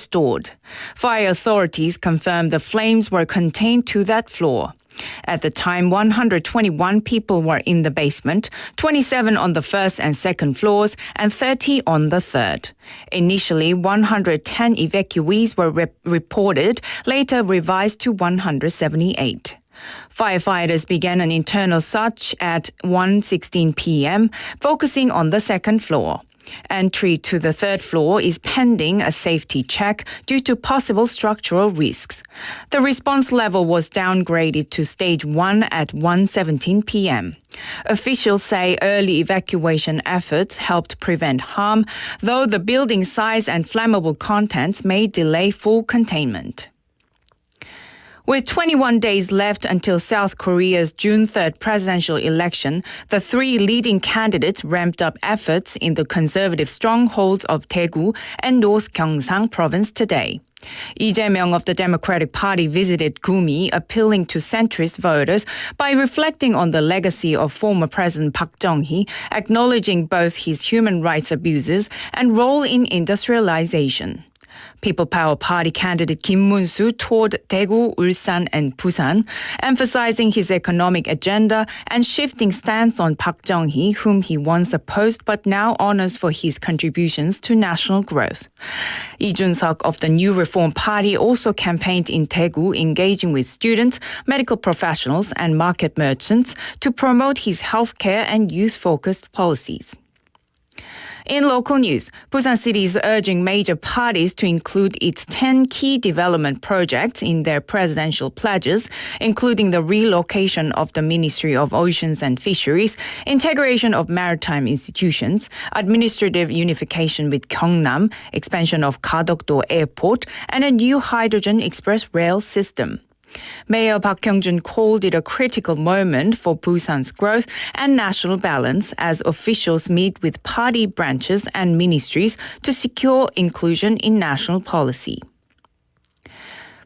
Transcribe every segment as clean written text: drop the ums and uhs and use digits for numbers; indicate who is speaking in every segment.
Speaker 1: restored. Fire authorities confirmed the flames were contained to that floor. At the time, 121 people were in the basement, 27 on the first and second floors, and 30 on the third. Initially, 110 evacuees were reported, later revised to 178. Firefighters began an internal search at 1:16 p.m., focusing on the second floor. Entry to the third floor is pending a safety check due to possible structural risks. The response level was downgraded to stage 1 at 1:17 p.m. Officials say early evacuation efforts helped prevent harm, though the building size and flammable contents may delay full containment. With 21 days left until South Korea's June 3rd presidential election, the three leading candidates ramped up efforts in the conservative strongholds of Daegu and North Gyeongsang province today. Lee Jae-myung of the Democratic Party visited Gumi, appealing to centrist voters by reflecting on the legacy of former President Park Chung-hee, acknowledging both his human rights abuses and role in industrialization. People Power Party candidate Kim Moon-soo toured Daegu, Ulsan, and Busan, emphasizing his economic agenda and shifting stance on Park Chung-hee, whom he once opposed but now honors for his contributions to national growth. Lee Jun-seok of the New Reform Party also campaigned in Daegu, engaging with students, medical professionals, and market merchants to promote his healthcare and youth-focused policies. In local news, Busan City is urging major parties to include its 10 key development projects in their presidential pledges, including the relocation of the Ministry of Oceans and Fisheries, integration of maritime institutions, administrative unification with Gyeongnam, expansion of Gadokdo Airport, and a new hydrogen express rail system. Mayor Park Kyung-jun called it a critical moment for Busan's growth and national balance as officials meet with party branches and ministries to secure inclusion in national policy.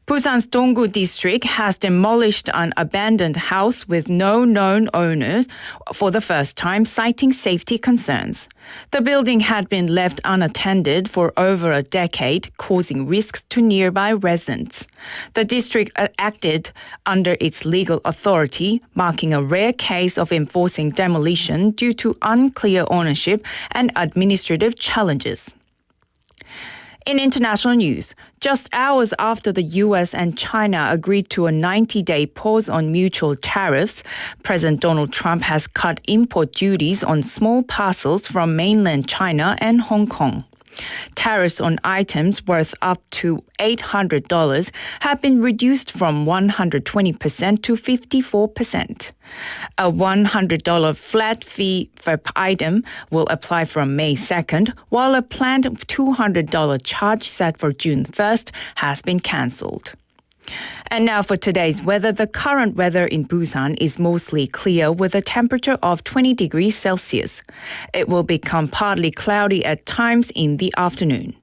Speaker 1: Busan's Donggu district has demolished an abandoned house with no known owners for the first time, citing safety concerns. The building had been left unattended for over a decade, causing risks to nearby residents. The district acted under its legal authority, marking a rare case of enforcing demolition due to unclear ownership and administrative challenges. In international news, just hours after the U.S. and China agreed to a 90-day pause on mutual tariffs, President Donald Trump has cut import duties on small parcels from mainland China and Hong Kong. Tariffs on items worth up to $800 have been reduced from 120% to 54%. A $100 flat fee per item will apply from May 2nd, while a planned $200 charge set for June 1st has been cancelled. And now for today's weather. The current weather in Busan is mostly clear with a temperature of 20 degrees Celsius. It will become partly cloudy at times in the afternoon.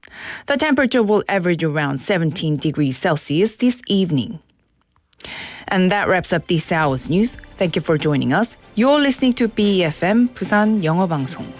Speaker 1: The temperature will average around 17 degrees Celsius this evening. And that wraps up this hour's news. Thank you for joining us. You're listening to BEFM 부산 영어방송.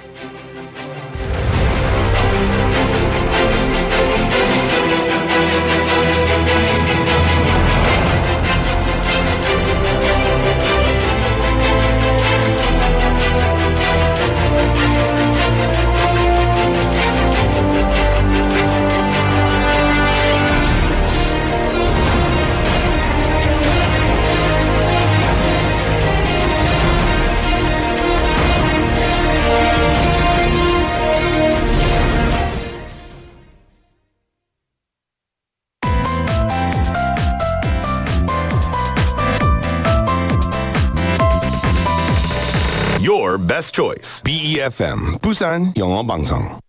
Speaker 2: Your best choice. BEFM 부산 영어방송.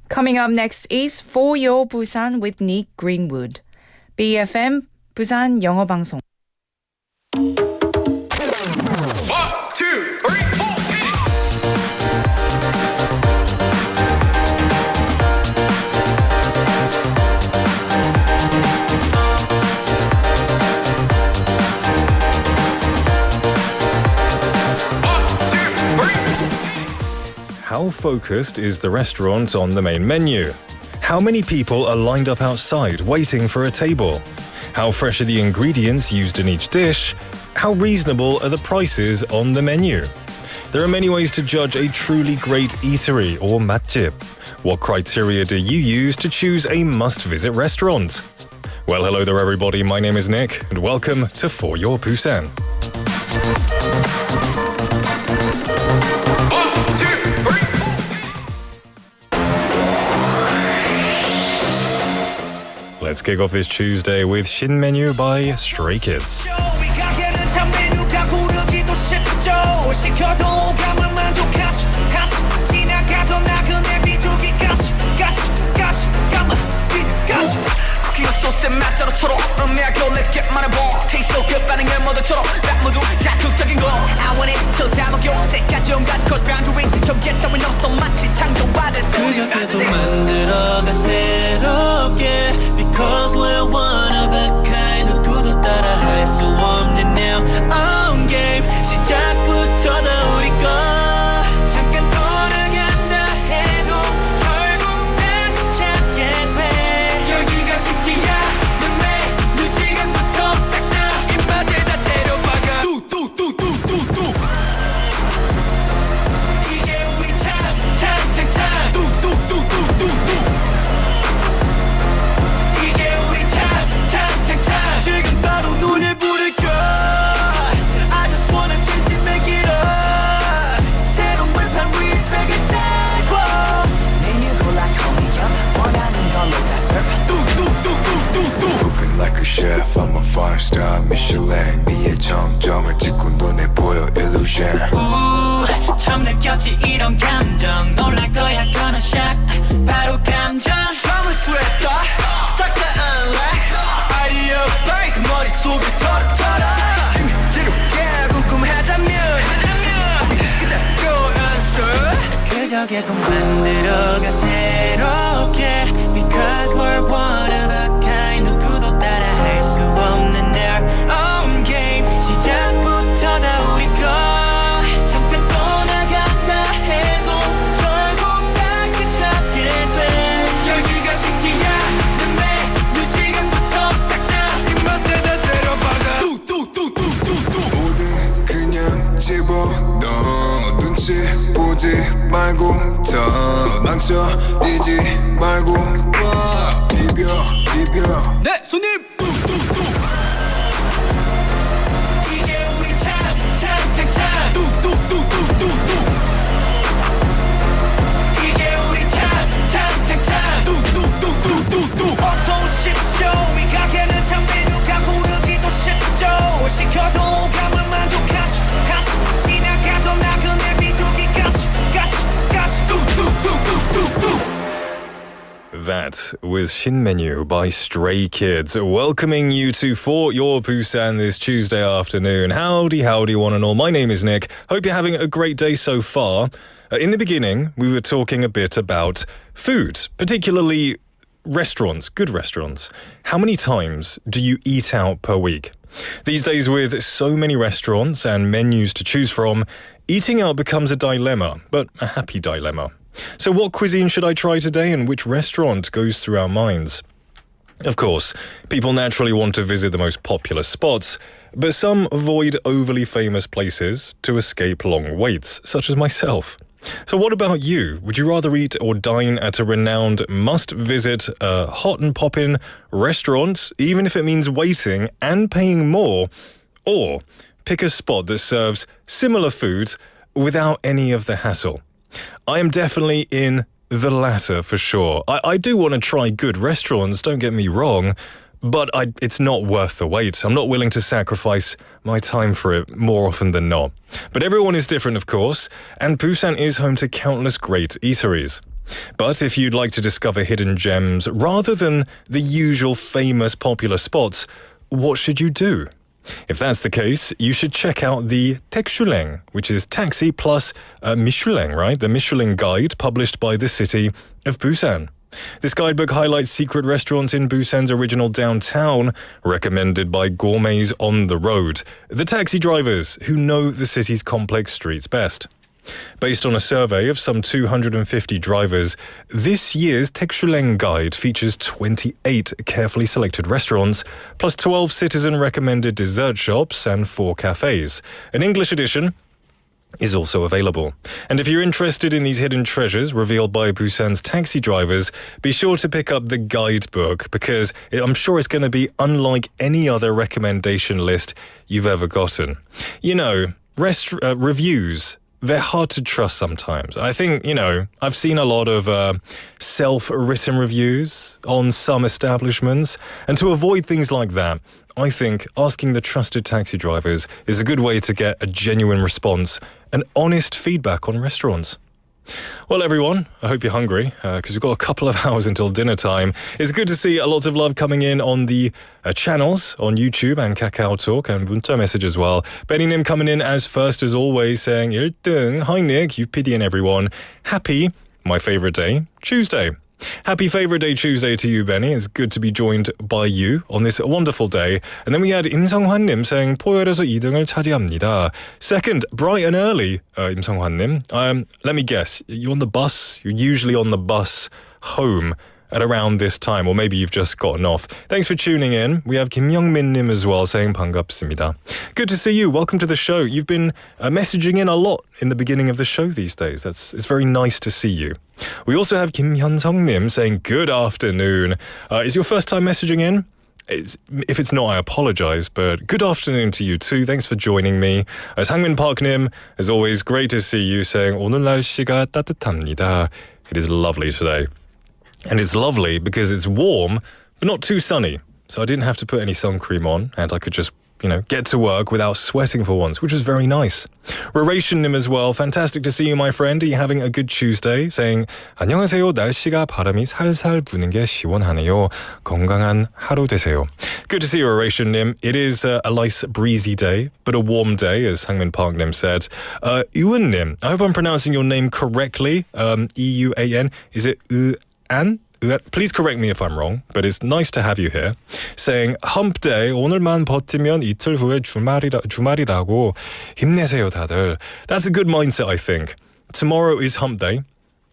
Speaker 1: Coming up next is For Your Busan with Nick Greenwood. BEFM 부산 영어방송.
Speaker 2: 1, 2, 3, 4.
Speaker 3: How focused is the restaurant on the main menu? How many people are lined up outside waiting for a table? How fresh are the ingredients used in each dish? How reasonable are the prices on the menu? There are many ways to judge a truly great eatery or 맛집. What criteria do you use to choose a must-visit restaurant? Well, hello there everybody, my name is Nick, and welcome to For Your Busan.
Speaker 2: 1, 2, 3, 4.
Speaker 3: Let's kick off this Tuesday with Shin Menu by Stray Kids.
Speaker 4: 소스에 맛자로처럼 음미하고 내게 말해봐 테이스 그 반응을 모두처럼 나 모두 자극적인 거 I want it till 다 녹여 때까지 온갖 cross boundaries 경계 따윈 없어 마치 창조받은
Speaker 5: 그저 계속 만들어가 새롭게 Because we're one of a kind 누구도 따라할 수 없는 now own game 시작부터 다 우리 거 잠깐 돌아간다 해도 결국 다시 찾게 돼 여기가 쉽지야 내 지금부터 싹 다 입맛에 다 때려박아 뚜뚜뚜뚜뚜뚜 이게 우리 time 뚜뚜뚜뚜뚜뚜 이게 우리 time 지금 바로 눈에 불을 켜 I just wanna taste it make it up 새로운 불판 위에 책을 달고 메뉴 골라 call me up 원하는 걸로 다 serve 뚜뚜뚜뚜뚜뚜
Speaker 6: Cooking like a chef, I'm a 5-star Michelin 위에 정점을 찍고 눈에 보여 illusion
Speaker 5: 처음 느꼈지 이런 감정 놀랄 거야 gonna shock 바로 감정
Speaker 4: 처음을 스웨터 싹 다 unlock 아이디어 break 머릿속을 털어 지루해 궁금하다면 우리 그대로 answer
Speaker 5: 그저 계속 만들어가 새롭게 Because we're one of a kind 누구도 따라할 수 없는 their own game 시작부터 다 우리 거 잠깐 떠나간다 해도 결국 다시 찾게 돼 여기가 식지야 내 메뉴 지금부터 싹 다 입맛에 다 때려박아
Speaker 6: 뚜뚜뚜뚜뚜뚜 모든 그냥 집어넣어 눈치 보지 말고 더 망설이지 말고 비벼
Speaker 4: 네 손님
Speaker 5: 이게 우리 time
Speaker 6: 뚜뚜뚜뚜뚜뚜
Speaker 5: 이게 우리 time
Speaker 6: 뚜뚜뚜뚜뚜뚜
Speaker 5: 어서 오십시오 이 가게는 참 메뉴가 고르기도 쉽죠 시켜도 감을 만족하지 지나가던 나그네 비둘기까지
Speaker 6: 뚜뚜뚜뚜뚜뚜
Speaker 3: That was Shin Menu by Stray Kids, welcoming you to For Your Busan this Tuesday afternoon. Howdy, one and all. My name is Nick. Hope you're having a great day so far. In the beginning, we were talking a bit about food, particularly restaurants, good restaurants. How many times do you eat out per week? These days, with so many restaurants and menus to choose from, eating out becomes a dilemma, but a happy dilemma. So what cuisine should I try today and which restaurant goes through our minds? Of course, people naturally want to visit the most popular spots, but some avoid overly famous places to escape long waits, such as myself. So what about you? Would you rather eat or dine at a renowned must-visit, hot and poppin' restaurant, even if it means waiting and paying more, or pick a spot that serves similar food without any of the hassle? I am definitely in the latter for sure. I do want to try good restaurants, don't get me wrong, but it's not worth the wait. I'm not willing to sacrifice my time for it more often than not. But everyone is different, of course, and Busan is home to countless great eateries. But if you'd like to discover hidden gems rather than the usual famous popular spots, what should you do? If that's the case, you should check out the Taekshuleng, which is taxi plus Michelin, right? The Michelin guide published by the city of Busan. This guidebook highlights secret restaurants in Busan's original downtown, recommended by gourmets on the road, the taxi drivers who know the city's complex streets best. Based on a survey of some 250 drivers, this year's 택슐랭 guide features 28 carefully selected restaurants, plus 12 citizen-recommended dessert shops and 4 cafes. An English edition is also available. And if you're interested in these hidden treasures revealed by Busan's taxi drivers, be sure to pick up the guidebook because I'm sure it's going to be unlike any other recommendation list you've ever gotten. You know, reviews, they're hard to trust sometimes. I think, I've seen a lot of self-written reviews on some establishments, and to avoid things like that, I think asking the trusted taxi drivers is a good way to get a genuine response and honest feedback on restaurants. Well, everyone, I hope you're hungry because we've got a couple of hours until dinner time. It's good to see a lot of love coming in on the channels on YouTube and KakaoTalk and 문자 message as well. Benny-nim coming in as first as always saying 1등, hi Nick, UPD and everyone. Happy, my favourite day, Tuesday. Happy Favourite Day Tuesday to you, Benny. It's good to be joined by you on this wonderful day. And then we had 임성환님 saying 포열에서 2등을 차지합니다. Second, bright and early, 임성환님. Let me guess, you're on the bus? You're usually on the bus home at around this time, or maybe you've just gotten off. Thanks for tuning in. We have 김영민님 as well saying 반갑습니다. Good to see you. Welcome to the show. You've been messaging in a lot in the beginning of the show these days. It's very nice to see you. We also have Kim Hyun-sung-nim saying good afternoon. Is your first time messaging in? If it's not, I apologise, but good afternoon to you too. Thanks for joining me. Sangmin Park-nim, as always, great to see you saying 오늘 날씨가 따뜻합니다. It is lovely today. And it's lovely because it's warm, but not too sunny. So I didn't have to put any sun cream on, and I could just, get to work without sweating for once, which was very nice. Rarationnim as well. Fantastic to see you, my friend. Are you having a good Tuesday? Saying, 안녕하세요. 날씨가 바람이 살살 부는 게 시원하네요. 건강한 하루 되세요. Good to see you, Rarationnim. It is a nice breezy day, but a warm day, as Hangmin Park-nim said. Ewan-nim, I hope I'm pronouncing your name correctly. E-U-A-N. Is it An? Please correct me if I'm wrong, but it's nice to have you here. Saying, hump day, 오늘만 버티면 이틀 후에 주말이라고 힘내세요, 다들. That's a good mindset, I think. Tomorrow is hump day,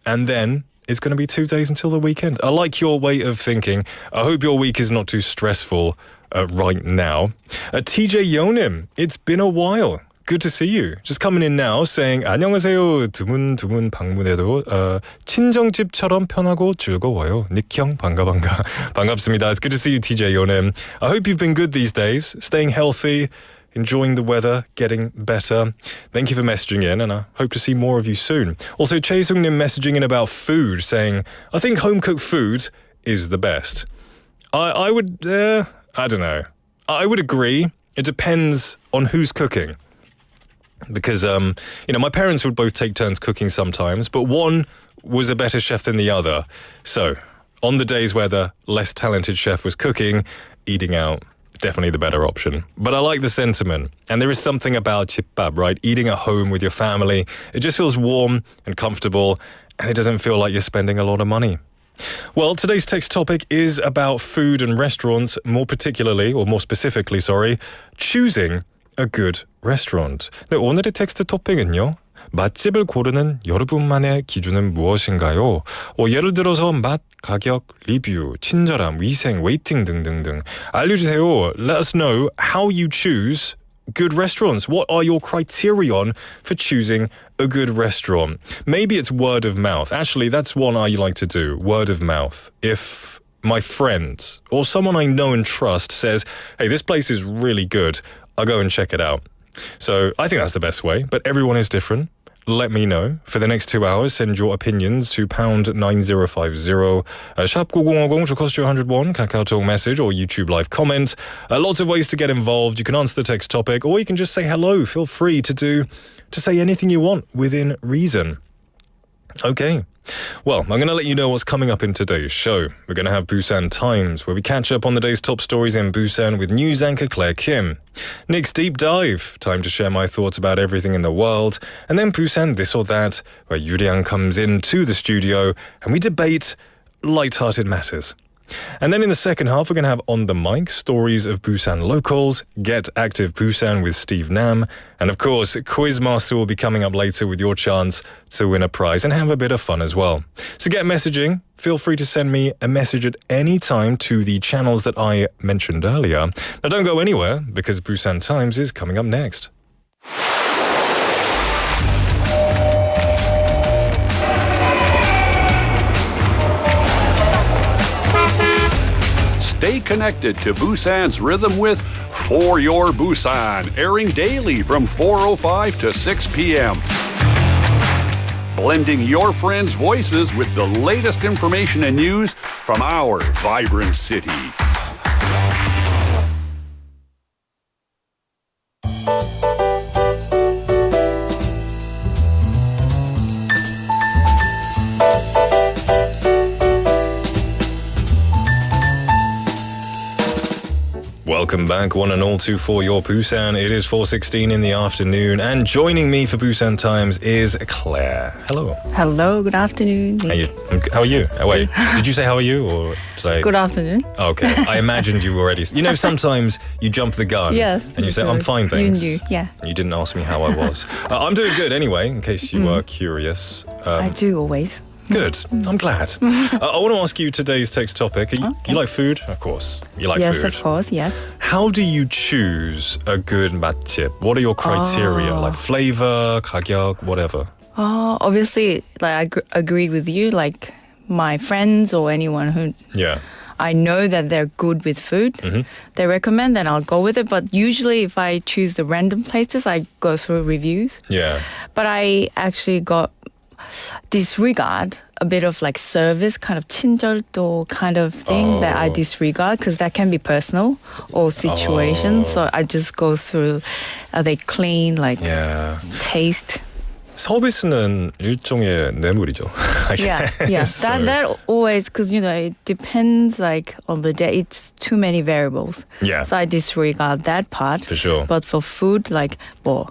Speaker 3: and then it's going to be 2 days until the weekend. I like your way of thinking. I hope your week is not too stressful right now. TJ Yonim, it's been a while. Good to see you. Just coming in now saying 안녕하세요. 드문 방문해도 친정집처럼 편하고 즐거워요. 닉형 반가. 반갑습니다. It's good to see you, TJ Yonem. I hope you've been good these days, staying healthy, enjoying the weather, getting better. Thank you for messaging in, and I hope to see more of you soon. Also, Chae Sung-nim messaging in about food, saying, I think home-cooked food is the best. I would, I don't know. I would agree. It depends on who's cooking. Because, my parents would both take turns cooking sometimes, but one was a better chef than the other. So, on the days where the less talented chef was cooking, eating out, definitely the better option. But I like the sentiment. And there is something about 집밥, right? Eating at home with your family. It just feels warm and comfortable, and it doesn't feel like you're spending a lot of money. Well, today's text topic is about food and restaurants, more specifically, choosing a good restaurant. 네, 오늘의 텍스트 토픽은요. 맛집을 고르는 여러분만의 기준은 무엇인가요? 예를 들어서 맛, 가격, 리뷰, 친절함, 위생, 웨이팅 등등등 알려주세요. Let us know how you choose good restaurants. What are your criterion for choosing a good restaurant? Maybe it's word of mouth. Actually, that's one I like to do, word of mouth. If my friend or someone I know and trust says, hey, this place is really good, I'll go and check it out. So I think that's the best way, but everyone is different. Let me know. For the next 2 hours, send your opinions to #9050, 샵 9050 to cost you 101, KakaoTalk message or YouTube live comment. Lots of ways to get involved. You can answer the text topic, or you can just say hello. Feel free to say anything you want within reason. Okay. Well, I'm going to let you know what's coming up in today's show. We're going to have Busan Times, where we catch up on the day's top stories in Busan with news anchor Claire Kim. Nick's Deep Dive, time to share my thoughts about everything in the world. And then Busan This or That, where Yuriang comes into the studio and we debate light-hearted matters. And then in the second half, we're going to have On the Mic, stories of Busan locals, Get Active Busan with Steve Nam, and of course, Quizmaster will be coming up later with your chance to win a prize and have a bit of fun as well. So get messaging. Feel free to send me a message at any time to the channels that I mentioned earlier. Now don't go anywhere because Busan Times is coming up next.
Speaker 7: Stay connected to Busan's rhythm with For Your Busan, airing daily from 4:05 to 6 p.m. Blending your friends' voices with the latest information and news from our vibrant city.
Speaker 3: Welcome back, one and all, to For Your Busan. It is 4:16 in the afternoon, and joining me for Busan Times is Claire. Hello.
Speaker 1: Hello, good afternoon.
Speaker 3: How are you? Oh, wait, did you say how are you, or did I?
Speaker 1: Good afternoon.
Speaker 3: Okay, I imagined you already. You know, sometimes you jump the gun.
Speaker 1: Yes.
Speaker 3: And you say, I'm fine, thanks.
Speaker 1: You knew, yeah.
Speaker 3: You didn't ask me how I was. I'm doing good anyway, in case you were curious.
Speaker 1: I do always.
Speaker 3: Good. I'm glad. I want to ask you today's text topic. You like food? Of course. You like food.
Speaker 1: Yes, of course, yes.
Speaker 3: How do you choose a good 맛집? What are your criteria? Like flavor, 가격, whatever?
Speaker 1: Obviously, like I agree with you. Like my friends or anyone who I know that they're good with food, they recommend, then I'll go with it. But usually, if I choose the random places, I go through reviews.
Speaker 3: Yeah.
Speaker 1: But I actually got disregard a bit of like service, kind of 친절도 kind of thing that I disregard because that can be personal or situation. So I just go through, are they clean, like taste.
Speaker 3: 서비스는 일종의 뇌물이죠.
Speaker 1: Yeah.
Speaker 3: So.
Speaker 1: That always, because you know it depends like on the day. It's too many variables.
Speaker 3: Yeah.
Speaker 1: So I disregard that part.
Speaker 3: For sure.
Speaker 1: But for food, like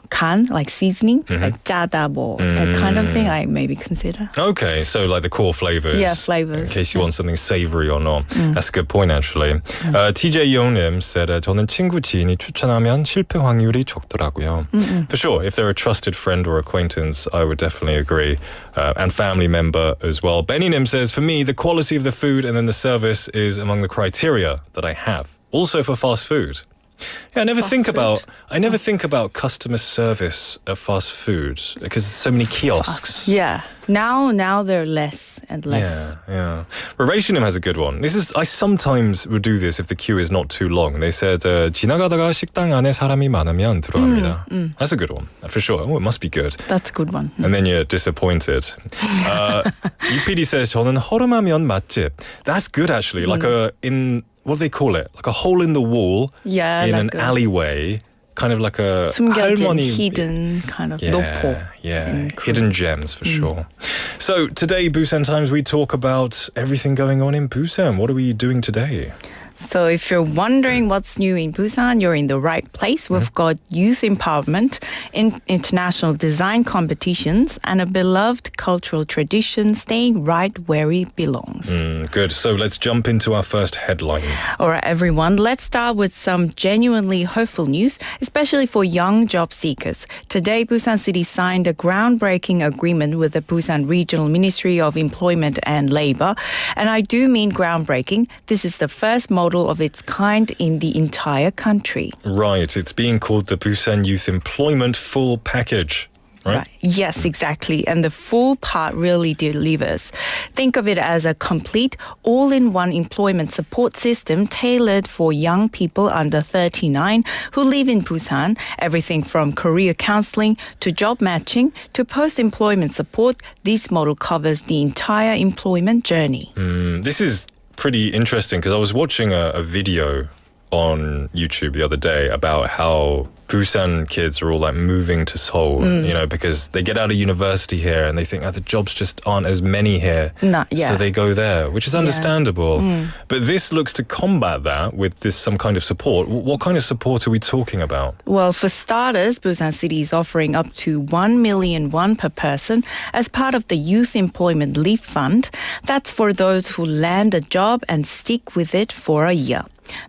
Speaker 1: 간, like seasoning, like 짜다, that kind of thing, I maybe consider.
Speaker 3: Okay, so like the core flavors.
Speaker 1: Yeah, flavors.
Speaker 3: In case you want something savory or not. That's a good point, actually. TJ Yonim said, 저는 친구 지인이 추천하면 실패 확률이 적더라고요. For sure, if they're a trusted friend or acquaintance, I would definitely agree. And family member as well. Benny Nim says, for me, the quality of the food and then the service is among the criteria that I have. Also for fast food. Yeah, I never think about customer service at fast food because there's so many kiosks.
Speaker 1: Yeah. Now there are less and less.
Speaker 3: Yeah. Rarationum has a good one. I sometimes would do this if the queue is not too long. They said 지나가다가 식당 안에 사람이 많으면 들어갑니다. That's a good one for sure. Oh, it must be good.
Speaker 1: That's a good one.
Speaker 3: And then you're disappointed. UPD says 저는 허름하면 맛집. That's good actually. Like what do they call it? Like a hole in the wall in like an alleyway. Kind of like a
Speaker 1: 숨겨진 hidden kind of 노포.
Speaker 3: Yeah, hidden gems for sure. So today, Busan Times, we talk about everything going on in Busan. What are we doing today?
Speaker 1: So if you're wondering what's new in Busan, you're in the right place. We've got youth empowerment, international design competitions, and a beloved cultural tradition staying right where it belongs.
Speaker 3: Good. So let's jump into our first headline.
Speaker 1: All right, everyone. Let's start with some genuinely hopeful news, especially for young job seekers. Today, Busan City signed a groundbreaking agreement with the Busan Regional Ministry of Employment and Labor. And I do mean groundbreaking. This is the first model of its kind in the entire country.
Speaker 3: Right. It's being called the Busan Youth Employment Full Package. Right?
Speaker 1: Yes, exactly. And the full part really delivers. Think of it as a complete, all-in-one employment support system tailored for young people under 39 who live in Busan. Everything from career counseling to job matching to post-employment support. This model covers the entire employment journey.
Speaker 3: This is pretty interesting because I was watching a video on YouTube the other day about how Busan kids are all like moving to Seoul, you know, because they get out of university here and they think the jobs just aren't as many here. So they go there, which is understandable. But this looks to combat that with some kind of support. What kind of support are we talking about?
Speaker 1: Well, for starters, Busan City is offering up to 1 million won per person as part of the Youth Employment Leave Fund. That's for those who land a job and stick with it for a year.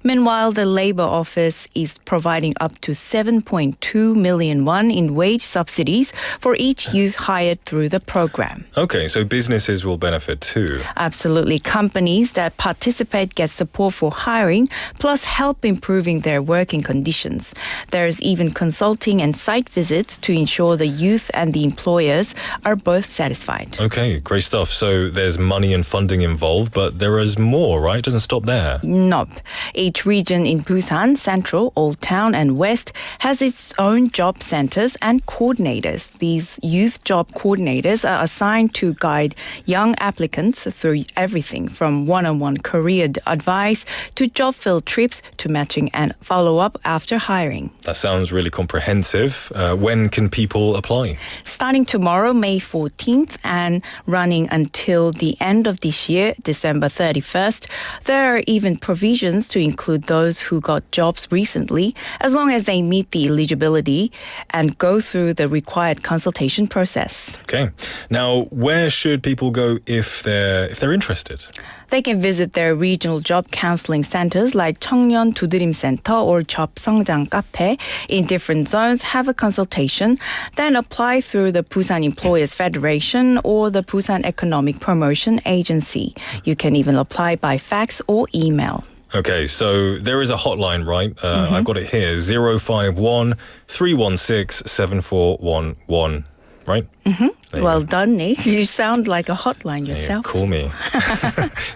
Speaker 1: Meanwhile, the Labour Office is providing up to 7.2 million won in wage subsidies for each youth hired through the program.
Speaker 3: Okay, so businesses will benefit too.
Speaker 1: Absolutely. Companies that participate get support for hiring, plus help improving their working conditions. There's even consulting and site visits to ensure the youth and the employers are both satisfied.
Speaker 3: Okay, great stuff. So there's money and funding involved, but there is more, right? It doesn't stop there.
Speaker 1: Nope. Each region in Busan, Central, Old Town and West has its own job centers and coordinators. These youth job coordinators are assigned to guide young applicants through everything from one-on-one career advice to job field trips to matching and follow-up after hiring.
Speaker 3: That sounds really comprehensive. When can people apply?
Speaker 1: Starting tomorrow, May 14th, and running until the end of this year, December 31st, there are even provisions to include those who got jobs recently, as long as they meet the eligibility and go through the required consultation process.
Speaker 3: Okay. Now, where should people go if they're interested?
Speaker 1: They can visit their regional job counseling centers like 청년 두드림 센터 or 접성장 카페 in different zones, have a consultation, then apply through the Busan Employers Federation or the Busan Economic Promotion Agency. You can even apply by fax or email.
Speaker 3: Okay, so there is a hotline, right? I've got it here, 051 316 7411, right?
Speaker 1: Well done, Nick. You sound like a hotline
Speaker 3: Yeah,
Speaker 1: yourself.
Speaker 3: call me.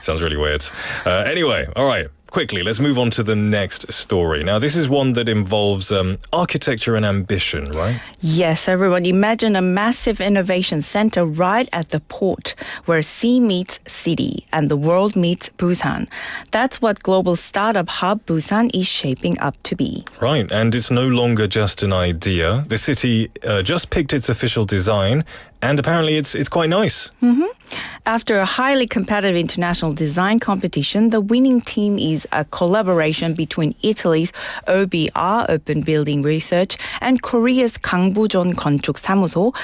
Speaker 3: Sounds really weird. Anyway, all right. Quickly, let's move on to the next story. Now, this is one that involves architecture and ambition, right?
Speaker 1: Yes, everyone. Imagine a massive innovation center right at the port where sea meets city and the world meets Busan. That's what global startup hub Busan is shaping up to be.
Speaker 3: Right, and it's no longer just an idea. The city just picked its official design, and apparently it's quite nice.
Speaker 1: After a highly competitive international design competition, the winning team is a collaboration between Italy's OBR, Open Building Research, and Korea's 강부전 건축사무소,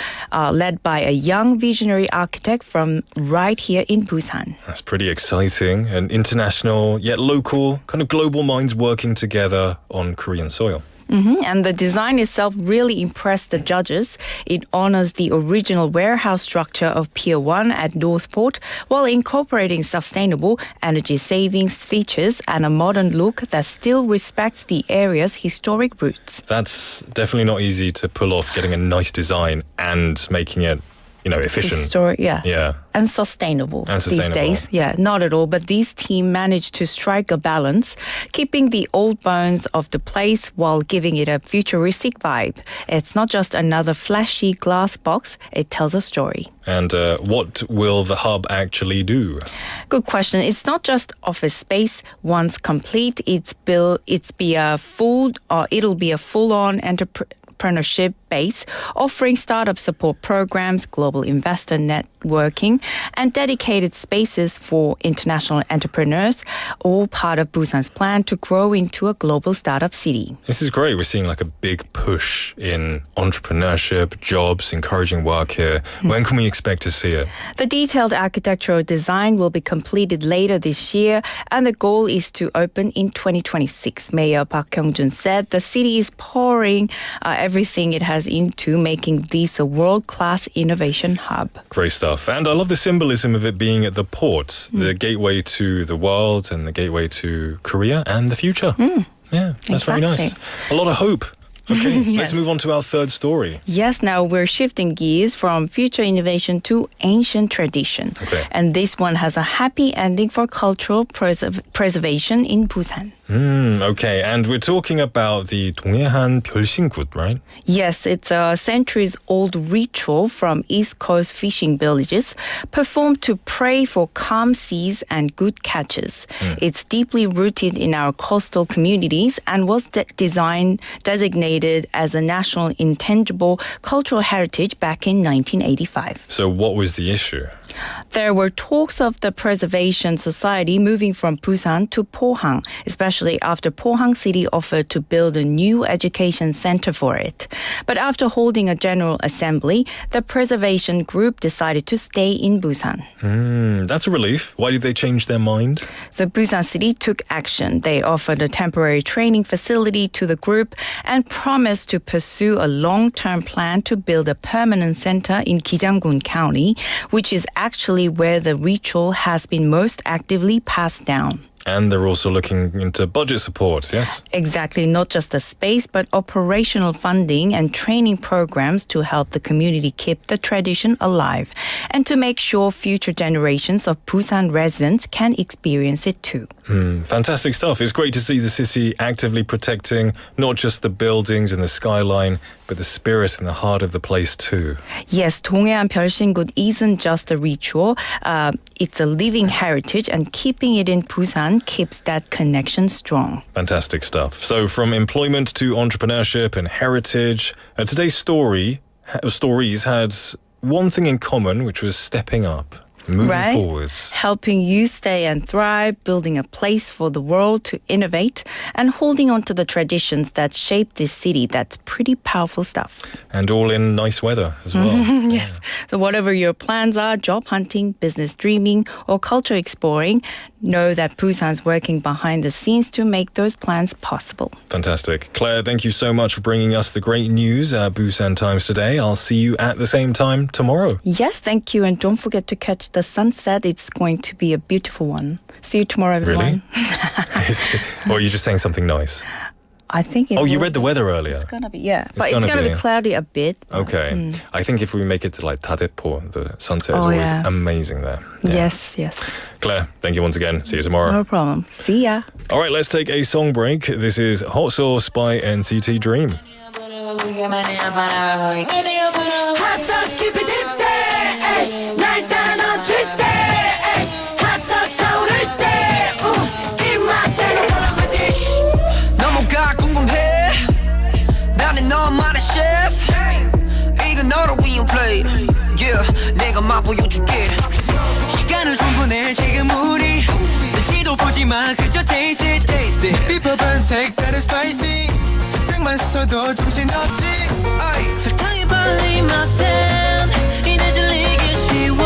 Speaker 1: led by a young visionary architect from right here in Busan.
Speaker 3: That's pretty exciting. An international, yet local, kind of global minds working together on Korean soil.
Speaker 1: And the design itself really impressed the judges. It honors the original warehouse structure of Pier 1 at Northport while incorporating sustainable energy savings features and a modern look that still respects the area's historic roots.
Speaker 3: That's definitely not easy to pull off, getting a nice design and making it, efficient. Yeah.
Speaker 1: And sustainable these days. Yeah, not at all. But this team managed to strike a balance, keeping the old bones of the place while giving it a futuristic vibe. It's not just another flashy glass box. It tells a story.
Speaker 3: And what will the hub actually do?
Speaker 1: Good question. It's not just office space. Once complete, it'll be a full-on entrepreneurship base, offering startup support programs, global investor networking, and dedicated spaces for international entrepreneurs, all part of Busan's plan to grow into a global startup city.
Speaker 3: This is great. We're seeing like a big push in entrepreneurship, jobs, encouraging work here. When can we expect to see it?
Speaker 1: The detailed architectural design will be completed later this year, and the goal is to open in 2026. Mayor Park Kyung-jun said the city is pouring everything it has into making this a world-class innovation hub.
Speaker 3: Great stuff. And I love the symbolism of it being at the port, the gateway to the world and the gateway to Korea and the future. Yeah, that's very nice. A lot of hope Okay, let's
Speaker 1: Yes.
Speaker 3: move on to our third story.
Speaker 1: Yes, now we're shifting gears from future innovation to ancient tradition.
Speaker 3: Okay.
Speaker 1: And this one has a happy ending for cultural preservation in Busan.
Speaker 3: Okay, and we're talking about the 동해안 별신굿, right?
Speaker 1: Yes, it's a centuries-old ritual from East Coast fishing villages performed to pray for calm seas and good catches. It's deeply rooted in our coastal communities and was designated as a national intangible cultural heritage back in 1985.
Speaker 3: So what was the issue?
Speaker 1: There were talks of the Preservation Society moving from Busan to Pohang, especially after Pohang City offered to build a new education center for it. But after holding a general assembly, the preservation group decided to stay in Busan.
Speaker 3: That's a relief. Why did they change their mind?
Speaker 1: So Busan City took action. They offered a temporary training facility to the group and promised to pursue a long-term plan to build a permanent center in Gijanggun County, which is actually where the ritual has been most actively passed down.
Speaker 3: And they're also looking into budget support, yes?
Speaker 1: Exactly, not just the space, but operational funding and training programs to help the community keep the tradition alive and to make sure future generations of Busan residents can experience it too.
Speaker 3: Fantastic stuff. It's great to see the city actively protecting not just the buildings and the skyline, but the spirit and the heart of the place too.
Speaker 1: Yes, 동해안 별신굿 isn't just a ritual. It's a living heritage, and keeping it in Busan keeps that connection strong.
Speaker 3: Fantastic stuff. So from employment to entrepreneurship and heritage, today's stories had one thing in common, which was stepping up. Moving forwards.
Speaker 1: Helping you stay and thrive, building a place for the world to innovate, and holding on to the traditions that shape this city. That's pretty powerful stuff.
Speaker 3: And all in nice weather as well.
Speaker 1: Yes. So whatever your plans are, job hunting, business dreaming, or culture exploring, know that Busan's working behind the scenes to make those plans possible.
Speaker 3: Fantastic. Claire, thank you so much for bringing us the great news at Busan Times today. I'll see you at the same time tomorrow.
Speaker 1: Yes, thank you. And don't forget to catch the sunset. It's going to be a beautiful one. See you tomorrow, everyone.
Speaker 3: Really? Or are you just saying something nice?
Speaker 1: I think it
Speaker 3: Oh, you
Speaker 1: will
Speaker 3: read the
Speaker 1: be.
Speaker 3: weather earlier.
Speaker 1: It's gonna be, yeah. But
Speaker 3: gonna
Speaker 1: it's gonna
Speaker 3: be.
Speaker 1: be cloudy a bit.
Speaker 3: Okay. I think if we make it to like Dadepo, the sunset is
Speaker 1: Oh,
Speaker 3: always
Speaker 1: yeah.
Speaker 3: amazing there. Yeah.
Speaker 1: Yes, yes.
Speaker 3: Claire, thank you once again. See you tomorrow.
Speaker 1: No problem. See ya.
Speaker 3: All right, let's take a song break. This is Hot Sauce by NCT Dream.
Speaker 4: Hot sauce, keep it deep day. 날 따라 넌 twist day. Hot sauce 타오를 때. 입맛대로 골라 my dish. 너무가 궁금해. 나는 너만의 chef. 이건 너를 위한 plate. Yeah, 내가 맛보여줄게. 시간을 충분해 지금 우리. 눈치도 보지 마 그저 taste it.
Speaker 5: 비법은 색다른 spicy 살짝만 써도 정신없지
Speaker 4: 설탕이 발린 맛엔 이내 질리기 쉬워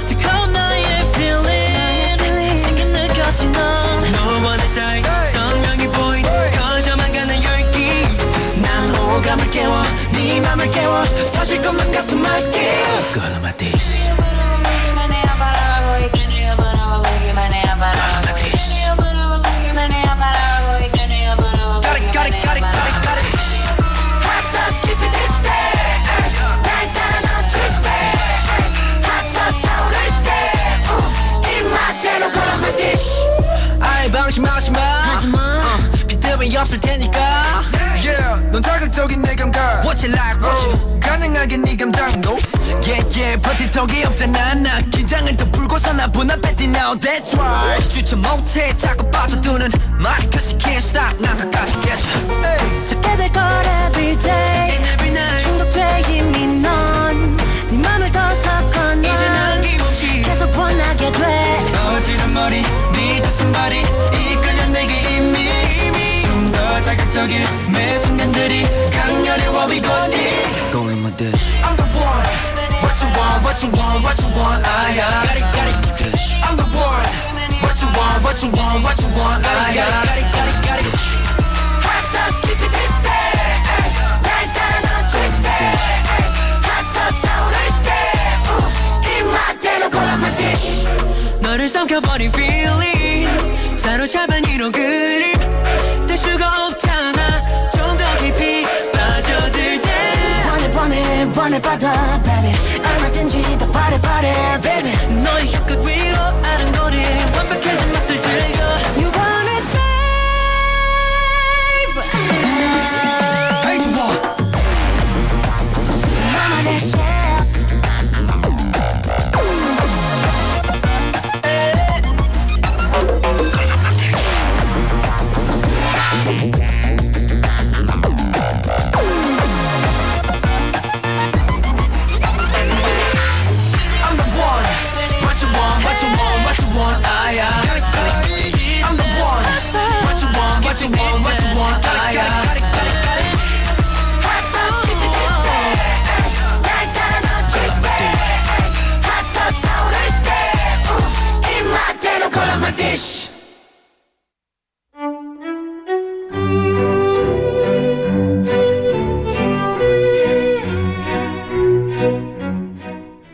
Speaker 4: 뜨거운 너의 feeling 지금 느꼈지 넌 너만의 사이 선명히 보인 거저만 가는 열기 난 호감을 깨워 네 맘을 깨워 터질 것만 같은 my skin Girl, my dish Got it Hot sauce, keep it deep day 날 따라 넌 twist day Hot sauce 타오를 때 입맛대로 골라 my dish 아예 방심하지 마 비틈이 없을 테니까
Speaker 5: Yeah, 넌 자극적인 내 감각
Speaker 4: What you like, what you
Speaker 5: 가능하게 네 감당도
Speaker 4: Yeah, 버티턱이 없잖아 나 긴장을 더 풀고서 나 분앞에 뛰 now That's right 주체 못해 자꾸 빠져드는 말이 cause you can't stop 난 끝까지 깨져 찾게 될 걸 every day and every night 중독돼 이미 넌네 맘을 더 섞어 놔 이제 난 김없이 계속 원하게 돼 어지른 머리 네 가슴발이 이끌려 내게 이미 좀 더 자극적인 매 순간들이 강렬해 what we gon' need 떠올린 my dish I'm the one What you want, what you want, what you want, got it, dish I'm the one What you want, what you want, what you want, got it Hot sauce, keep it deep day 날 따라 넌 twist day Hot sauce 타오를 때 입맛대로 골라 my dish 너를 삼켜버린 feeling 사로잡은 이런 그림 뗄 수가 없잖아 좀 더 깊이 손을 뻗어 baby 얼마든지 더 바래 baby 너의 혀끝 위로 아른거리 완벽해진 맛을 즐겨 You want it babe Hey you want 나만의 chef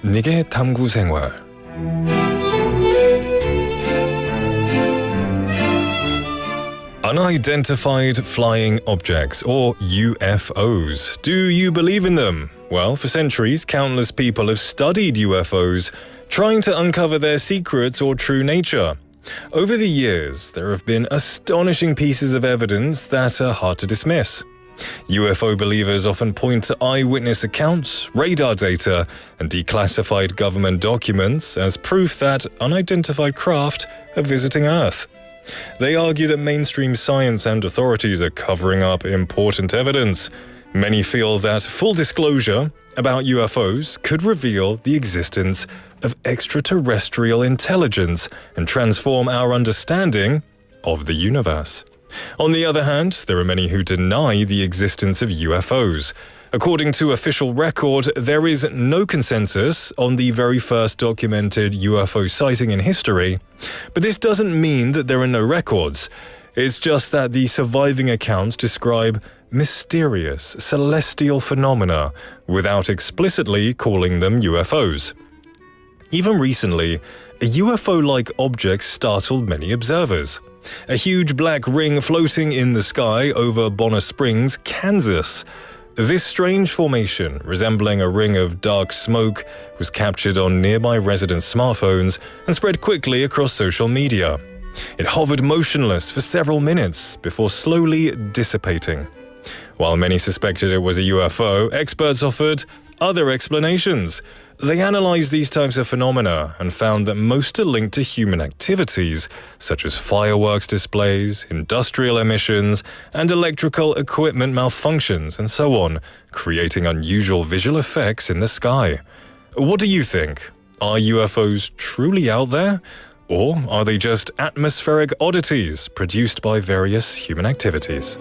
Speaker 3: 니게 탐구생활. Unidentified flying objects, or UFOs. Do you believe in them? Well, for centuries, countless people have studied UFOs, trying to uncover their secrets or true nature. Over the years, there have been astonishing pieces of evidence that are hard to dismiss. UFO believers often point to eyewitness accounts, radar data, and declassified government documents as proof that unidentified craft are visiting Earth. They argue that mainstream science and authorities are covering up important evidence. Many feel that full disclosure about UFOs could reveal the existence of extraterrestrial intelligence and transform our understanding of the universe. On the other hand, there are many who deny the existence of UFOs. According to official record, there is no consensus on the very first documented UFO sighting in history. But this doesn't mean that there are no records. It's just that the surviving accounts describe mysterious celestial phenomena without explicitly calling them UFOs. Even recently, a UFO-like object startled many observers. A huge black ring floating in the sky over Bonner Springs, Kansas. This strange formation, resembling a ring of dark smoke, was captured on nearby residents' smartphones and spread quickly across social media. It hovered motionless for several minutes before slowly dissipating. While many suspected it was a UFO, experts offered other explanations. They analyzed these types of phenomena and found that most are linked to human activities, such as fireworks displays, industrial emissions, and electrical equipment malfunctions, and so on, creating unusual visual effects in the sky. What do you think? Are UFOs truly out there? Or are they just atmospheric oddities produced by various human activities?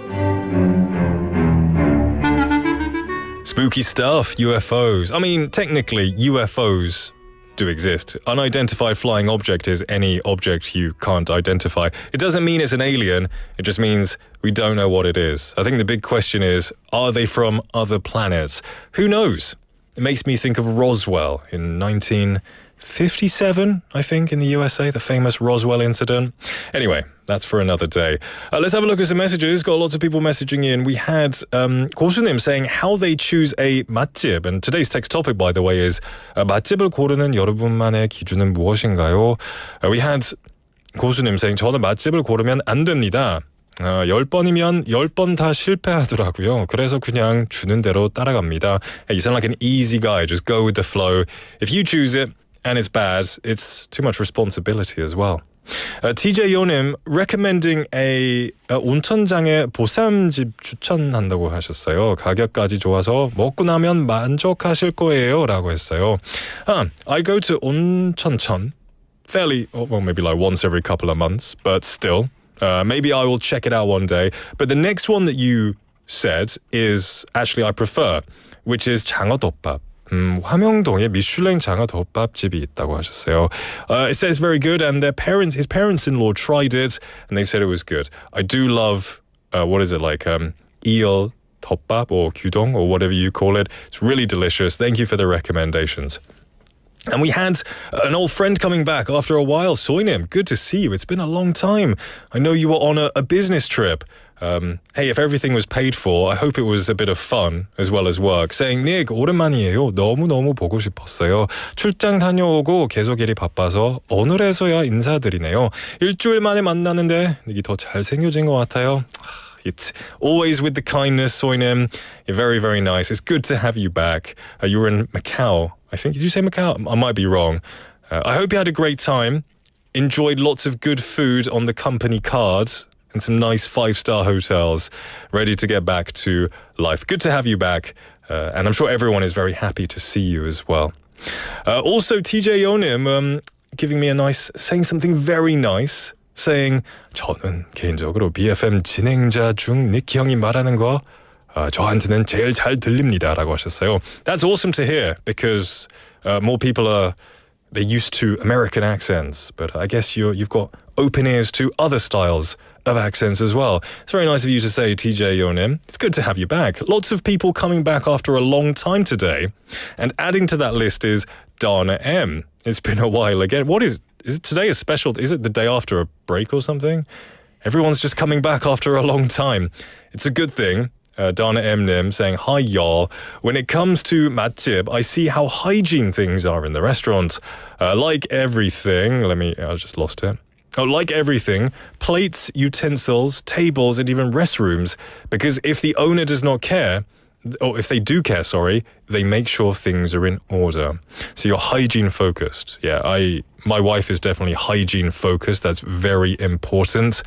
Speaker 3: Spooky stuff, UFOs. I mean, technically, UFOs do exist. Unidentified flying object is any object you can't identify. It doesn't mean it's an alien, it just means we don't know what it is. I think the big question is, are they from other planets? Who knows? It makes me think of Roswell in 1957, I think, in the USA, the famous Roswell incident. Anyway, that's for another day. Let's have a look at some messages. Got lots of people messaging in. We had 고수님 saying how they choose a 맛집. And today's text topic, by the way, is 맛집을 고르는 여러분만의 기준은 무엇인가요? We had 고수님 saying 저는 맛집을 고르면 안 됩니다. 10번이면 10번 다 실패하더라고요. 그래서 그냥 주는 대로 따라갑니다. You sound like an easy guy. Just go with the flow. If you choose it and it's bad, it's too much responsibility as well. TJ 요님 recommending a 온천장의 보쌈집 추천한다고 하셨어요. 가격까지 좋아서 먹고 나면 만족하실 거예요 라고 했어요. I go to 온천천 fairly, well, maybe like once every couple of months, but still, maybe I will check it out one day. But the next one that you said is actually I prefer, which is 장어덮밥. 화명동에 미슐랭 장어덮밥집이 있다고 하셨어요. It says very good, and his parents-in-law tried it, and they said it was good. I do love, what is it, like eel 덮밥 or gyudong or whatever you call it. It's really delicious. Thank you for the recommendations. And we had an old friend coming back after a while. Soinim, good to see you. It's been a long time. I know you were on a business trip. hey, if everything was paid for, I hope it was a bit of fun as well as work. Saying, Nick, 오랜만이에요. 너무너무 보고 싶었어요. 출장 다녀오고 계속 일이 바빠서 오늘에서야 인사드리네요. 일주일 만에 만나는데 닉이 더 잘생겨진 것 같아요. It's always with the kindness, Soinem. You're very, very nice. It's good to have you back. You were in Macau, I think. Did you say Macau? I might be wrong. I hope you had a great time. Enjoyed lots of good food on the company card and some nice 5-star hotels. Ready to get back to life. Good to have you back. And I'm sure everyone is very happy to see you as well. Also, TJ Yonim giving me a nice, saying something very nice. Saying, 저는 개인적으로 BFM 진행자 중 닉 형이 말하는 거 저한테는 제일 잘 들립니다 라고 하셨어요. That's awesome to hear because more people are they're used to American accents, but I guess you've got open ears to other styles of accents as well. It's very nice of you to say, TJ Yonim. It's good to have you back. Lots of people coming back after a long time today. And adding to that list is Dana M. It's been a while again. Is it today a special? Is it the day after a break or something? Everyone's just coming back after a long time. It's a good thing. Dana M. Nim saying, hi y'all. When it comes to 맛집, I see how hygiene things are in the restaurant. Like everything, I just lost it. Like everything, plates, utensils, tables, and even restrooms. Because if the owner does not care, or if they do care, they make sure things are in order. So you're hygiene focused. Yeah, my wife is definitely hygiene focused. That's very important.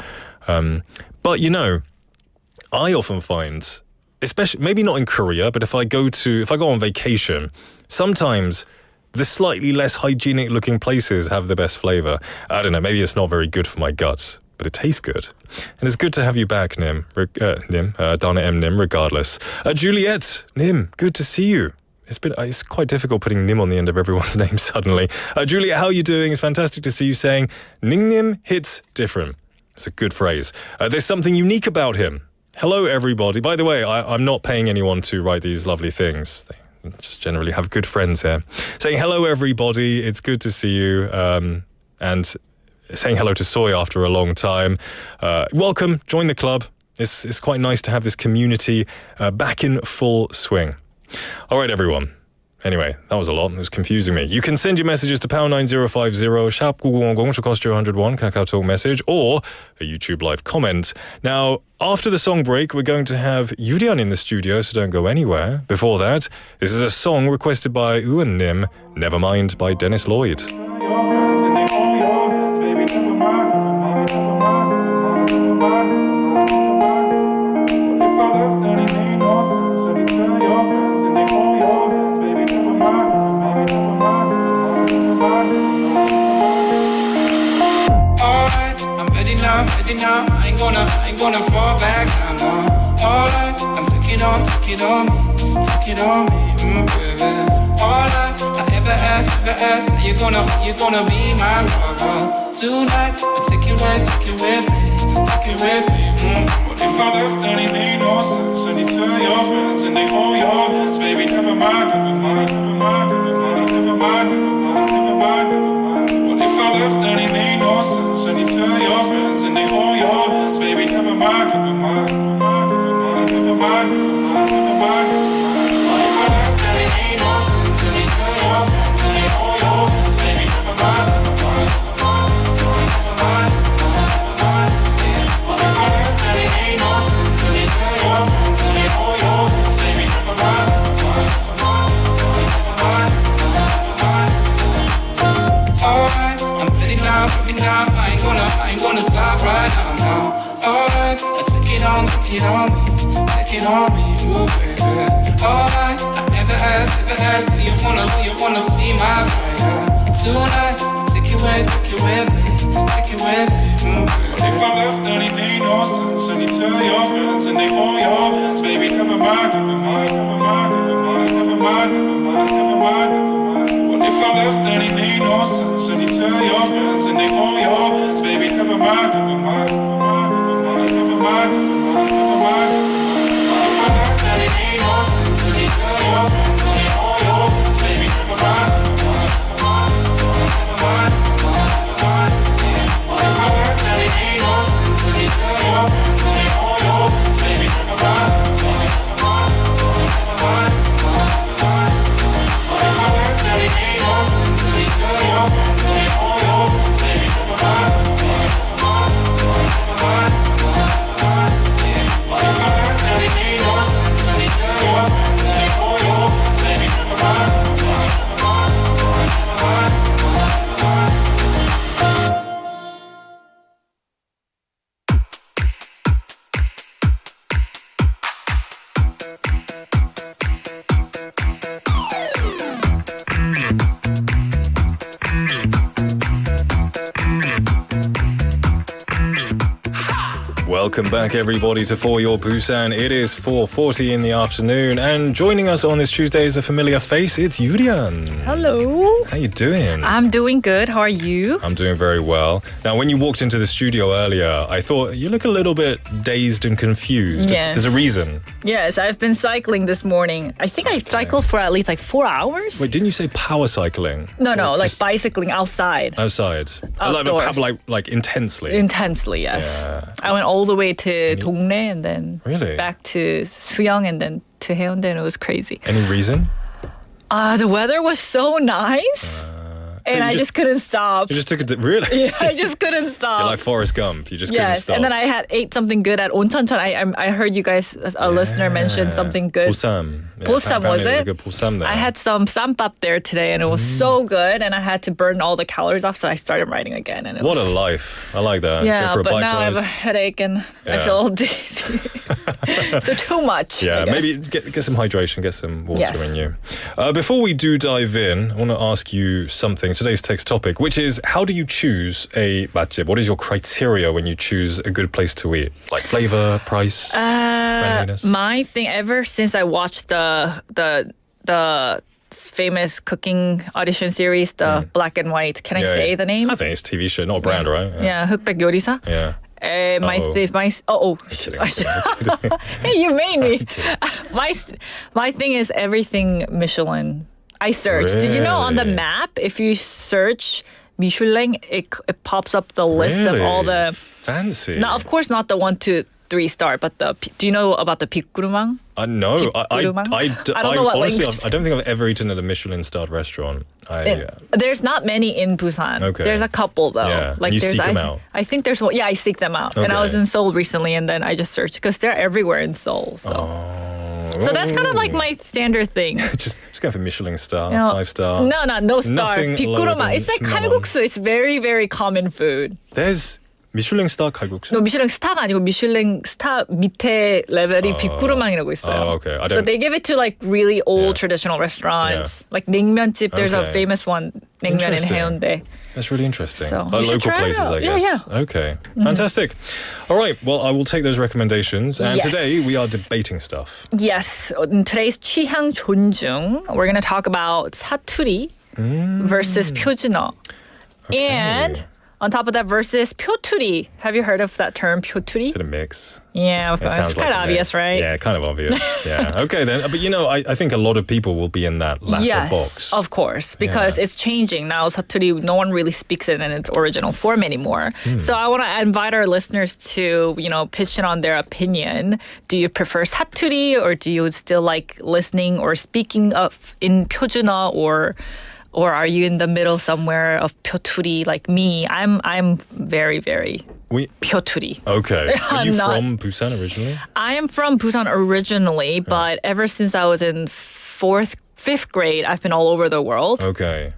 Speaker 3: But I often find, especially maybe not in Korea, but if I go on vacation, sometimes the slightly less hygienic looking places have the best flavor. I don't know, maybe it's not very good for my guts, but it tastes good. And it's good to have you back, Nim, Dana M. Nim, regardless. Juliet, Nim, good to see you. It's quite difficult putting Nim on the end of everyone's name suddenly. Juliet, how are you doing? It's fantastic to see you saying, Ning Nim hits different. It's a good phrase. There's something unique about him. Hello, everybody. By the way, I'm not paying anyone to write these lovely things. They just generally have good friends here. Saying hello, everybody. It's good to see you. And saying hello to Soy after a long time. Welcome, join the club. It's quite nice to have this community back in full swing. All right, everyone. Anyway, that was a lot. It was confusing me. You can send your messages to #9050 샵 9910 should cost you 101 KakaoTalk message or a YouTube live comment. Now, after the song break, we're going to have Yurian in the studio, so don't go anywhere. Before that, this is a song requested by Uan Nim, Nevermind by Dennis Lloyd.
Speaker 8: Ready now, I ain't gonna fall back down, no. Alright, I'm take it on me, baby. Alright, I ever ask, are you gonna be my lover? Tonight, I take it with me, What if I left, then it made no sense? And you tell your friends and they hold your hands, baby, never mind. What if I left, then it made no sense? And you tell your friends and they hold your hands, baby, never mind. What if I left, then it made no sense? And you tell your friends and they hold your hands, baby, never mind. What if I left, then it made no sense? And you tell your friends and they hold your hands, baby, never mind. Alright, I'm ready now, I ain't gonna stop right now. Alright, take it on me, ooh baby. Alright, I never asked, do you wanna see my fire? Tonight, take it with me, What if I left, then it made no sense? And you tell your friends and they hold your hands, baby, never mind. What if I left, then it made no sense? And you tell your friends and they hold your hands, baby, never mind. What if I left, then it made no sense? And you tell your friends and they hold your hands, baby, never mind. What if I left, then it made no sense? And you tell your friends and they hold your
Speaker 3: Welcome back, everybody, to For Your Busan. It is 4:40 in the afternoon, and joining us on this Tuesday is a familiar face. It's Yurian.
Speaker 9: Hello.
Speaker 3: How you doing?
Speaker 9: I'm doing good. How are you?
Speaker 3: I'm doing very well. Now, when you walked into the studio earlier, I thought you look a little bit dazed and confused.
Speaker 9: Yes.
Speaker 3: There's a reason.
Speaker 9: Yes, I've been cycling this morning. I think I cycled for at least like 4 hours.
Speaker 3: Wait, didn't you say power cycling?
Speaker 9: No,
Speaker 3: Or
Speaker 9: like
Speaker 3: just
Speaker 9: bicycling outside.
Speaker 3: outside.
Speaker 9: Outdoors.
Speaker 3: Like intensely.
Speaker 9: Intensely, yes.
Speaker 3: Yeah.
Speaker 9: I went all the way to 동네 and then
Speaker 3: Really?
Speaker 9: back to 수영 and then to 해운대, and it was crazy.
Speaker 3: Any reason?
Speaker 9: The weather was so nice. And
Speaker 3: you
Speaker 9: I just couldn't stop.
Speaker 3: You just took it to, really?
Speaker 9: Yeah, I just couldn't stop.
Speaker 3: You're like Forrest Gump. You just couldn't
Speaker 9: Yes,
Speaker 3: stop.
Speaker 9: and then I ate something good at 온천천. I heard you guys, a listener mentioned something good.
Speaker 3: Busan. Yeah,
Speaker 9: Busan,
Speaker 3: apparently
Speaker 9: was
Speaker 3: there's
Speaker 9: it?
Speaker 3: a good Busan there.
Speaker 9: I had some sambap there today, and it was so good, and I had to burn all the calories off, so I started riding again. And it
Speaker 3: What
Speaker 9: was,
Speaker 3: a life. I like that.
Speaker 9: yeah,
Speaker 3: Go for a
Speaker 9: but
Speaker 3: bike
Speaker 9: now I
Speaker 3: ride.
Speaker 9: have a headache, and I
Speaker 3: Yeah.
Speaker 9: feel all dizzy. So too much.
Speaker 3: Yeah,
Speaker 9: I guess.
Speaker 3: maybe get some hydration, get some water
Speaker 9: Yes.
Speaker 3: in you. Before we do dive in, I want to ask you something, today's text topic, which is how do you choose a 맛집? What is your criteria when you choose a good place to eat? Like flavor, price, friendliness?
Speaker 9: My thing ever since I watched the famous cooking audition series, the black and white. Can I
Speaker 3: Yeah,
Speaker 9: say
Speaker 3: yeah.
Speaker 9: the name?
Speaker 3: I think it's a TV show, not a brand, right?
Speaker 9: Yeah, 흑백 요리사.
Speaker 3: Yeah.
Speaker 9: My
Speaker 3: Uh-oh. Kidding.
Speaker 9: Hey, you made me. My thing is everything Michelin. I searched. Did you know on the
Speaker 3: Really?
Speaker 9: map, if you search Michelin, it pops up the list of all
Speaker 3: Really?
Speaker 9: the.
Speaker 3: Fancy.
Speaker 9: Now, of course, not the 1, 2, 3 star, but the. Do you know about the 빅구르망?
Speaker 3: No, I
Speaker 9: don't know what
Speaker 3: honestly,
Speaker 9: language-
Speaker 3: I don't think I've ever eaten at a Michelin-starred restaurant.
Speaker 9: There's not many in Busan.
Speaker 3: Okay.
Speaker 9: There's a couple though.
Speaker 3: Yeah,
Speaker 9: Like
Speaker 3: you
Speaker 9: there's
Speaker 3: seek them out.
Speaker 9: I think there's one. Yeah, I seek them out. And I was
Speaker 3: Okay.
Speaker 9: in Seoul recently, and then I just searched because they're everywhere in Seoul. So. So that's kind of like my standard thing.
Speaker 3: just go for Michelin star,
Speaker 9: You know,
Speaker 3: 5-star.
Speaker 9: No star.
Speaker 3: Nothing lower
Speaker 9: 빅구르마.
Speaker 3: than
Speaker 9: It's like
Speaker 3: Shinramon.
Speaker 9: 칼국수. It's very, very common food.
Speaker 3: There's Michelin star 칼국수.
Speaker 9: No, 미슐랭 스타가 아니고 미슐랭 스타 밑에 레벨이 빅구르망이라고 있어요.
Speaker 3: Oh, okay. I
Speaker 9: So
Speaker 3: don't-
Speaker 9: they give it to like really old traditional restaurants. Like 냉면집, there's a
Speaker 3: Okay.
Speaker 9: famous one, 냉면 in
Speaker 3: Interesting.
Speaker 9: 해운대.
Speaker 3: That's really interesting.
Speaker 9: So,
Speaker 3: Like
Speaker 9: you should
Speaker 3: local
Speaker 9: try it
Speaker 3: places,
Speaker 9: out.
Speaker 3: I
Speaker 9: Yeah,
Speaker 3: guess.
Speaker 9: yeah.
Speaker 3: Okay. Fantastic. All right. Well, I will take those recommendations. And
Speaker 9: Yes.
Speaker 3: today we are debating stuff.
Speaker 9: Yes, in today's 취향존중, we're going to talk about 사투리 versus 표준어. And on top of that versus 표투리. Have you heard of that term, 표투리?
Speaker 3: Is it a mix?
Speaker 9: Yeah,
Speaker 3: It
Speaker 9: it's
Speaker 3: sounds
Speaker 9: kind
Speaker 3: like
Speaker 9: of
Speaker 3: a
Speaker 9: obvious,
Speaker 3: mix.
Speaker 9: right?
Speaker 3: Yeah, kind of obvious. Yeah. Okay then. But you know, I think a lot of people will be in that latter
Speaker 9: Yes,
Speaker 3: box.
Speaker 9: of course, because
Speaker 3: Yeah.
Speaker 9: it's changing now. 사투리, no one really speaks it in its original form anymore. So I want to invite our listeners to, pitch in on their opinion. Do you prefer 사투리, or do you still like listening or speaking of in 표준어, or are you in the middle somewhere of 표투리 like me? I'm very, very 표투리.
Speaker 3: Okay. Are you
Speaker 9: I'm not-
Speaker 3: from Busan originally?
Speaker 9: I am from Busan originally, but ever since I was in 5th grade, I've been all over the world.
Speaker 3: Okay.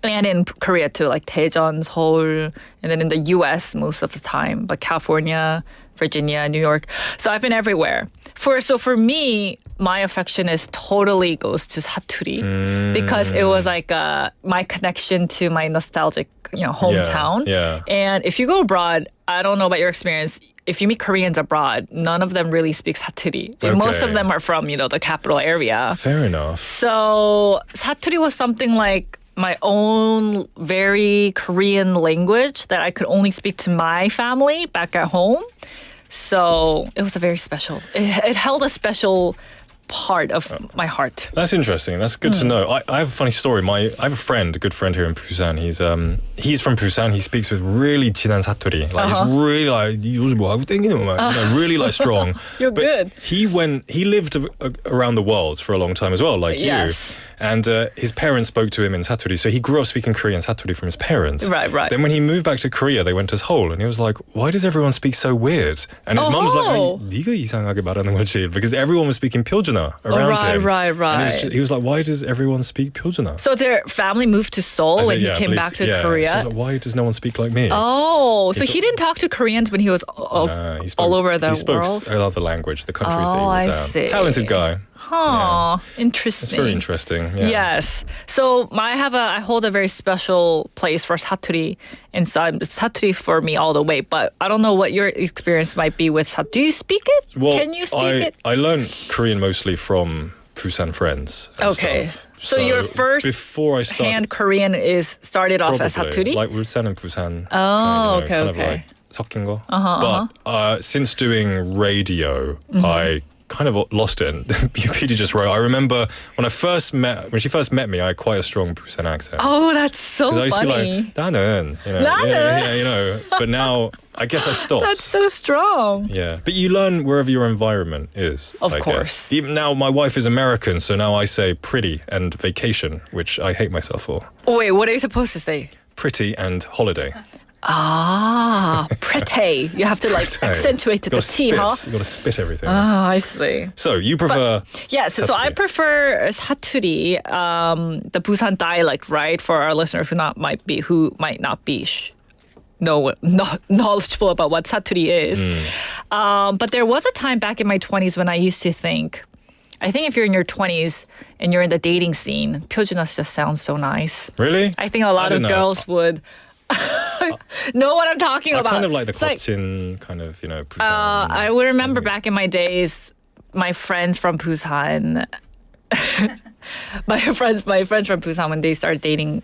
Speaker 9: And in Korea too, like Daejeon, Seoul, and then in the US most of the time, but California, Virginia, New York. So I've been everywhere. So for me, my affection is totally goes to 사투리 because it was like my connection to my nostalgic, hometown.
Speaker 3: yeah.
Speaker 9: And if you go abroad, I don't know about your experience. If you meet Koreans abroad, none of them really speak 사투리. Most of
Speaker 3: Okay.
Speaker 9: them are from, the capital area.
Speaker 3: Fair enough.
Speaker 9: So 사투리 was something like my own very Korean language that I could only speak to my family back at home. So it was a very special. It held a special part of my heart.
Speaker 3: That's interesting. That's good to know. I have a funny story. I have a good friend here in Busan. He's from Busan. He speaks with really 진한 사투리. Like it's really like 요즘 뭐 하고 땡기는 말. Really like strong.
Speaker 9: You're
Speaker 3: but
Speaker 9: good.
Speaker 3: He lived around the world for a long time as well, like
Speaker 9: Yes.
Speaker 3: you. And his parents spoke to him in 사투리, so he grew up speaking Korean 사투리 from his parents.
Speaker 9: Right.
Speaker 3: Then when he moved back to Korea, they went to Seoul, and he was like, "Why does everyone speak so weird?" And his mum was like,
Speaker 9: Oh.
Speaker 3: "네가 이상하게 말하는 거지," because everyone was speaking 표준어 around him.
Speaker 9: Right.
Speaker 3: And he was like, "Why does everyone speak 표준어?"
Speaker 9: So their family moved to Seoul when he came back to Korea.
Speaker 3: So I was like, why does no one speak like me?
Speaker 9: Oh, so he didn't talk to Koreans when he was
Speaker 3: He spoke,
Speaker 9: all over the
Speaker 3: he spoke
Speaker 9: world?
Speaker 3: another language, the countries that
Speaker 9: Oh,
Speaker 3: he
Speaker 9: I
Speaker 3: was
Speaker 9: see.
Speaker 3: Talented guy.
Speaker 9: Huh. Interesting.
Speaker 3: It's very interesting. Yeah.
Speaker 9: Yes. So I hold a very special place for 사투리, and so it's 사투리 for me all the way. But I don't know what your experience might be with 사투리. Do you speak it?
Speaker 3: Well,
Speaker 9: Can you speak it?
Speaker 3: I learned Korean mostly from Busan friends. And
Speaker 9: Okay.
Speaker 3: stuff.
Speaker 9: So your first
Speaker 3: before I started,
Speaker 9: hand Korean started off as
Speaker 3: probably,
Speaker 9: 사투리?
Speaker 3: like Ulsan and Busan.
Speaker 9: Oh, okay,
Speaker 3: kind
Speaker 9: okay.
Speaker 3: of like 섞인 거. But since doing radio, I kind of lost it. And Peter just wrote, I remember when she first met me, I had quite a strong Busan accent.
Speaker 9: Oh, that's so
Speaker 3: 'Cause I used to be
Speaker 9: funny.
Speaker 3: like, 나는, you know,
Speaker 9: 나는?
Speaker 3: yeah, you know. But now, I guess I stopped.
Speaker 9: That's so strong.
Speaker 3: Yeah, but you learn wherever your environment is.
Speaker 9: Of
Speaker 3: I
Speaker 9: course.
Speaker 3: guess. Even now, my wife is American, so now I say pretty and vacation, which I hate myself for.
Speaker 9: Oh, wait, what are you supposed to say?
Speaker 3: Pretty and holiday.
Speaker 9: Ah, pretty. You have to like
Speaker 3: Pretty.
Speaker 9: accentuate the T, huh?
Speaker 3: You got to spit everything.
Speaker 9: Oh, I see.
Speaker 3: So you prefer?
Speaker 9: Yes, so I
Speaker 3: 사투리.
Speaker 9: prefer 사투리, the Busan dialect, right? For our listeners who might not be knowledgeable about what 사투리 is. But there was a time back in my 20s when I used to think, I think if you're in your 20s and you're in the dating scene, 표준어 just sounds so nice.
Speaker 3: Really?
Speaker 9: I think a lot
Speaker 3: don't
Speaker 9: of
Speaker 3: know.
Speaker 9: girls would know what I'm talking
Speaker 3: I
Speaker 9: about.
Speaker 3: kind of like the
Speaker 9: It's like,
Speaker 3: Korean kind of, you know. Busan.
Speaker 9: I would remember back in my days, my friends from Busan, my friends from Busan, when they started dating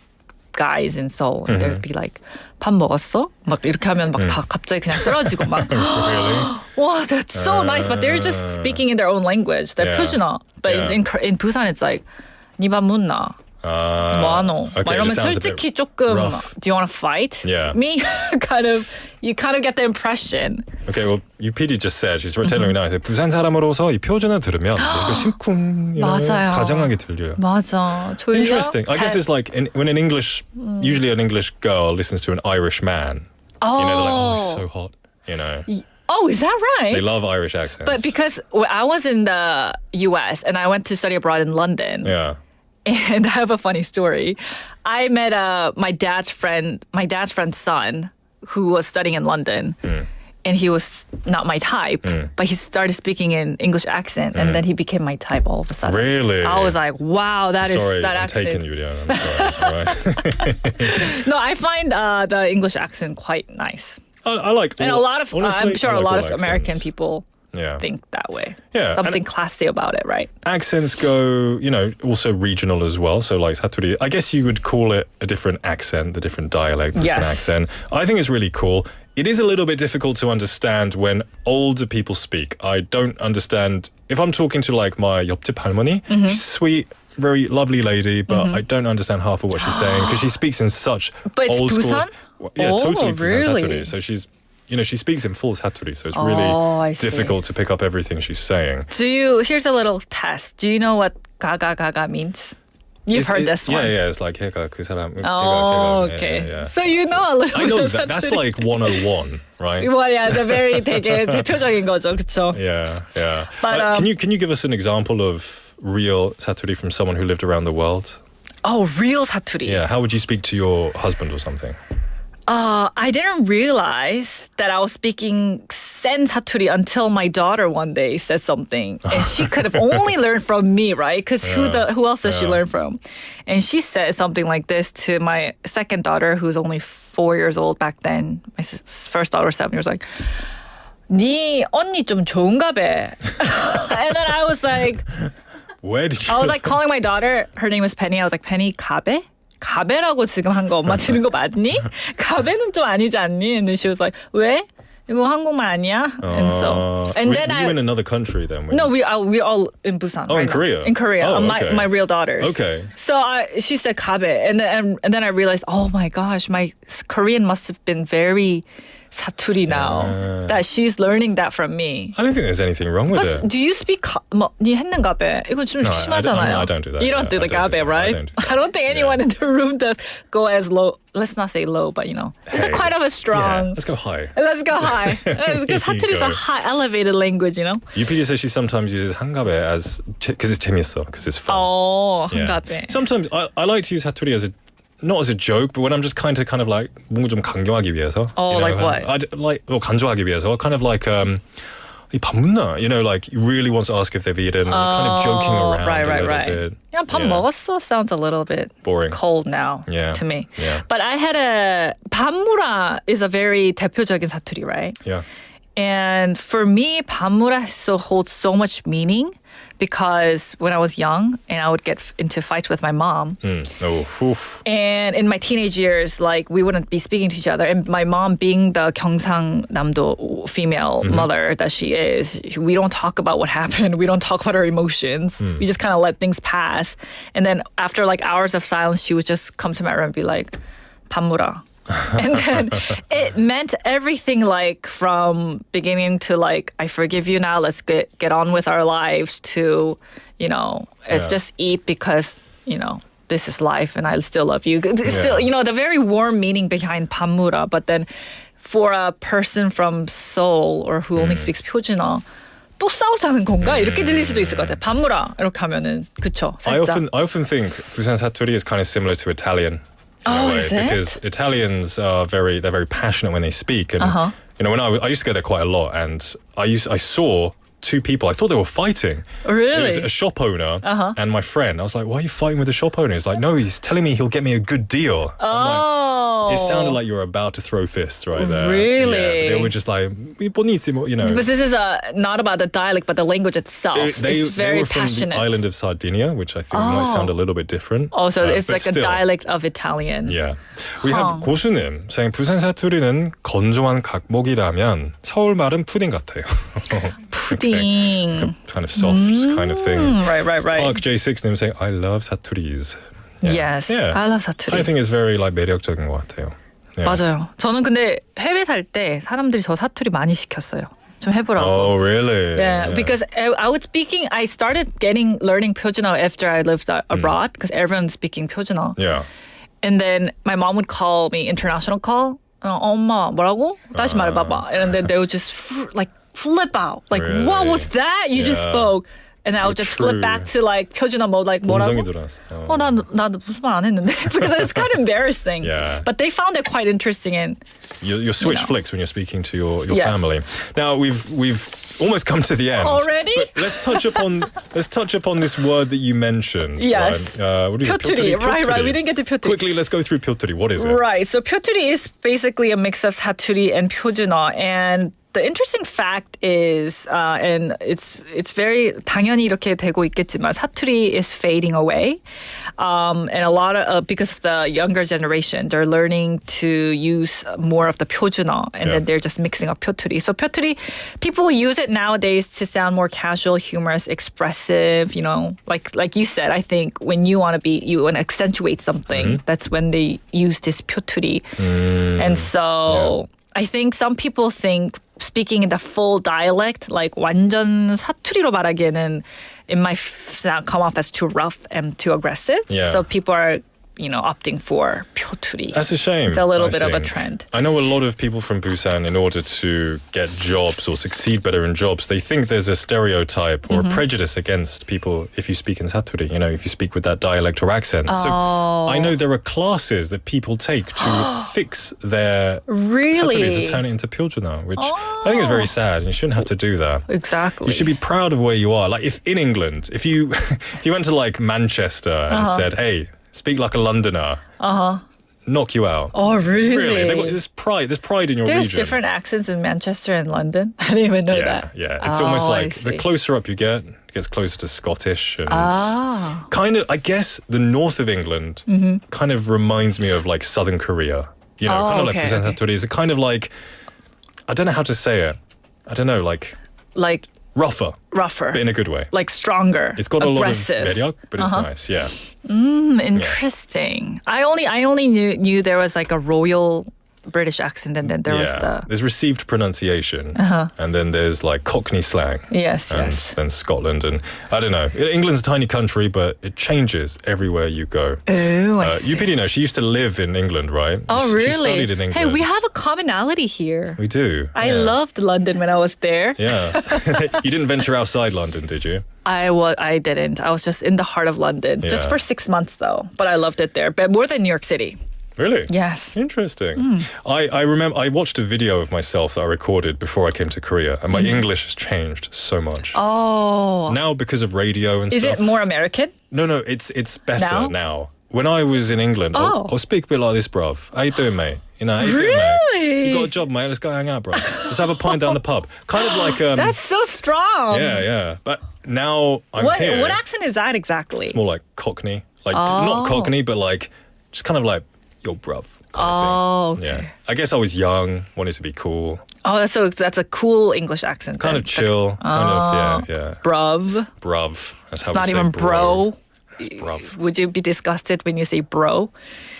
Speaker 9: guys in Seoul, and they'd be like, 밥 먹었어? 막 이렇게 하면 막 다 갑자기 그냥 쓰러지고 막.
Speaker 3: Really?
Speaker 9: Wow, that's so nice. But they're just speaking in their own language. They're
Speaker 3: Yeah.
Speaker 9: 표준어. But
Speaker 3: Yeah.
Speaker 9: in Busan, it's like, 니 밥 묻나? 뭐하노?
Speaker 3: Okay,
Speaker 9: 막
Speaker 3: it
Speaker 9: 이러면
Speaker 3: just sounds a bit
Speaker 9: 솔직히 조금
Speaker 3: rough.
Speaker 9: do you want to fight?
Speaker 3: Yeah.
Speaker 9: Me? You kind of get the impression.
Speaker 3: Okay, well, PD just said, she's telling me now, 부산 사람으로서 이 표준어 들으면 뭔가 심쿵, you know,
Speaker 9: 맞아요.
Speaker 3: 다정하게 들려요.
Speaker 9: 맞아. 졸려?
Speaker 3: Interesting. I guess it's like when usually an English girl listens to an Irish man, you know, they're like, oh, he's so hot, you know.
Speaker 9: Oh, is that right?
Speaker 3: They love Irish accents.
Speaker 9: But because I was in the U.S. and I went to study abroad in London.
Speaker 3: Yeah.
Speaker 9: And I have a funny story. I met my dad's friend's son who was studying in London. And he was not my type, but he started speaking in English accent, and then he became my type all of a sudden.
Speaker 3: Really?
Speaker 9: I was like, wow, that
Speaker 3: Sorry, I'm
Speaker 9: accent.
Speaker 3: taking you down. I'm sorry. All right.
Speaker 9: No, I find the English accent quite nice.
Speaker 3: I like
Speaker 9: And a lot of,
Speaker 3: honestly,
Speaker 9: I'm sure
Speaker 3: I
Speaker 9: a
Speaker 3: like
Speaker 9: lot
Speaker 3: all
Speaker 9: of American
Speaker 3: accents.
Speaker 9: people
Speaker 3: Yeah.
Speaker 9: think that way.
Speaker 3: Yeah,
Speaker 9: Something
Speaker 3: and-
Speaker 9: classy about it, right?
Speaker 3: Accents go, you know, also regional as well. So like 사투리, I guess you would call it a different accent, the different dialect, different
Speaker 9: Yes.
Speaker 3: accent. I think it's really cool. It is a little bit difficult to understand when older people speak. I don't understand if I'm talking to like my 옆집 할머니. She's sweet, very lovely lady, but I don't understand half of what she's saying because she speaks in such
Speaker 9: But it's
Speaker 3: old school.
Speaker 9: Busan?
Speaker 3: Yeah,
Speaker 9: Oh,
Speaker 3: totally Busan
Speaker 9: really?
Speaker 3: 사투리. So she's, you know, she speaks in full 사투리, so it's
Speaker 9: I
Speaker 3: really
Speaker 9: see.
Speaker 3: difficult to pick up everything she's saying.
Speaker 9: Here's a little test. Do you know what 가가 means? You've heard this one.
Speaker 3: Yeah, it's like 걔가 그 사람.
Speaker 9: Oh,
Speaker 3: 걔가,
Speaker 9: okay.
Speaker 3: yeah.
Speaker 9: So you know a little
Speaker 3: I know
Speaker 9: bit
Speaker 3: that.
Speaker 9: of
Speaker 3: That's
Speaker 9: 사투리.
Speaker 3: like 101, right?
Speaker 9: Well, yeah, the very 되게 대표적인 거죠, 그렇죠?
Speaker 3: Yeah.
Speaker 9: But,
Speaker 3: can you give us an example of real 사투리 from someone who lived around the world?
Speaker 9: Oh, real 사투리.
Speaker 3: Yeah. How would you speak to your husband or something?
Speaker 9: I didn't realize that I was speaking sen 사투리 until my daughter one day said something, and she could have only learned from me, right? Because who else does she learn from? And she said something like this to my second daughter, who's only 4 years old back then. My first daughter was 7 years. Like, 네 언니 좀 좋은가 봐. And then I was like,
Speaker 3: Where did you?
Speaker 9: I was like calling my daughter. Her name is Penny. I was like, Penny, 가베? 가베라고 지금 한 거 엄마 들은 거 맞니? 가베는 좀 아니지 않니? And then she was like, 왜? 이거 한국말 아니야? And
Speaker 3: were
Speaker 9: then
Speaker 3: you in another country then?
Speaker 9: No, we all in Busan.
Speaker 3: Oh,
Speaker 9: right
Speaker 3: in
Speaker 9: now.
Speaker 3: Korea?
Speaker 9: In Korea.
Speaker 3: Oh,
Speaker 9: my real daughters.
Speaker 3: Okay.
Speaker 9: So she said 가베, and then I realized, oh my gosh, my Korean must have been very 사투리 now. That she's learning that from me.
Speaker 3: I don't think there's anything wrong with
Speaker 9: Plus,
Speaker 3: it.
Speaker 9: do you speak 니 했는가 봐? 이거 좀 심하잖아요.
Speaker 3: I don't do that.
Speaker 9: You don't
Speaker 3: Yeah,
Speaker 9: do the
Speaker 3: I don't do
Speaker 9: 가베,
Speaker 3: that.
Speaker 9: right?
Speaker 3: I don't do that.
Speaker 9: I don't think anyone in the room does go as low. Let's not say low, but you know, it's a
Speaker 3: Hey.
Speaker 9: quite of a
Speaker 3: Yeah,
Speaker 9: strong.
Speaker 3: let's go high.
Speaker 9: Let's go high. Because
Speaker 3: Here you
Speaker 9: 사투리 is a
Speaker 3: go.
Speaker 9: high, elevated language, you know.
Speaker 3: UPD says she sometimes uses 한가베 as because it's 재밌어, because it's fun.
Speaker 9: Oh,
Speaker 3: Yeah.
Speaker 9: 한가베.
Speaker 3: Sometimes I like to use 사투리 as not as a joke, but when I'm just kind of like 뭔가 좀 강조하기 위해서.
Speaker 9: Oh, like what?
Speaker 3: Like or 간조하기 위해서, kind of like 이 밥 묻나? You know, like he really wants to ask if they've eaten, kind of joking around a little bit.
Speaker 9: Yeah, 밥 먹었어 sounds a little bit
Speaker 3: boring.
Speaker 9: cold now to me.
Speaker 3: Yeah.
Speaker 9: But I had 밥 물어 is a very 대표적인 사투리, right?
Speaker 3: Yeah.
Speaker 9: And for me, 밥 물어 holds so much meaning because when I was young and I would get into fights with my mom. And in my teenage years, like we wouldn't be speaking to each other. And my mom being the 경상남도 female mother that she is, we don't talk about what happened. We don't talk about our emotions. We just kind of let things pass. And then after like hours of silence, she would just come to my room and be like, 밥 물어. And then it meant everything, like from beginning to like, I forgive you now, let's get on with our lives, to, you know, it's just eat because, you know, this is life and I still love you. It's still, you know, the very warm meaning behind 밥 물어. But then for a person from Seoul or who only speaks 표준어, 또 싸우자는 건가? 이렇게 들릴 수도 있을 것 같아요. 밥 물어 이렇게 하면은 그쵸?
Speaker 3: I often think Busan 사투리 is kind of similar to Italian.
Speaker 9: Is it?
Speaker 3: Because Italians are they're very passionate when they speak, and you know, when I used to go there quite a lot, and I saw two people. I thought they were fighting.
Speaker 9: Really?
Speaker 3: It was a shop owner and my friend. I was like, "Why are you fighting with the shop owner?" He's like, "No, he's telling me he'll get me a good deal." It sounded like you were about to throw fists right there.
Speaker 9: Really?
Speaker 3: Yeah, they were just like, "Buonissimo," you know.
Speaker 9: But this is not about the dialect, but the language itself. It's very
Speaker 3: they were from
Speaker 9: passionate.
Speaker 3: the island of Sardinia, which I think might sound a little bit different.
Speaker 9: Oh, so it's
Speaker 3: but
Speaker 9: like
Speaker 3: still.
Speaker 9: a dialect of Italian.
Speaker 3: Yeah. We have 고수님 saying 부산 사투리는 건조한 각목이라면 서울 말은 푸딩 같아요.
Speaker 9: 푸딩.
Speaker 3: Kind of soft kind of thing.
Speaker 9: Right.
Speaker 3: Park J6님 saying I love 사투리s.
Speaker 9: Yes, I love 사투리.
Speaker 3: I think it's very like 매력적인 것 같아요. Yeah.
Speaker 9: 맞아요. 저는 근데 해외 살 때 사람들이 저 사투리 많이 시켰어요. 좀 해보라고.
Speaker 3: Oh, really?
Speaker 9: Yeah, because I started learning 표준어 after I lived abroad because everyone's speaking 표준어.
Speaker 3: Yeah.
Speaker 9: And then my mom would call me international call. 엄마 뭐라고? 다시 말해봐봐. And then they would just like flip out. Like,
Speaker 3: really?
Speaker 9: What was that you just spoke? And I would just flip back to like 표준어 mode, like 뭐라고?
Speaker 3: 감성이 들어왔어.
Speaker 9: 나 무슨 말 안 했는데? Because it's kind of embarrassing.
Speaker 3: Yeah.
Speaker 9: But they found it quite interesting. And
Speaker 3: your switch flicks when you're speaking to your family. Now we've almost come to the end
Speaker 9: already.
Speaker 3: But let's touch upon this word that you mentioned.
Speaker 9: Yes.
Speaker 3: What do you
Speaker 9: 표투리. Right. We didn't get to 표투리.
Speaker 3: Quickly, let's go through 표투리. What is it?
Speaker 9: Right. So 표투리 is basically a mix of 사투리 and 표준어. And the interesting fact is, and it's very 당연히 이렇게 되고 있겠지만 사투리 is fading away, and a lot of because of the younger generation, they're learning to use more of the 표준어, and then they're just mixing up 표투리. So 표투리, people use it nowadays to sound more casual, humorous, expressive. You know, like you said, I think when you want to accentuate something, that's when they use this 표투리, and so. I think some people think speaking in the full dialect, like 완전 사투리로 말하기에는, it might come off as too rough and too aggressive.
Speaker 3: Yeah.
Speaker 9: So people are, opting for 표투리.
Speaker 3: That's a shame.
Speaker 9: It's a little bit of a trend.
Speaker 3: I know a lot of people from Busan, in order to get jobs or succeed better in jobs, they think there's a stereotype or a prejudice against people if you speak in 사투리, if you speak with that dialect or accent. So I know there are classes that people take to fix their 사투리, to turn it into 표준어, which I think is very sad, and you shouldn't have to do that.
Speaker 9: Exactly.
Speaker 3: You should be proud of where you are. Like if in England, if you went to like Manchester and said, hey, speak like a Londoner. Knock you out.
Speaker 9: Oh, really?
Speaker 3: Really? There's pride in your
Speaker 9: There's
Speaker 3: region.
Speaker 9: different accents in Manchester and London. I didn't even know that.
Speaker 3: Yeah. It's almost like the closer up you get, it gets closer to Scottish and kind of, I guess, the north of England kind of reminds me of like southern Korea. Kind of like Busan 사투리. It's kind of like, I don't know how to say it. I don't know, like rougher. But in a good way.
Speaker 9: Like stronger.
Speaker 3: It's got
Speaker 9: aggressive.
Speaker 3: A lot of 매력, but it's nice, yeah.
Speaker 9: Interesting. I only knew there was like a royal British accent, and then there was
Speaker 3: there's received pronunciation, and then there's like Cockney slang.
Speaker 9: Yes.
Speaker 3: Then Scotland, and I don't know. England's a tiny country, but it changes everywhere you go.
Speaker 9: Oh, I see.
Speaker 3: You pretty know she used to live in England, right?
Speaker 9: Oh, really?
Speaker 3: She studied in England.
Speaker 9: Hey, we have a commonality here.
Speaker 3: We do.
Speaker 9: I loved London when I was there.
Speaker 3: Yeah. You didn't venture outside London, did you?
Speaker 9: I didn't. I was just in the heart of London, just for 6 months though. But I loved it there, but more than New York City.
Speaker 3: Really?
Speaker 9: Yes.
Speaker 3: Interesting. I remember I watched a video of myself that I recorded before I came to Korea, and my English has changed so much.
Speaker 9: Oh.
Speaker 3: Now because of radio and
Speaker 9: Is
Speaker 3: stuff.
Speaker 9: it more American?
Speaker 3: No, it's better now. When I was in England, I'll speak a bit like this, bruv. How you doing, mate? You know, how you doing, mate?
Speaker 9: Really?
Speaker 3: You got a job, mate? Let's go hang out, bruv. Let's have a pint down the pub. Kind of like
Speaker 9: That's so strong.
Speaker 3: yeah. But now I'm
Speaker 9: What
Speaker 3: here.
Speaker 9: what accent is that exactly?
Speaker 3: It's more like Cockney, like not Cockney, but like just kind of like yo, bruv. Kind of thing.
Speaker 9: Okay.
Speaker 3: Yeah. I guess I was young, wanted to be cool,
Speaker 9: Oh, that's a cool English accent.
Speaker 3: kind of chill, kind of yeah.
Speaker 9: Bruv.
Speaker 3: Bruv. That's how
Speaker 9: It's not
Speaker 3: we say
Speaker 9: even bro.
Speaker 3: It's bruv.
Speaker 9: Would you be disgusted when you say bro?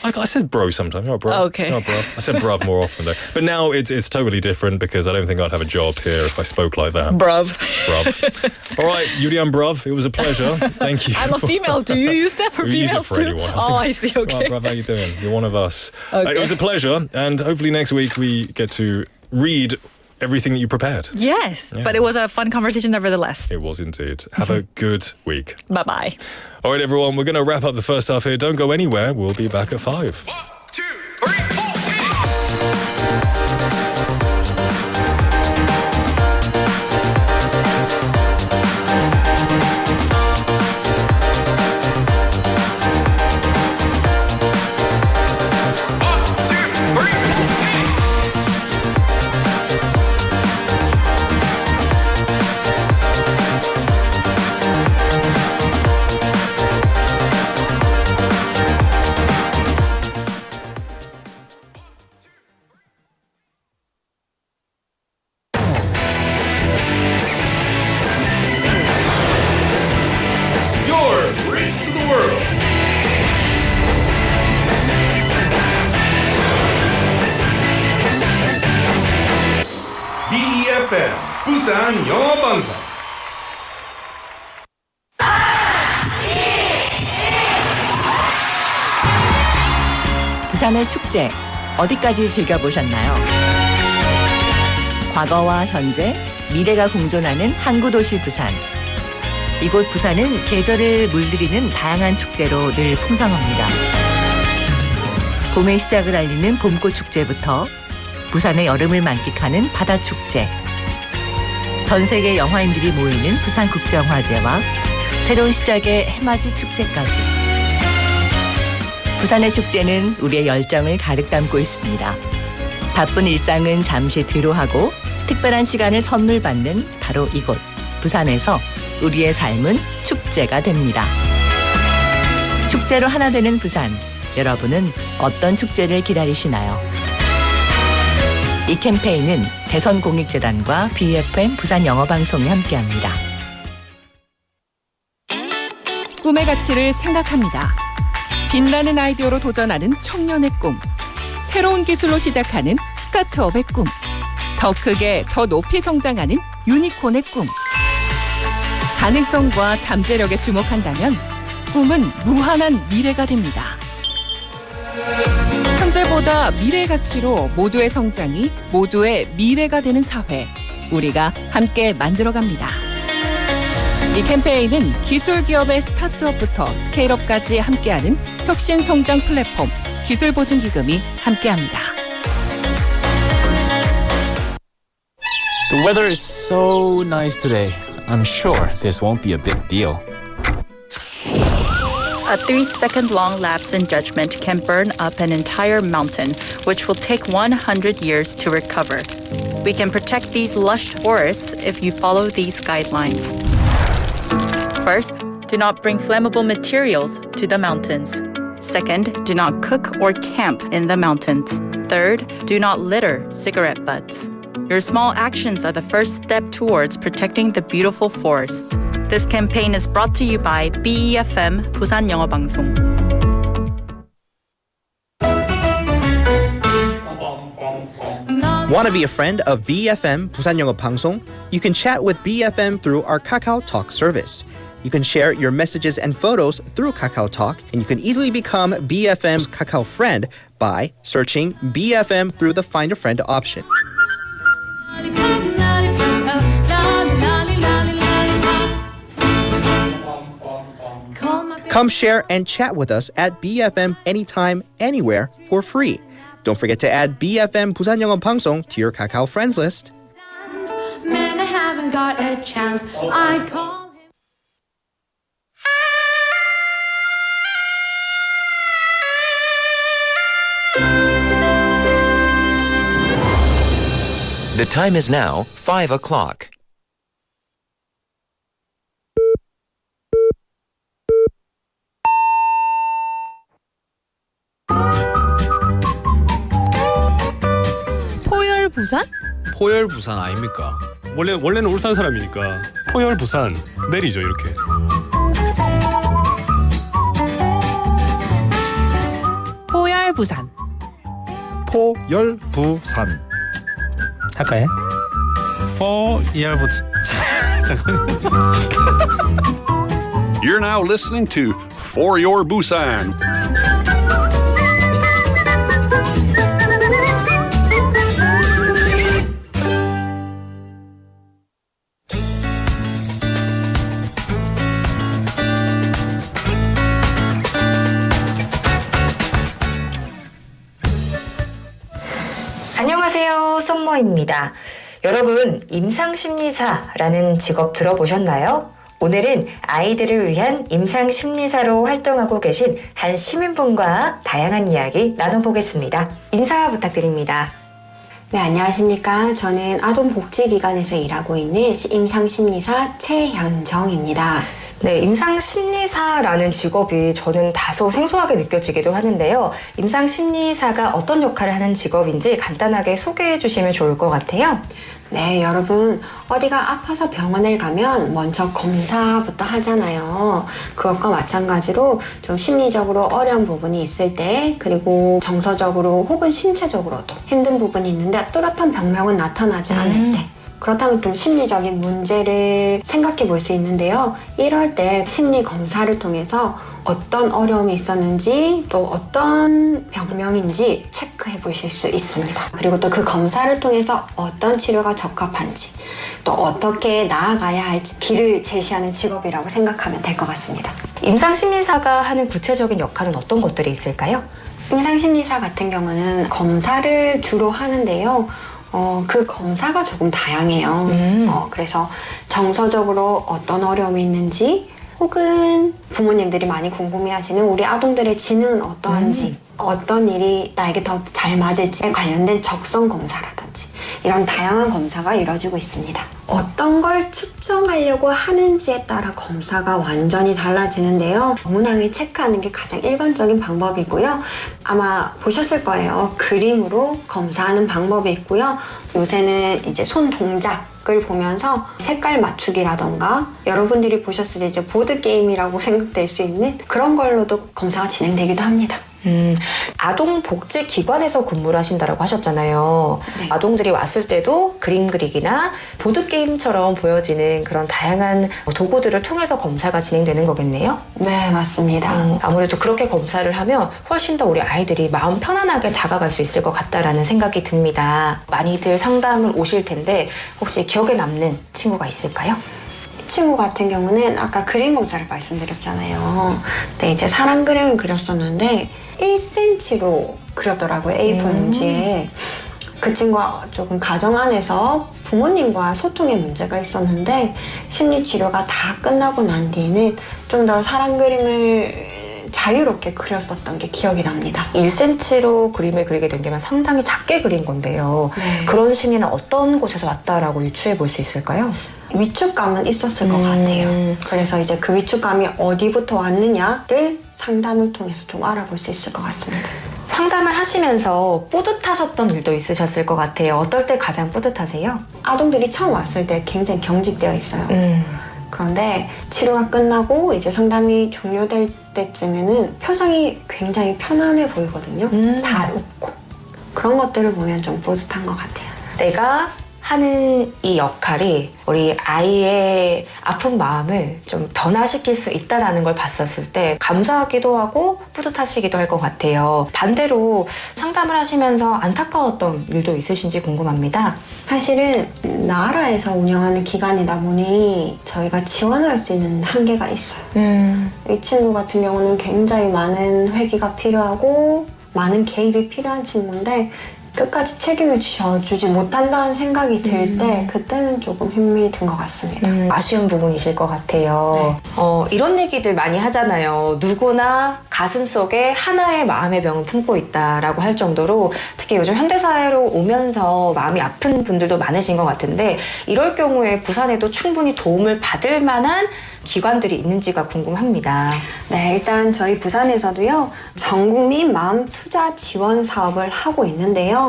Speaker 3: I said bro sometimes, not bro.
Speaker 9: Okay.
Speaker 3: Not bruv. I said bruv more often though. But now it's totally different because I don't think I'd have a job here if I spoke like that.
Speaker 9: Bruv.
Speaker 3: Bruv. All right, Yulian Bruv, it was a pleasure. Thank you.
Speaker 9: I'm a female. Do you use that for
Speaker 3: We use it
Speaker 9: females
Speaker 3: for
Speaker 9: too?
Speaker 3: anyone.
Speaker 9: Oh, I see. Okay.
Speaker 3: Right, bruv, how you doing? You're one of us.
Speaker 9: Okay.
Speaker 3: It was a pleasure, and hopefully next week we get to read everything that you prepared.
Speaker 9: Yes,
Speaker 3: Yeah.
Speaker 9: but it was a fun conversation nevertheless.
Speaker 3: It was indeed. Have a good week.
Speaker 9: Bye-bye.
Speaker 3: All right, everyone, we're going to wrap up the first half here. Don't go anywhere. We'll be back at 5.
Speaker 2: 1, 2, 3, 4, Your Bridge to the World. BEFM 부산 영어방송.
Speaker 1: 부산의 축제 어디까지 즐겨보셨나요? 과거와 현재, 미래가 공존하는 항구도시 부산. 이곳 부산은 계절을 물들이는 다양한 축제로 늘 풍성합니다. 봄의 시작을 알리는 봄꽃 축제부터 부산의 여름을 만끽하는 바다 축제, 전 세계 영화인들이 모이는 부산국제영화제와 새로운 시작의 해맞이 축제까지. 부산의 축제는 우리의 열정을 가득 담고 있습니다. 바쁜 일상은 잠시 뒤로 하고 특별한 시간을 선물 받는 바로 이곳 부산에서 우리의 삶은 축제가 됩니다. 축제로 하나 되는 부산, 여러분은 어떤 축제를 기다리시나요? 이 캠페인은 대선공익재단과 BFM 부산영어방송이 함께합니다.
Speaker 10: 꿈의 가치를 생각합니다. 빛나는 아이디어로 도전하는 청년의 꿈, 새로운 기술로 시작하는 스타트업의 꿈, 더 크게 더 높이 성장하는 유니콘의 꿈. 가능성과 잠재력에 주목한다면 꿈은 무한한 미래가 됩니다. 현재보다 미래 가치로 모두의 성장이 모두의 미래가 되는 사회, 우리가 함께 만들어갑니다. 이 캠페인은 기술 기업의 스타트업부터 스케일업까지 함께하는 혁신 성장 플랫폼 기술보증기금이 함께합니다.
Speaker 11: The weather is so nice today. I'm sure this won't be a big deal.
Speaker 12: A 3-second long lapse in judgment can burn up an entire mountain, which will take 100 years to recover. We can protect these lush forests if you follow these guidelines. First, do not bring flammable materials to the mountains. Second, do not cook or camp in the mountains. Third, do not litter cigarette butts. Your small actions are the first step towards protecting the beautiful forest. This campaign is brought to you by BEFM 부산영어방송.
Speaker 13: Want to be a friend of BFM 부산영어방송? You can chat with BFM through our Kakao Talk service. You can share your messages and photos through Kakao Talk, and you can easily become BFM's Kakao friend by searching BFM through the Find a Friend option. Come share and chat with us at BFM anytime, anywhere for free. Don't forget to add BFM 부산영어방송 to your Kakao friends list.
Speaker 14: Man, I haven't got a chance. I call him.
Speaker 15: The time is now 5 o'clock.
Speaker 10: 포열 부산?
Speaker 11: 포열 부산 아닙니까?
Speaker 16: 원래는 울산 사람이니까 포열 부산 내리죠 이렇게.
Speaker 10: 포열 부산.
Speaker 17: 포열 부산.
Speaker 18: 할까요? 포열 부산. 잠깐만요.
Speaker 7: You're now listening to For Your Busan.
Speaker 19: 안녕하세요. 썸머입니다. 여러분, 임상심리사라는 직업 들어보셨나요? 오늘은 아이들을 위한 임상심리사로 활동하고 계신 한 시민분과 다양한 이야기 나눠보겠습니다. 인사 부탁드립니다.
Speaker 20: 네, 안녕하십니까. 저는 아동복지기관에서 일하고 있는 임상심리사 최현정입니다.
Speaker 19: 네, 임상심리사라는 직업이 저는 다소 생소하게 느껴지기도 하는데요. 임상심리사가 어떤 역할을 하는 직업인지 간단하게 소개해 주시면 좋을 것 같아요.
Speaker 20: 네, 여러분 어디가 아파서 병원을 가면 먼저 검사부터 하잖아요. 그것과 마찬가지로 좀 심리적으로 어려운 부분이 있을 때, 그리고 정서적으로 혹은 신체적으로도 힘든 부분이 있는데 뚜렷한 병명은 나타나지 않을 때, 그렇다면 좀 심리적인 문제를 생각해 볼 수 있는데요. 이럴 때 심리 검사를 통해서 어떤 어려움이 있었는지, 또 어떤 병명인지 체크해 보실 수 있습니다. 그리고 또 그 검사를 통해서 어떤 치료가 적합한지, 또 어떻게 나아가야 할지 길을 제시하는 직업이라고 생각하면 될 것 같습니다.
Speaker 19: 임상심리사가 하는 구체적인 역할은 어떤 것들이 있을까요?
Speaker 20: 임상심리사 같은 경우는 검사를 주로 하는데요. 그 검사가 조금 다양해요. 그래서 정서적으로 어떤 어려움이 있는지, 혹은 부모님들이 많이 궁금해하시는 우리 아동들의 지능은 어떠한지, 어떤 일이 나에게 더 잘 맞을지에 관련된 적성 검사라든지 이런 다양한 검사가 이루어지고 있습니다. 어떤 걸 측정하려고 하는지에 따라 검사가 완전히 달라지는데요. 문항을 체크하는 게 가장 일반적인 방법이고요. 아마 보셨을 거예요. 그림으로 검사하는 방법이 있고요. 요새는 이제 손 동작을 보면서 색깔 맞추기라던가, 여러분들이 보셨을 때 이제 보드게임이라고 생각될 수 있는 그런 걸로도 검사가 진행되기도 합니다.
Speaker 19: 아동복지기관에서 근무를 하신다고 하셨잖아요. 네. 아동들이 왔을 때도 그림 그리기나 보드게임처럼 보여지는 그런 다양한 도구들을 통해서 검사가 진행되는 거겠네요?
Speaker 20: 네, 맞습니다.
Speaker 19: 아무래도 그렇게 검사를 하면 훨씬 더 우리 아이들이 마음 편안하게 다가갈 수 있을 것 같다라는 생각이 듭니다. 많이들 상담을 오실 텐데 혹시 기억에 남는 친구가 있을까요?
Speaker 20: 이 친구 같은 경우는 아까 그림 검사를 말씀드렸잖아요. 네, 이제 사람 그림을 그렸었는데 1cm로 그렸더라고요. A4 용지에. 그 친구가 조금 가정 안에서 부모님과 소통에 문제가 있었는데 심리치료가 다 끝나고 난 뒤에는 좀 더 사람 그림을 자유롭게 그렸었던 게 기억이 납니다.
Speaker 19: 1cm로 그림을 그리게 된 게 상당히 작게 그린 건데요. 네. 그런 심리는 어떤 곳에서 왔다라고 유추해 볼 수 있을까요?
Speaker 20: 위축감은 있었을 것 같아요. 그래서 이제 그 위축감이 어디부터 왔느냐를 상담을 통해서 좀 알아볼 수 있을 것 같습니다.
Speaker 19: 상담을 하시면서 뿌듯하셨던 일도 있으셨을 것 같아요. 어떨 때 가장 뿌듯하세요?
Speaker 20: 아동들이 처음 왔을 때 굉장히 경직되어 있어요. 그런데 치료가 끝나고 이제 상담이 종료될 때쯤에는 표정이 굉장히 편안해 보이거든요. 잘 웃고. 그런 것들을 보면 좀 뿌듯한 것 같아요.
Speaker 19: 내가 하는 이 역할이 우리 아이의 아픈 마음을 좀 변화시킬 수 있다는 걸 봤었을 때 감사하기도 하고 뿌듯하시기도 할 것 같아요. 반대로 상담을 하시면서 안타까웠던 일도 있으신지 궁금합니다.
Speaker 20: 사실은 나라에서 운영하는 기관이다 보니 저희가 지원할 수 있는 한계가 있어요. 이 친구 같은 경우는 굉장히 많은 회기가 필요하고 많은 개입이 필요한 친구인데 끝까지 책임을 주지 못한다는 생각이 들 때 그때는 조금 힘이 든 것 같습니다.
Speaker 19: 아쉬운 부분이실 것 같아요. 네. 이런 얘기들 많이 하잖아요. 누구나 가슴속에 하나의 마음의 병을 품고 있다라고 할 정도로 특히 요즘 현대사회로 오면서 마음이 아픈 분들도 많으신 것 같은데 이럴 경우에 부산에도 충분히 도움을 받을 만한 기관들이 있는지가 궁금합니다.
Speaker 20: 네, 일단 저희 부산에서도요 전국민 마음 투자 지원 사업을 하고 있는데요.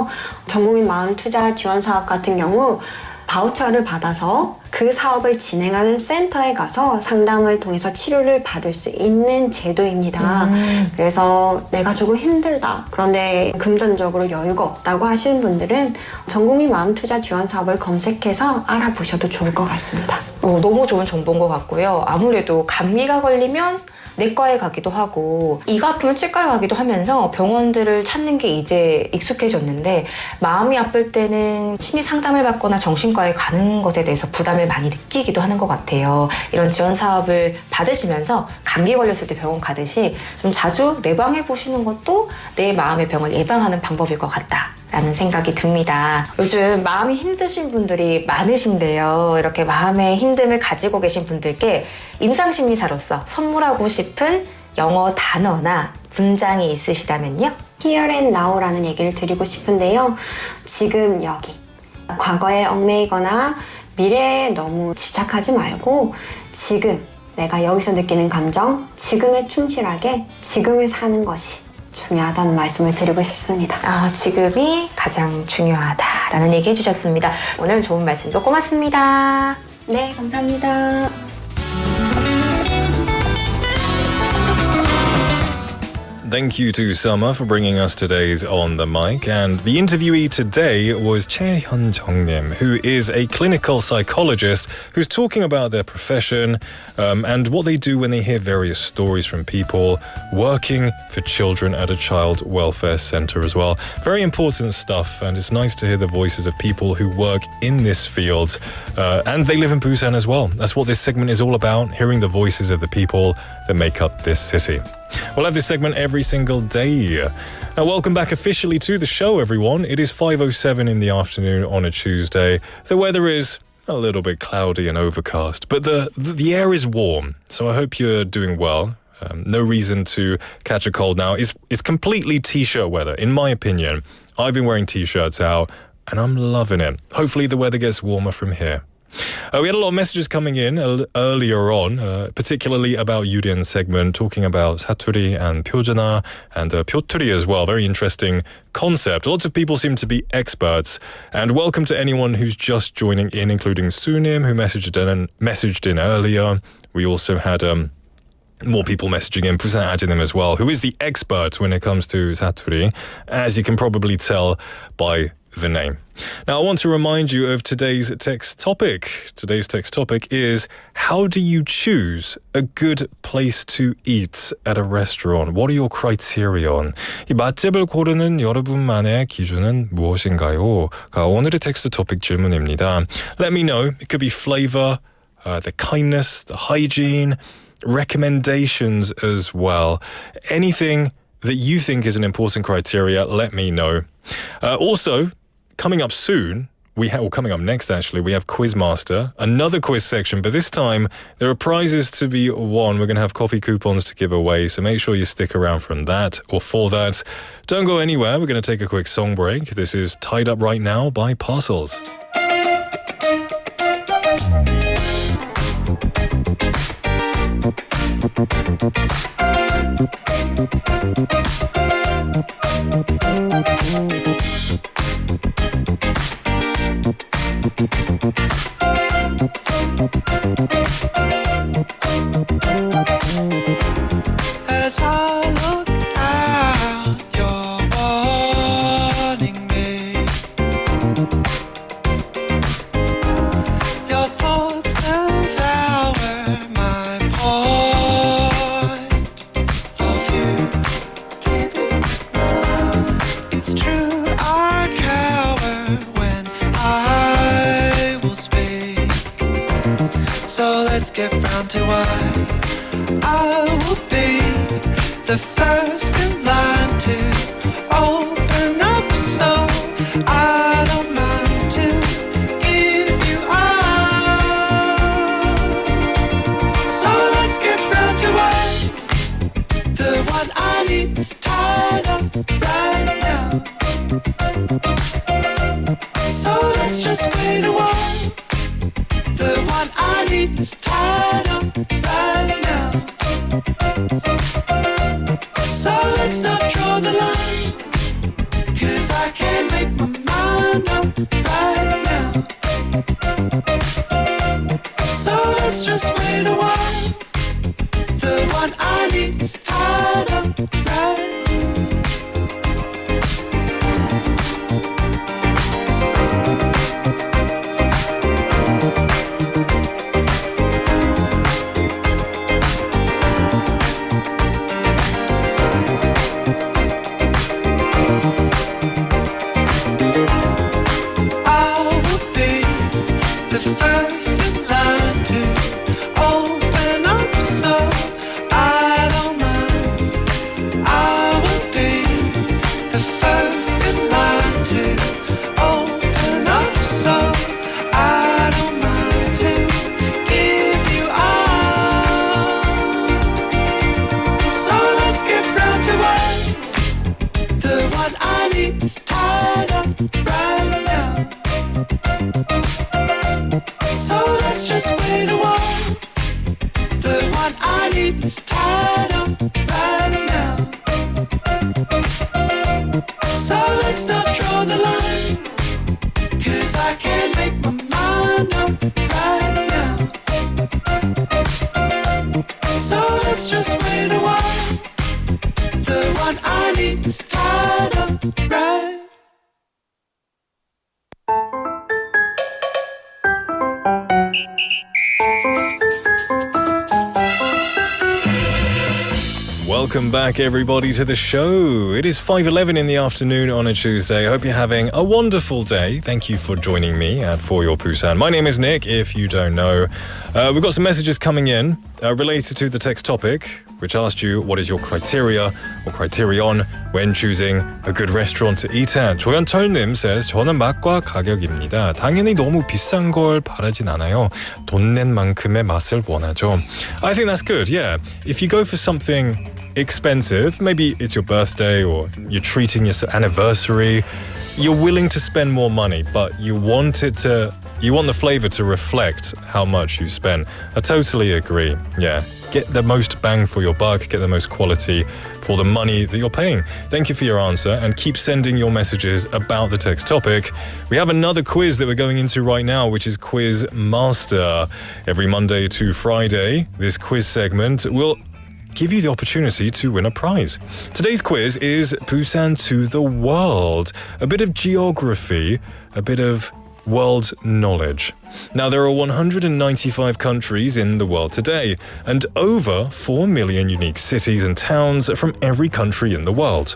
Speaker 20: 전국민 마음 투자 지원 사업 같은 경우 바우처를 받아서 그 사업을 진행하는 센터에 가서 상담을 통해서 치료를 받을 수 있는 제도입니다. 그래서 내가 조금 힘들다. 그런데 금전적으로 여유가 없다고 하시는 분들은 전국민 마음투자 지원 사업을 검색해서 알아보셔도 좋을 것 같습니다.
Speaker 19: 너무 좋은 정보인 것 같고요. 아무래도 감기가 걸리면 내과에 가기도 하고 이가 아프면 치과에 가기도 하면서 병원들을 찾는 게 이제 익숙해졌는데 마음이 아플 때는 심리 상담을 받거나 정신과에 가는 것에 대해서 부담을 많이 느끼기도 하는 것 같아요. 이런 지원 사업을 받으시면서 감기 걸렸을 때 병원 가듯이 좀 자주 내방해 보시는 것도 내 마음의 병을 예방하는 방법일 것 같다. 라는 생각이 듭니다. 요즘 마음이 힘드신 분들이 많으신데요. 이렇게 마음의 힘듦을 가지고 계신 분들께 임상심리사로서 선물하고 싶은 영어 단어나 문장이 있으시다면요?
Speaker 20: Here and now라는 얘기를 드리고 싶은데요. 지금 여기. 과거에 얽매이거나 미래에 너무 집착하지 말고 지금 내가 여기서 느끼는 감정, 지금에 충실하게 지금을 사는 것이 중요하다는 말씀을 드리고 싶습니다.
Speaker 19: 지금이 가장 중요하다라는 얘기 해주셨습니다. 오늘 좋은 말씀도 고맙습니다.
Speaker 20: 네, 감사합니다.
Speaker 3: Thank you to Summer for bringing us today's On the Mic. And the interviewee today was 취향존중, who is a clinical psychologist who's talking about their profession and what they do when they hear various stories from people working for children at a child welfare centre as well. Very important stuff, and it's nice to hear the voices of people who work in this field. And they live in Busan as well. That's what this segment is all about, hearing the voices of the people that make up this city. We'll have this segment every single day. Now, welcome back officially to the show, everyone. It is 5:07 in the afternoon on a Tuesday. The weather is a little bit cloudy and overcast, but the air is warm, so I hope you're doing well. No reason to catch a cold now. It's completely t-shirt weather, in my opinion. I've been wearing t-shirts out, and I'm loving it. Hopefully the weather gets warmer from here. We had a lot of messages coming in earlier on, particularly about Yurian's segment, talking about 사투리 and 표준어 and 표투리 as well. Very interesting concept. Lots of people seem to be experts. And welcome to anyone who's just joining in, including Sunim, who messaged in earlier. We also had more people messaging in, Busan Ajinim as well, who is the expert when it comes to 사투리, as you can probably tell by the name. Now, I want to remind you of today's text topic. Today's text topic is, how do you choose a good place to eat at a restaurant? What are your criterion? 이 맛집을 고르는 여러분만의 기준은 무엇인가요? 오늘의 텍스트 토픽 질문입니다. Let me know. It could be flavor, the kindness, the hygiene, recommendations as well. Anything that you think is an important criteria, let me know. Also, coming up soon, coming up next actually, we have Quizmaster, another quiz section, but this time there are prizes to be won. We're going to have copy coupons to give away, so make sure you stick around from that or for that. Don't go anywhere, we're going to take a quick song break. This is Tied Up Right Now by Parcels.
Speaker 5: As I look out, you're wanting me. So let's get round to why I will be the first in line to open up, so I don't mind to give you all. So let's get round to why the one I need is tied up right now. So let's just wait a while. The one I need is tied up right now. So let's not draw the line, 'cause I can't make my mind up right now. So let's just wait a while. The one I need is tied up right.
Speaker 3: Welcome back, everybody, to the show. It is 5:11 in the afternoon on a Tuesday. I hope you're having a wonderful day. Thank you for joining me at For Your Busan. My name is Nick, if you don't know. We've got some messages coming in related to the text topic, which asked you what is your criteria or criterion when choosing a good restaurant to eat at. 조현철님 says, 저는 맛과 가격입니다. 당연히 너무 비싼 걸 바라진 않아요. 돈 낸 만큼의 맛을 원하죠. I think that's good, yeah. If you go for something expensive, maybe it's your birthday or you're treating your anniversary, you're willing to spend more money, but you want the flavor to reflect how much you spend. I totally agree. Yeah. Get the most bang for your buck, get the most quality for the money that you're paying. Thank you for your answer and keep sending your messages about the text topic. We have another quiz that we're going into right now, which is Quiz Master. Every Monday to Friday, this quiz segment will give you the opportunity to win a prize. Today's quiz is Busan to the world. A bit of geography, a bit of world knowledge. Now, there are 195 countries in the world today, and over 4 million unique cities and towns from every country in the world.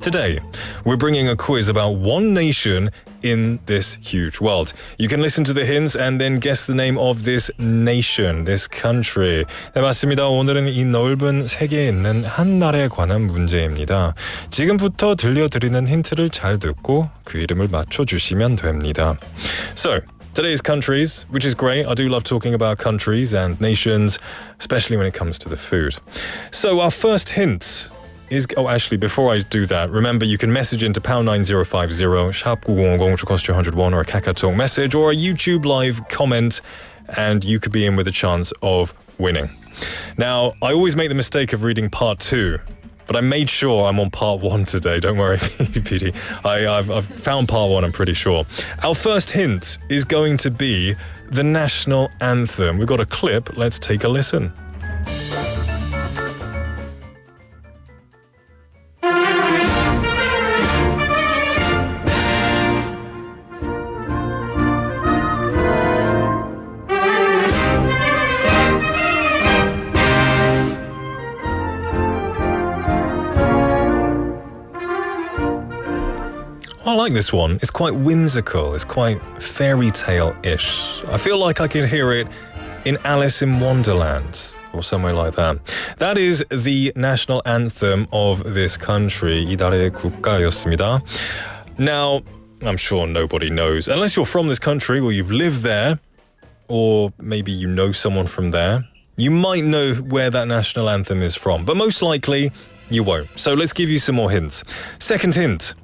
Speaker 3: Today, we're bringing a quiz about one nation in this huge world. You can listen to the hints and then guess the name of this nation, this country. 네, 맞습니다. 오늘은 이 넓은 세계에 있는 한 나라에 관한 문제입니다. 지금부터 들려드리는 힌트를 잘 듣고 그 이름을 맞춰주시면 됩니다. So, today's countries, which is great. I do love talking about countries and nations, especially when it comes to the food. So, our first hint is, actually, before I do that, remember you can message into #9050 샵9010 to cost you 101 or a KakaoTalk message or a YouTube live comment, and you could be in with a chance of winning. Now, I always make the mistake of reading part 2, but I made sure I'm on part 1 today. Don't worry, PD. I've found part 1, I'm pretty sure. Our first hint is going to be the national anthem. We've got a clip. Let's take a listen. I like this one. It's quite whimsical. It's quite fairy tale-ish. I feel like I can hear it in Alice in Wonderland or somewhere like that. That is the national anthem of this country. 이 나라의 국가였습니다. Now, I'm sure nobody knows, unless you're from this country or you've lived there, or maybe you know someone from there, you might know where that national anthem is from, but most likely you won't. So let's give you some more hints. Second hint.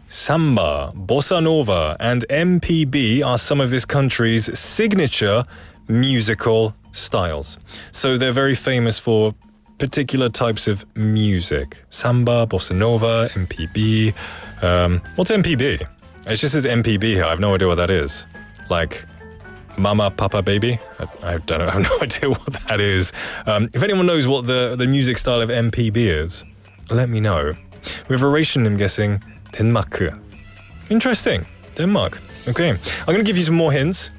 Speaker 3: Samba, bossa nova, and MPB are some of this country's signature musical styles. So they're very famous for particular types of music. Samba, bossa nova, MPB. What's MPB? It just says MPB here. I have no idea what that is. Like Mama, Papa, Baby? I don't know. I have no idea what that is. If anyone knows what the music style of MPB is, let me know. We have a variation, I'm guessing, Denmark. Interesting. Denmark. Okay. I'm going to give you some more hints.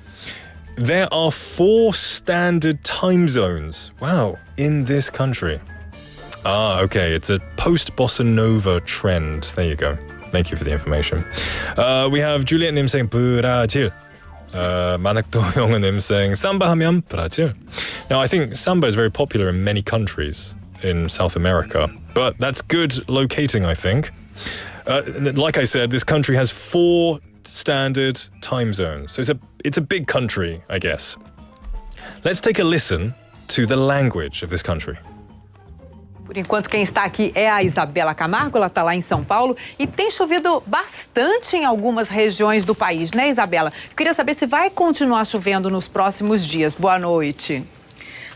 Speaker 3: There are 4 standard time zones. Wow. In this country. Okay. It's a post-bossa nova trend. There you go. Thank you for the information. We have Juliet Nim saying Brazil. Manakdo Nim saying Samba 하면 Brazil. Now, I think Samba is very popular in many countries in South America, but that's good locating, I think. Like I said, this country has 4 standard time zones. So it's a big country, I guess. Let's take a listen to the language of this country.
Speaker 21: Por enquanto, quem está aqui é a Isabela Camargo, ela está lá em São Paulo e tem chovido bastante em algumas regiões do país, né, Isabela? Queria saber se vai continuar chovendo nos próximos dias. Boa noite.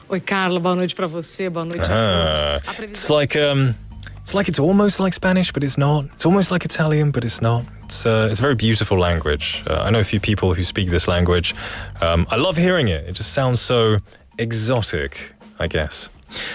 Speaker 22: Oi, Carla, boa noite para você, boa noite a todos.
Speaker 3: It's like it's almost like Spanish, but it's not. It's almost like Italian, but it's not. It's a very beautiful language. I know a few people who speak this language. I love hearing it. It just sounds so exotic, I guess.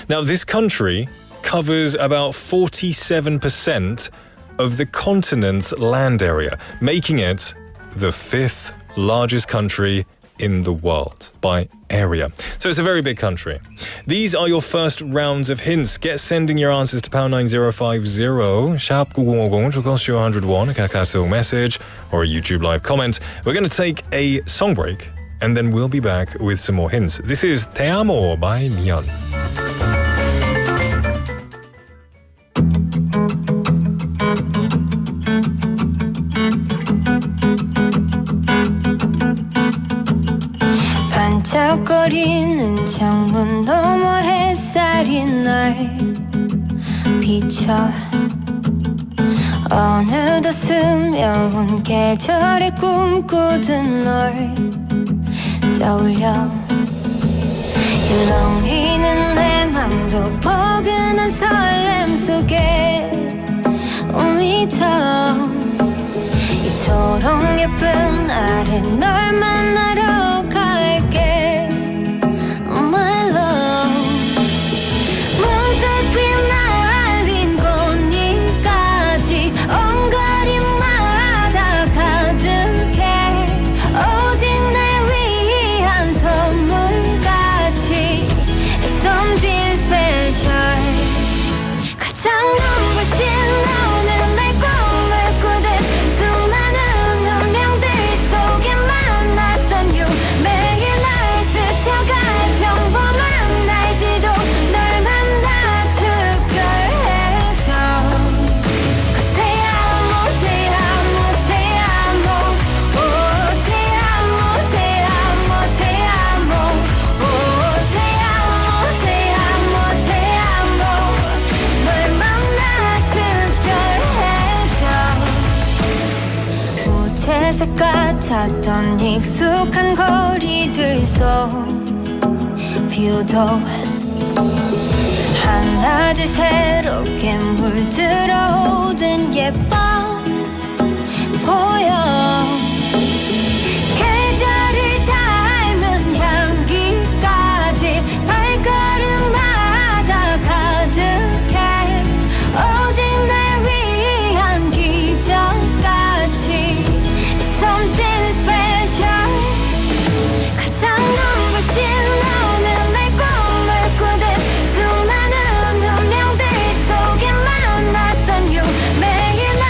Speaker 3: Now, this country covers about 47% of the continent's land area, making it the 5th largest country in the world by area. So it's a very big country. These are your first rounds of hints. Get sending your answers to pound 9050, sharp 9050 to cost you 101, a Kakao message or a YouTube live comment. We're going to take a song break and then we'll be back with some more hints. This is Te Amo by Mion.
Speaker 23: 반짝거리는 창문 너머 햇살이 날 비춰 어느덧 스며온 계절에 꿈꾸던 널 떠올려 일렁이는 내 맘도 포근한 설렘 속에 오미터 이토록 예쁜 날에 널 만나러 갈게 Oh my love 문득 휘날린 꽃잎까지 온 거리마다 가득해 오직 날 위한 선물같이 It's something special 가장 눈부신 오늘 날 꿈을 꾸듯 수많은 운명들 속에 만났던 you 매일 날 스쳐갈 평범한 날들도 널 만나 특별해져 Cause te amo, te amo, te amo Oh, te amo, te amo, te amo Oh, te amo, te amo, te amo 널 만나 특별해져 무채색 같았던 익숙한 거리들 속 뷰도 하나둘 새롭게 물들어오던 예뻐 보여 계절을 닮은 향기까지 발걸음마다 가득해 오직 날 위한 기적같이 Something special 가장 눈부신 오늘 날 꿈을 꾸듯 수많은 운명들 속에 만났던 you 매일 날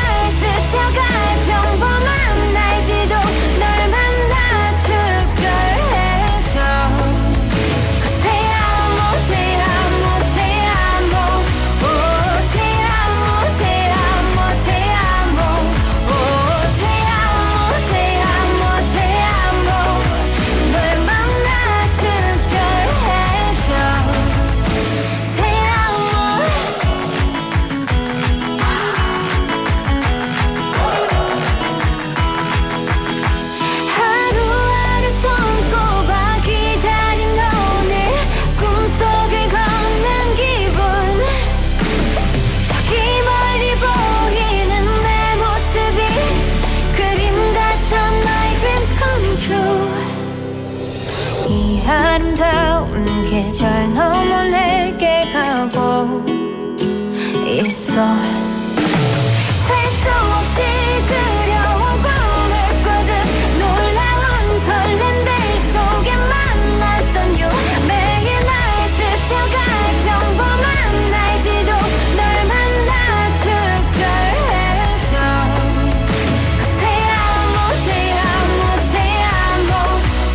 Speaker 23: 아름다운 계절 너무 내게 가고 있어 살 수 없이 그려온 꿈을 꾸듯 놀라운 설렘들 속에 만났던 you 매일 날 스쳐갈 평범한 날들도 널 만나 특별해져 Te amo, te amo, te amo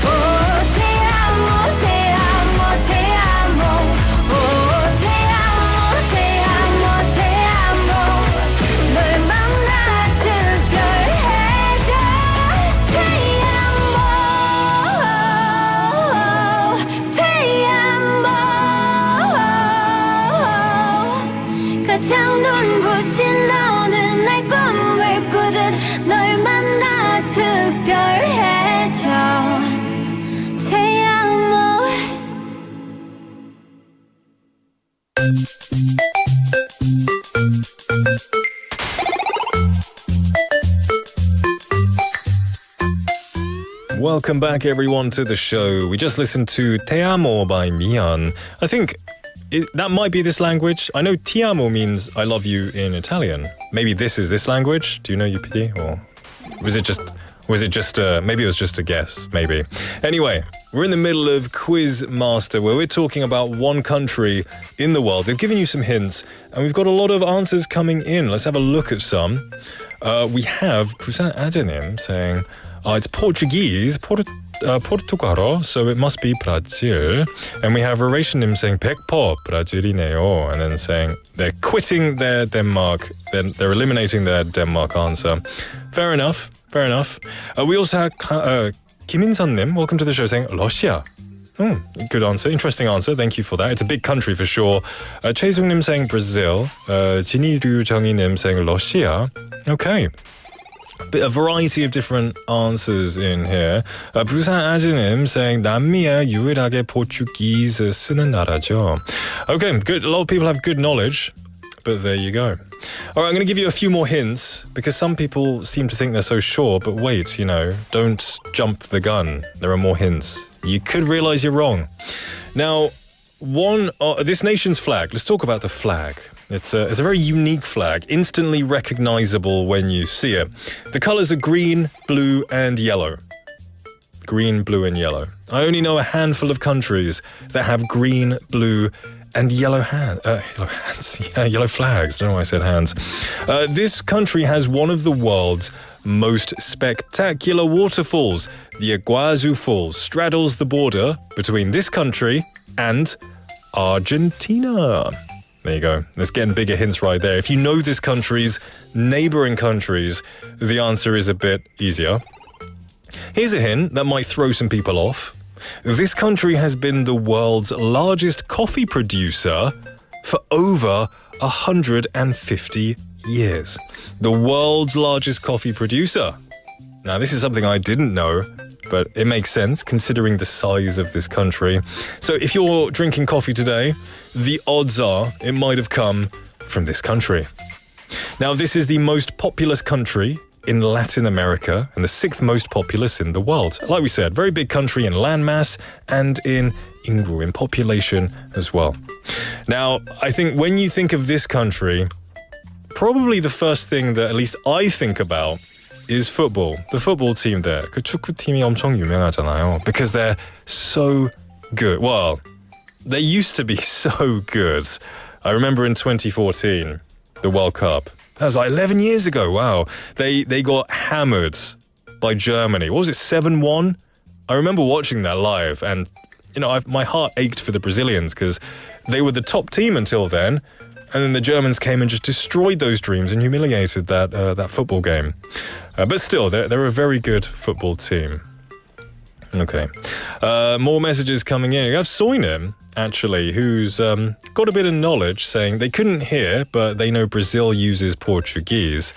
Speaker 23: Oh, te amo, te amo, te amo Oh, te amo, te amo, te amo 널 만나 특별해져 Te amo, te amo 가장 눈부신 어느 날 꿈을 꾸듯 널 만나 특별해져 Te amo
Speaker 3: Welcome back, everyone, to the show. We just listened to Te Amo by Mian. I think that might be this language. I know Ti amo means I love you in Italian. Maybe this is this language. Do you know UPD? Or was it just maybe it was just a guess, maybe. Anyway, we're in the middle of Quiz Master, where we're talking about one country in the world. They've given you some hints, and we've got a lot of answers coming in. Let's have a look at some. We have Busan Adenim saying, it's Portuguese, Portugal, so it must be Brazil. And we have Rarationim saying 100% Brazil이네요, and then saying they're quitting their Denmark, they're eliminating their Denmark answer. Fair enough. We also have Kim In-sun님, welcome to the show, saying Russia. Good answer, interesting answer, thank you for that. It's a big country for sure. Choi Sung-nim saying Brazil, Jinny Ryu Jung-nim saying Russia. Okay. A variety of different answers in here. 부산 아즈님 saying 남미에 유일하게 포르투기즈 쓰는 나라죠. Okay, good. A lot of people have good knowledge, but there you go. All right, I'm going to give you a few more hints because some people seem to think they're so sure, but wait, don't jump the gun. There are more hints. You could realize you're wrong. Now, this nation's flag. Let's talk about the flag. It's a very unique flag, instantly recognizable when you see it. The colors are green, blue, and yellow. Green, blue, and yellow. I only know a handful of countries that have green, blue, and yellow hands. Yeah, yellow flags. I don't know why I said hands. This country has one of the world's most spectacular waterfalls. The Iguazu Falls straddles the border between this country and Argentina. There you go. Let's get bigger hints right there. If you know this country's neighboring countries, the answer is a bit easier. Here's a hint that might throw some people off. This country has been the world's largest coffee producer for over 150 years. The world's largest coffee producer. Now, this is something I didn't know, but it makes sense considering the size of this country. So if you're drinking coffee today, the odds are it might have come from this country. Now, this is the most populous country in Latin America and the 6th most populous in the world. Like we said, very big country in landmass and in Ingu, in population as well. Now, I think when you think of this country, probably the first thing that at least I think about is football. The football team there. 그 축구팀이 엄청 유명하잖아요. Because they're so good. Well, they used to be so good. I remember in 2014, the World Cup. That was like 11 years ago. Wow. They got hammered by Germany. What was it, 7-1? I remember watching that live and, my heart ached for the Brazilians because they were the top team until then. And then the Germans came and just destroyed those dreams and humiliated that football game. But still, they're a very good football team. Okay. More messages coming in. You have Soinem, actually, who's got a bit of knowledge, saying they couldn't hear, but they know Brazil uses Portuguese.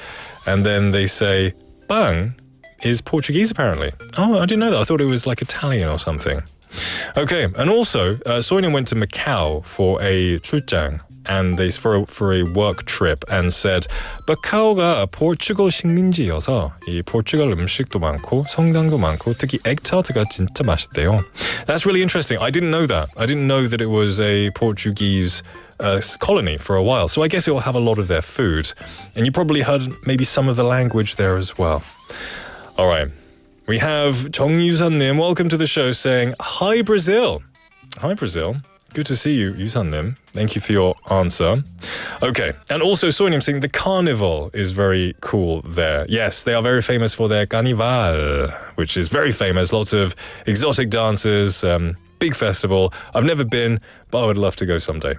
Speaker 3: And then they say, bang is Portuguese, apparently. Oh, I didn't know that. I thought it was like Italian or something. Okay, and also, Soinem went to Macau for a 출장. and they for a work trip and said 마카오가 포르투갈 식민지여서 이 포르투갈 음식도 많고 성당도 많고 특히 에그타르트가 진짜 맛있대요. That's really interesting. I didn't know that. I didn't know that it was a Portuguese colony for a while. So I guess it will have a lot of their food. And you probably heard maybe some of the language there as well. All right. We have 정유선님, welcome to the show, saying, Hi, Brazil. Hi, Brazil. Good to see you, Yusannim. Thank you for your answer. Okay, and also Soinim saying the carnival is very cool there. Yes, they are very famous for their carnival, which is very famous. Lots of exotic dances, big festival. I've never been, but I would love to go someday.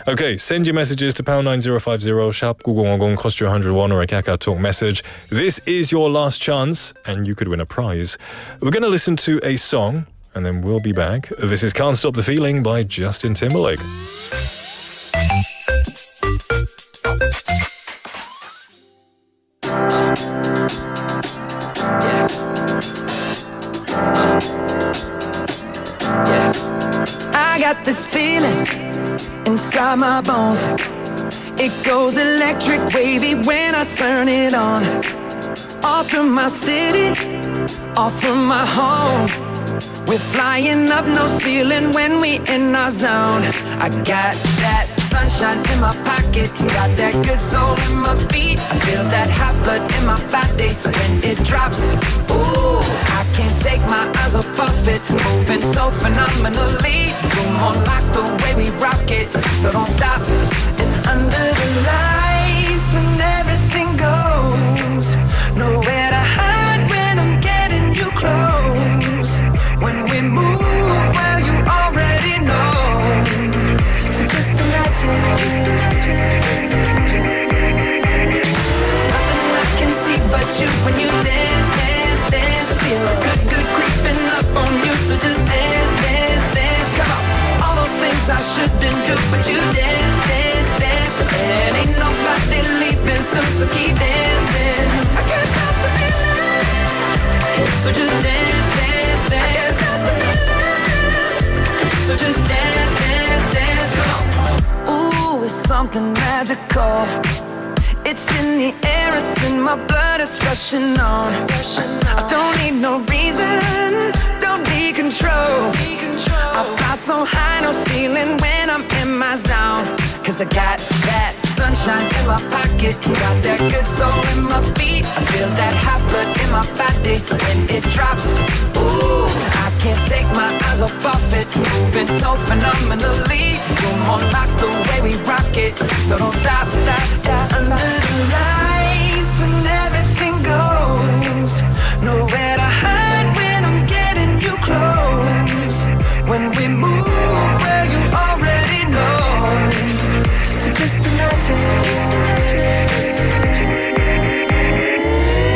Speaker 3: Okay, send your messages to pound 9050, sharp 9010, cost you 101 or a Kakao Talk message. This is your last chance, and you could win a prize. We're going to listen to a song, and then we'll be back. This is Can't Stop the Feeling by Justin Timberlake.
Speaker 5: I got this feeling inside my bones. It goes electric wavy when I turn it on. All through my city, all through my home. We're flying up, no ceiling when we in our zone. I got that sunshine in my pocket, got that good soul in my feet. I feel that hot blood in my body when it drops. Ooh, I can't take my eyes off of it, moving so phenomenally. You're more like the way we rock it, so don't stop. And under the lights when everything goes, nowhere to hide when I'm getting you close. When we move, well, you already know. So just imagine. Nothing I can see but you when you dance, dance, dance. Feel good, good creeping up on you. So just dance, dance, dance. Come on. All those things I shouldn't do, but you dance, dance, dance. And ain't nobody leaving soon, so keep dancing. I can't stop the feeling. So just dance, dance, dance. So just dance, dance, dance, come on. Ooh, it's something magical. It's in the air, it's in my blood, it's rushing on. I don't need no reason, don't need control. I fly so high, no ceiling when I'm in my zone. Cause I got that sunshine in my pocket, got that good soul in my feet. I feel that hot blood in my body when it drops. Ooh, I can't take my eyes off of it, moving so phenomenally. You're more like the way we rock it, so don't stop, stop, stop. Under the lights when everything goes, nowhere to hide when I'm getting you close. When we move, well, you already know. So just imagine.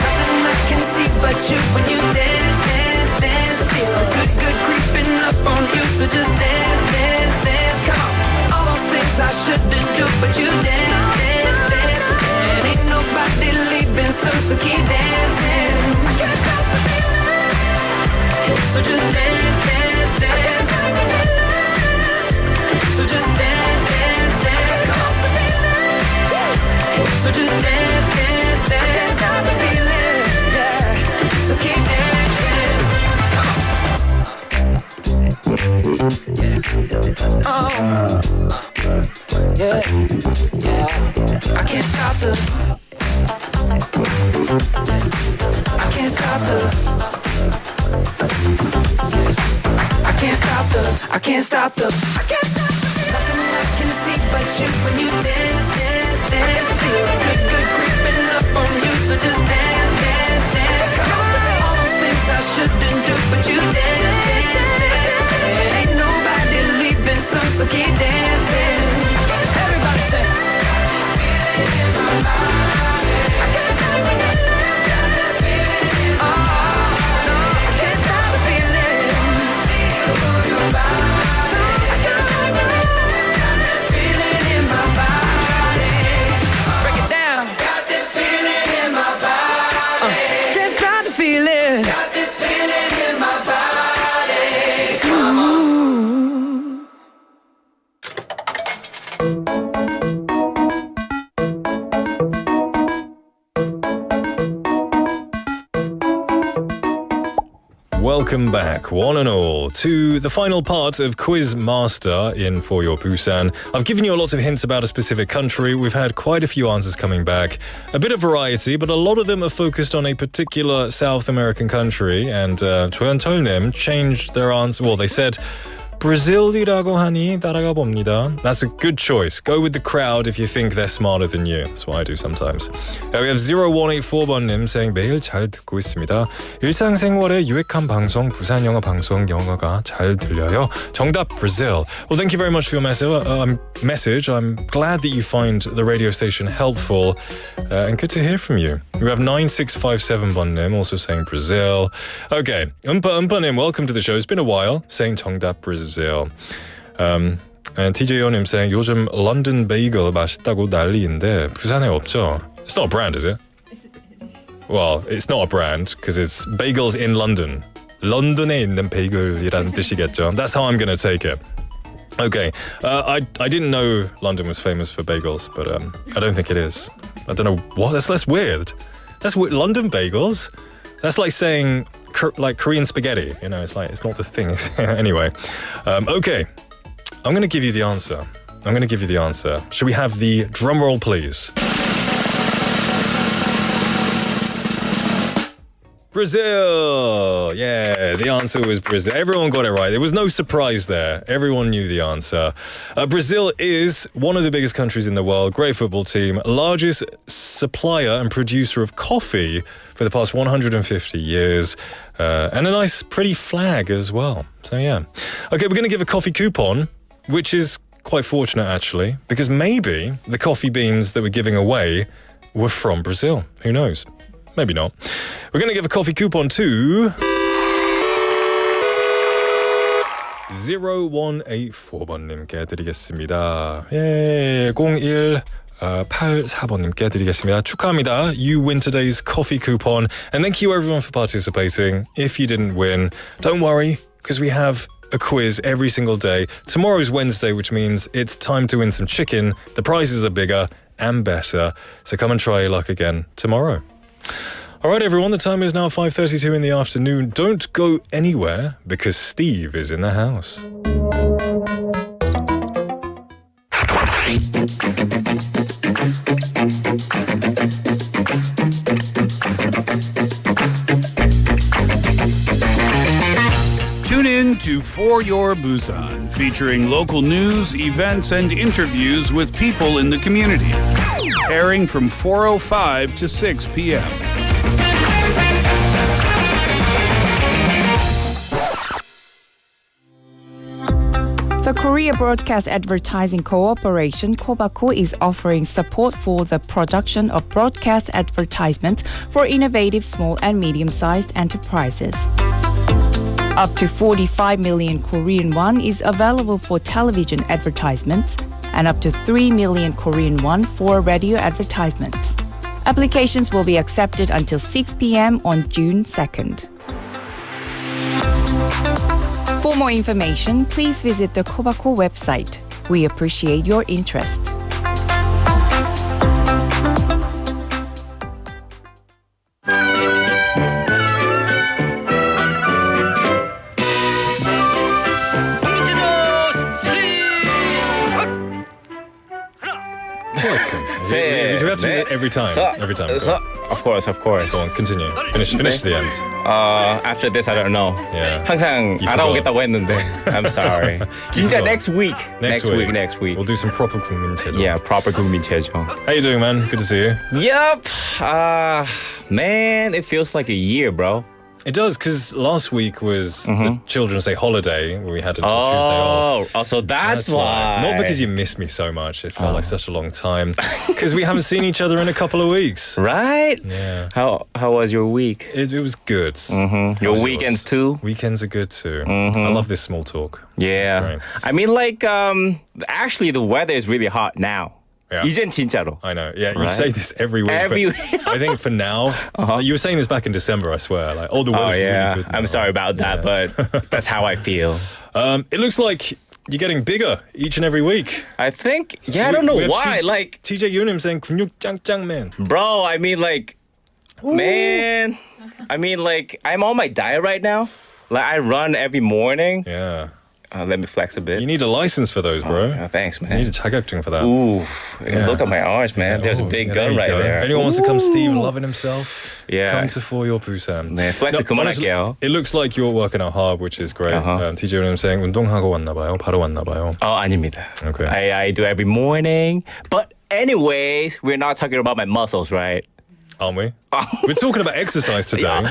Speaker 5: Nothing I can see but you when you dance, dance, dance. Feel good, good creeping up on you. So just dance, dance, dance. Come on. All those things I shouldn't do, but you dance, dance, dance. And ain't nobody leaving soon, so keep dancing. I can't stop the feeling. So just dance, dance, dance. So just dance, dance, dance. So just dance, dance, dance. Stop the feeling, yeah. So keep dancing. Oh, yeah, yeah. I can't stop the. I can't stop the. I can't stop the. I can't stop the. I can't stop the. Nothing I can see but you when you dance, dance, dance. Feel good, good creeping up on you. So just dance, dance, dance. Come on. All those things I shouldn't do, but you dance, dance, dance. And ain't nobody leaving soon, so keep dancing. Everybody say. I can't stop the feeling. Oh no, I can't stop the feeling. Your body. I can't stop the feeling in my body. Break it down. Got this feeling in my body.
Speaker 3: welcome back, one and all, to the final part of Quiz Master in For Your Busan. I've given you a lot of hints about a specific country. We've had quite a few answers coming back. A bit of variety, but a lot of them are focused on a particular South American country. And 조현철님 changed their answer. Well, they said Brazil이라고 하니 따라가 봅니다. That's a good choice. Go with the crowd if you think they're smarter than you. That's what I do sometimes. We have 0184번님 saying 매일 잘 듣고 있습니다. 일상생활에 유익한 방송, 부산영어방송 영어가 잘 들려요. 정답 Brazil. Well, thank you very much for your message. I'm glad that you find the radio station helpful and good to hear from you. We have 9657번님 also saying Brazil. Okay, 음파님, welcome to the show. It's been a while saying 정답 Brazil. And TJ Yonim saying 요즘 London bagel 맛있다고 난리인데 부산에 없죠? It's not a brand, is it? Well, it's not a brand because it's bagels in London. 런던에 있는 베이글이라는 뜻이겠죠. That's how I'm going to take it. Okay, I didn't know London was famous for bagels, but I don't think it is. I don't know what. That's weird. That's weird. London bagels. That's like saying like Korean spaghetti. You know, it's not the thing. Anyway, okay. I'm going to give you the answer. Should we have the drum roll, please? Brazil! Yeah, the answer was Brazil. Everyone got it right. There was no surprise there. Everyone knew the answer. Brazil is one of the biggest countries in the world. Great football team. Largest supplier and producer of coffee for the past 150 years. And a nice, pretty flag as well. So, yeah. Okay, we're going to give a coffee coupon, which is quite fortunate, actually, because maybe the coffee beans that we're giving away were from Brazil. Who knows? Maybe not. We're going to give a coffee coupon to 0184번님께 드리겠습니다. 예, 0184번님께 드리겠습니다. 축하합니다. You win today's coffee coupon. And thank you everyone for participating. If you didn't win, don't worry, because we have a quiz every single day. Tomorrow's Wednesday, which means it's time to win some chicken. The prizes are bigger and better. So come and try your luck again tomorrow. All right, everyone, the time is now 5:32 in the afternoon. Don't go anywhere because Steve is in the house.
Speaker 7: Tune in to For Your Busan, featuring local news, events, and interviews with people in the community. Airing from 4:05 to 6 p.m.
Speaker 1: The Korea Broadcast Advertising Cooperation, KOBACO, is offering support for the production of broadcast advertisements for innovative small and medium-sized enterprises. Up to 45 million Korean won is available for television advertisements and up to 3 million Korean won for radio advertisements. Applications will be accepted until 6 p.m. on June 2nd. For more information, please visit the KOBACO website. We appreciate your interest.
Speaker 3: We have to do it every time. Every time.
Speaker 11: Of course.
Speaker 3: Go on, continue. Finish the end.
Speaker 11: After this, I don't know.
Speaker 3: Yeah.
Speaker 11: 항상
Speaker 3: You
Speaker 11: 알아오겠다고 했는데. I'm sorry. 진짜 next week.
Speaker 3: Next week. We'll do some proper 국민체조.
Speaker 11: Yeah, proper 국민체조.
Speaker 3: How you doing, man? Good to see you.
Speaker 11: Yep. Man, it feels like a year, bro.
Speaker 3: It does, because last week was the Children's Day holiday where we had until Tuesday off.
Speaker 11: Oh, so that's why.
Speaker 3: Not because you missed me so much. It felt like such a long time. Because we haven't seen each other in a couple of weeks.
Speaker 11: Right?
Speaker 3: Yeah.
Speaker 11: How was your week?
Speaker 3: It was good.
Speaker 11: Your weekends too?
Speaker 3: Weekends are good too. I love this small talk.
Speaker 11: Yeah. I mean, like, actually, the weather is really hot now.
Speaker 3: Yeah.
Speaker 11: 이젠 진짜로.
Speaker 3: I know. Yeah, you say this every week. But I think for now, you were saying this back in December, I swear. Like, the weather's really good now.
Speaker 11: I'm sorry about that, but that's how I feel.
Speaker 3: It looks like you're getting bigger each and every week.
Speaker 11: I think, I don't know why. Like
Speaker 3: TJ Yunim saying 근육 짱짱맨.
Speaker 11: Bro, I mean, like, man. I mean, like, I'm on my diet right now.
Speaker 4: Like I run every morning.
Speaker 3: Yeah.
Speaker 4: Let me flex a bit.
Speaker 3: You need a license for those, bro.
Speaker 4: Thanks, man.
Speaker 3: You need a 자격증 for that.
Speaker 4: Ooh, look at my arms, man. There's a big gun right there.
Speaker 3: Anyone wants to come Steve loving himself?
Speaker 4: Yeah.
Speaker 3: Come to For Your Busan.
Speaker 4: 네, 플렉스 그만할게요.
Speaker 3: It looks like you're working out hard, which is great. TJ님 saying 운동하고 왔나 봐요. 바로 왔나 봐요.
Speaker 4: 아닙니다.
Speaker 3: Okay.
Speaker 4: I do every morning. But anyways, we're not talking about my muscles, right?
Speaker 3: Aren't we? We're talking about exercise today.